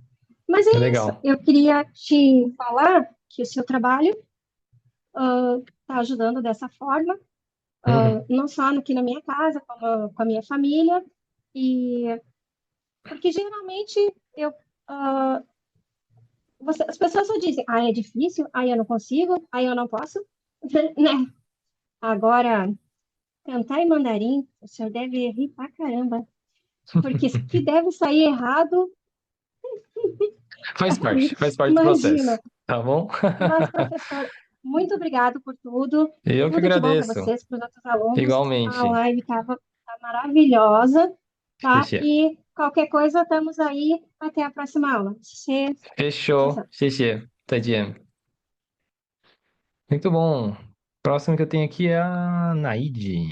Mas é É isso. legal. Eu queria te falar que o seu trabalho está ajudando dessa forma, Uhum. não só aqui na minha casa, como com a minha família. E porque geralmente eu ah, as pessoas só dizem, é difícil, eu não consigo, eu não posso, né? Agora, cantar em mandarim, o senhor deve rir pra caramba, porque se que deve sair errado, Faz parte do processo. imagina. Tá bom? Mas, professor, muito obrigado por tudo, Eu que tudo de bom para agradeço. vocês, para os outros alunos. A Igualmente. live estava maravilhosa, tá? Xexê. E qualquer coisa, estamos aí. Até a próxima aula. Tchau, Fechou. tchau. Xexê. Tadinha. Muito bom. Próximo que eu tenho aqui é a Naide.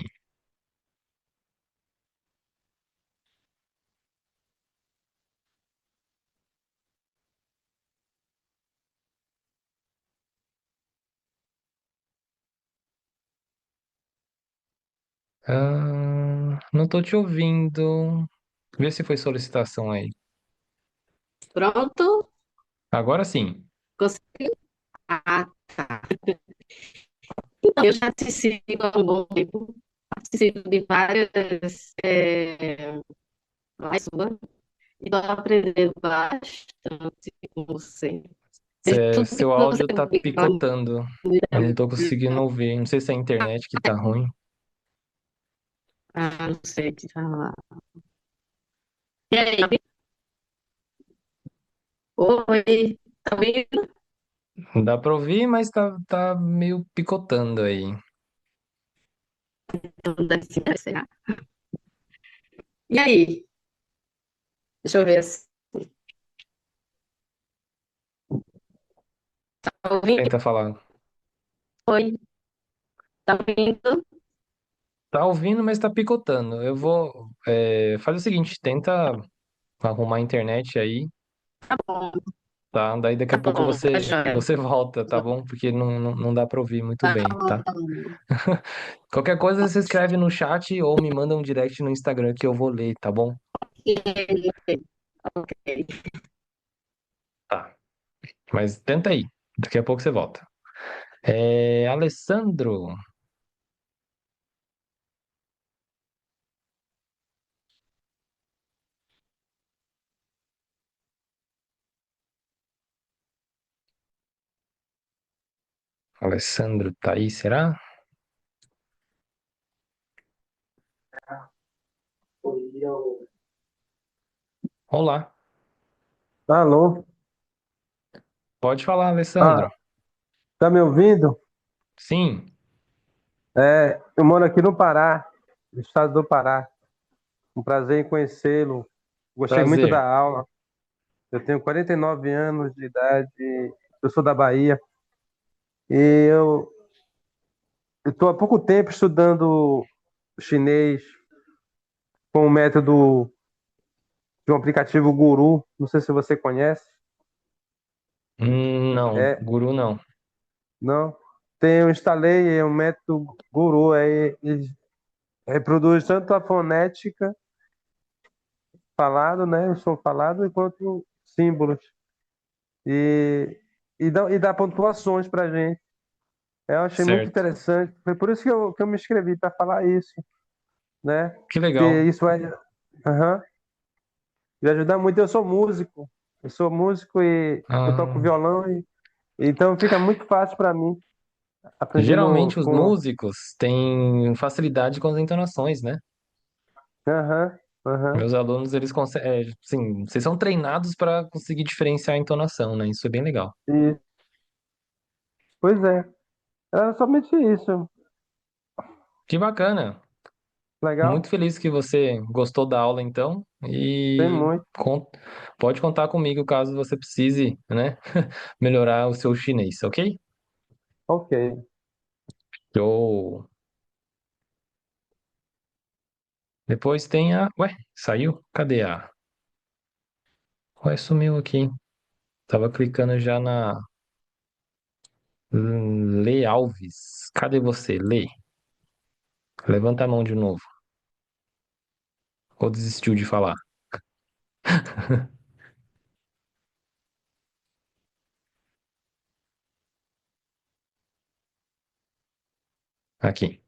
Não tô te ouvindo. Vê se foi solicitação aí. Pronto? Agora sim. Conseguiu? Ah, tá. Então, eu já te sigo há um bom tempo, participo de várias lives suas, e estou aprendendo bastante com você. Tudo que Seu você áudio tá me fala, picotando. Eu não tô conseguindo ouvir. Não sei se é a internet que tá ruim. não sei te falar. E aí, oi, tá ouvindo? Dá pra ouvir, mas tá meio picotando aí. Então, deve ser. E aí? Deixa eu ver se tá ouvindo. Tenta falar. Oi, tá ouvindo? Tá ouvindo, mas tá picotando. Eu vou fazer o seguinte, tenta arrumar a internet aí, Tá bom, tá? Daí daqui a tá pouco bom, tá joia. você volta, tá bom? Porque não dá pra ouvir muito Tá bem, tá? bom. Qualquer coisa você escreve no chat ou me manda um direct no Instagram que eu vou ler, tá bom? Ok. Tá. Mas tenta aí. Daqui a pouco você volta. Alessandro. Alessandro tá aí, será? Olá. Alô? Pode falar, Alessandro. Ah, tá me ouvindo? Sim, Eu moro aqui no Pará, no estado do Pará. Um prazer em conhecê-lo. Gostei muito da prazer. aula. Eu tenho 49 anos de idade, eu sou da Bahia e eu estou há pouco tempo estudando chinês com o método de um aplicativo Guru. Não sei se você conhece. Não, É, guru não. não? Eu instalei o método Guru. Ele reproduz tanto a fonética falado, né? O som falado, enquanto símbolos. E, e dá pontuações para gente. Eu achei muito Certo. interessante. Foi por isso que eu me inscrevi para falar isso, né? Que Porque legal. isso aham, vai ajudar muito. Eu sou músico. Eu sou músico e eu toco Ah, violão. Então fica muito fácil para mim aprender geralmente os com. músicos têm facilidade com as entonações, né? Aham, aham. Meus alunos, eles conseguem, sim, vocês são treinados para conseguir diferenciar a entonação, né? Isso é bem legal. E, pois é. Era somente isso. Que bacana. Muito Legal? feliz que você gostou da aula, então, Tem e muito. pode contar comigo caso você precise, né, melhorar o seu chinês, ok? Ok. Eu... Depois tem a... Ué, saiu? Cadê a... Ué, sumiu aqui. Tava clicando já na Lê Alves. Cadê você? Lê. Levanta a mão de novo. Ou desistiu de falar? Aqui.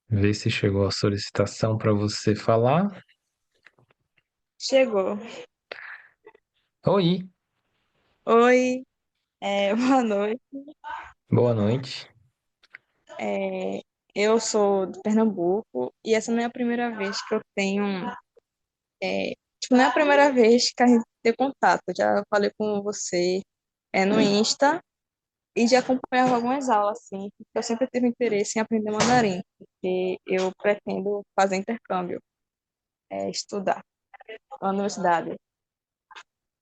Vê se chegou a solicitação para você falar. Chegou. Oi, Oi, boa noite. boa noite. É, eu sou de Pernambuco e essa não é a primeira vez que eu tenho. Tipo, não é a primeira vez que a gente tem contato. Eu já falei com você no Insta e já acompanhava algumas aulas, assim, porque eu sempre tive interesse em aprender mandarim, porque eu pretendo fazer intercâmbio, estudar na universidade.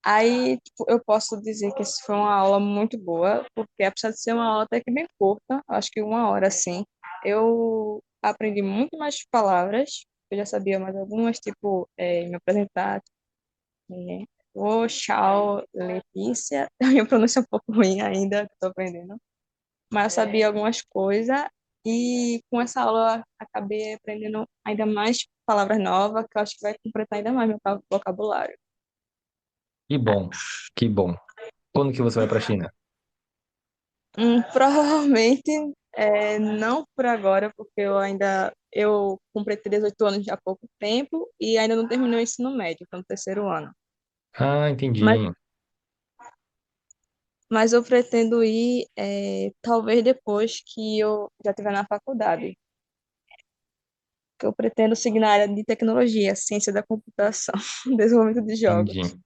Aí, tipo, eu posso dizer que essa foi uma aula muito boa, porque apesar de ser uma aula até que bem curta, acho que uma hora, assim, eu aprendi muito mais palavras, eu já sabia mais algumas, tipo, me apresentar, né? O Tchau, Letícia, a minha pronúncia é um pouco ruim ainda, estou aprendendo, mas eu sabia algumas coisas, e com essa aula eu acabei aprendendo ainda mais palavras novas, que eu acho que vai completar ainda mais meu vocabulário. Que bom, que bom. Quando que você vai para a China? Provavelmente não por agora, porque eu completei 18 anos há pouco tempo e ainda não terminei o ensino médio, estou no terceiro ano. Ah, Mas, entendi. mas eu pretendo ir talvez depois que eu já estiver na faculdade, que eu pretendo seguir na área de tecnologia, ciência da computação, desenvolvimento de jogos. Entendi.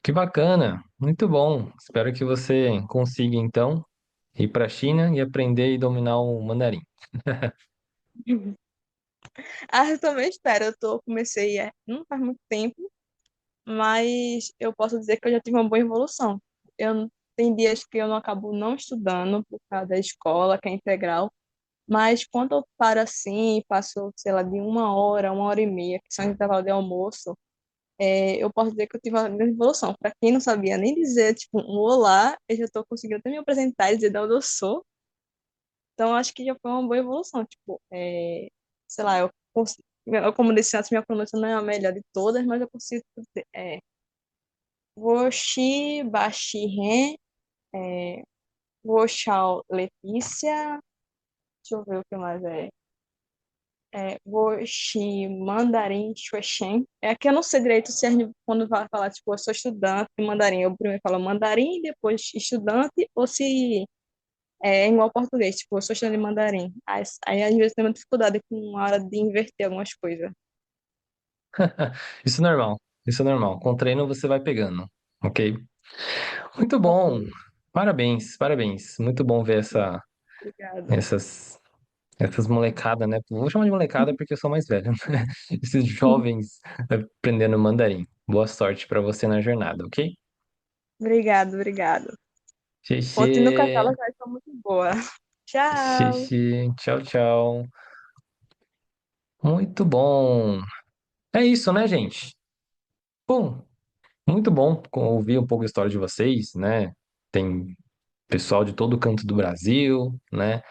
Que bacana, muito bom. Espero que você consiga então ir para a China e aprender e dominar o mandarim. Ah, eu também espero, comecei não faz muito tempo, mas eu posso dizer que eu já tive uma boa evolução. Tem dias que eu não acabo não estudando por causa da escola, que é integral, mas quando eu paro assim, passo, sei lá, de uma hora e meia, que são intervalo de almoço, eu posso dizer que eu tive uma grande evolução. Para quem não sabia nem dizer, tipo, um olá, eu já estou conseguindo até me apresentar e dizer de onde eu sou. Então, acho que já foi uma boa evolução. Tipo, sei lá, como disse antes, minha pronúncia não é a melhor de todas, mas eu consigo dizer, Woxi, Baxi, Ren, Woxau, Letícia, deixa eu ver o que mais Woxi, Mandarim, Xuexen. É que eu não sei direito se a gente, quando vai falar, tipo, eu sou estudante de mandarim, eu primeiro falo mandarim, depois estudante, ou se é igual ao português, tipo, eu sou estudante de mandarim. Aí às vezes tem uma dificuldade com a hora de inverter algumas coisas. Isso é normal. Isso é normal. Com treino você vai pegando, ok? Muito Ok, bom. Parabéns, parabéns. Muito bom ver obrigada. essas molecadas, né? Vou chamar de molecada porque eu sou mais velho. Esses jovens aprendendo mandarim. Boa sorte para você na jornada, ok? Obrigado, obrigado. Continue com Xixi, aquela que foi muito boa. Tchau. xixi, tchau, tchau. Muito bom. É isso, né, gente? Bom, muito bom ouvir um pouco a história de vocês, né? Tem pessoal de todo canto do Brasil, né?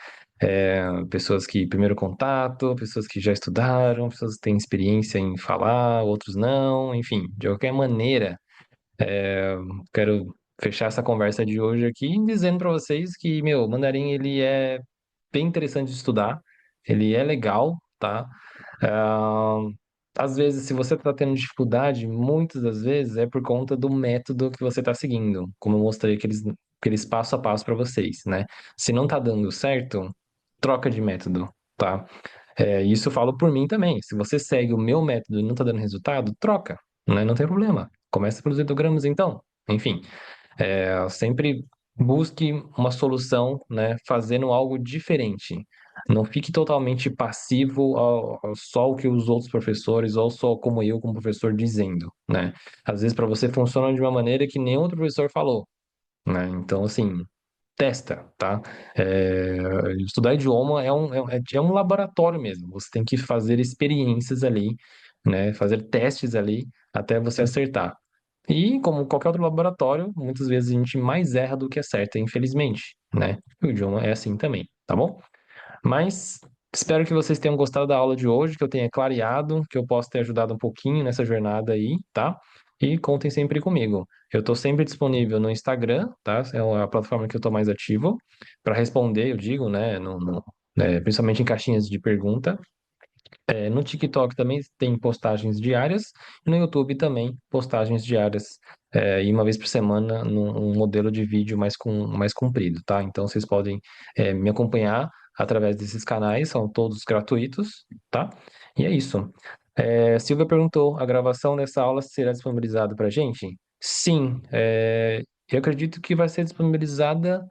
Pessoas que primeiro contato, pessoas que já estudaram, pessoas que têm experiência em falar, outros não, enfim, de qualquer maneira, quero fechar essa conversa de hoje aqui dizendo para vocês que, meu, mandarim ele é bem interessante de estudar, ele é legal, tá? Ah, às vezes, se você está tendo dificuldade, muitas das vezes é por conta do método que você está seguindo, como eu mostrei aqueles passo a passo para vocês, né? Se não está dando certo, troca de método, tá? Isso eu falo por mim também. Se você segue o meu método e não está dando resultado, troca, né? Não tem problema. Começa pelos ideogramas então. Enfim, sempre busque uma solução, né, fazendo algo diferente. Não fique totalmente passivo ao só o que os outros professores, ou só como eu, como professor, dizendo, né? Às vezes para você funciona de uma maneira que nenhum outro professor falou, né? Então, assim, testa, tá? Estudar idioma é um laboratório mesmo. Você tem que fazer experiências ali, né? Fazer testes ali até você acertar. E, como qualquer outro laboratório, muitas vezes a gente mais erra do que acerta, infelizmente, né? O idioma é assim também, tá bom? Mas espero que vocês tenham gostado da aula de hoje, que eu tenha clareado, que eu possa ter ajudado um pouquinho nessa jornada aí, tá? E contem sempre comigo. Eu estou sempre disponível no Instagram, tá? É a plataforma que eu estou mais ativo para responder, eu digo, né? Principalmente em caixinhas de pergunta. No TikTok também tem postagens diárias e no YouTube também postagens diárias, e uma vez por semana num modelo de vídeo mais comprido, tá? Então vocês podem me acompanhar através desses canais, são todos gratuitos, tá? E é isso. Silvia perguntou, a gravação dessa aula será disponibilizada para gente? Sim, eu acredito que vai ser disponibilizada.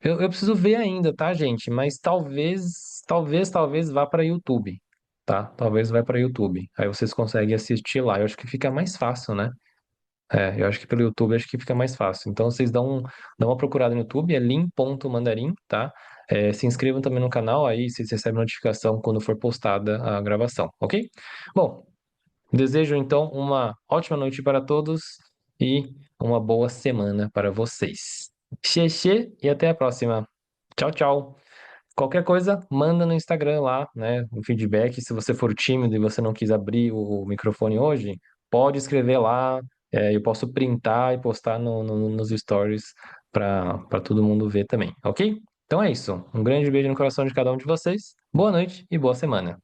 Eu preciso ver ainda, tá, gente? Mas talvez vá para YouTube, tá? Talvez vá para YouTube. Aí vocês conseguem assistir lá. Eu acho que fica mais fácil, né? Eu acho que pelo YouTube acho que fica mais fácil. Então vocês dão uma procurada no YouTube, é lim.mandarim, tá? Se inscrevam também no canal, aí vocês recebem notificação quando for postada a gravação, ok? Bom, desejo então uma ótima noite para todos e uma boa semana para vocês. Xexê e até a próxima. Tchau, tchau. Qualquer coisa, manda no Instagram lá, né? Um feedback. Se você for tímido e você não quis abrir o microfone hoje, pode escrever lá. Eu posso printar e postar nos stories para todo mundo ver também, ok? Então é isso. Um grande beijo no coração de cada um de vocês. Boa noite e boa semana.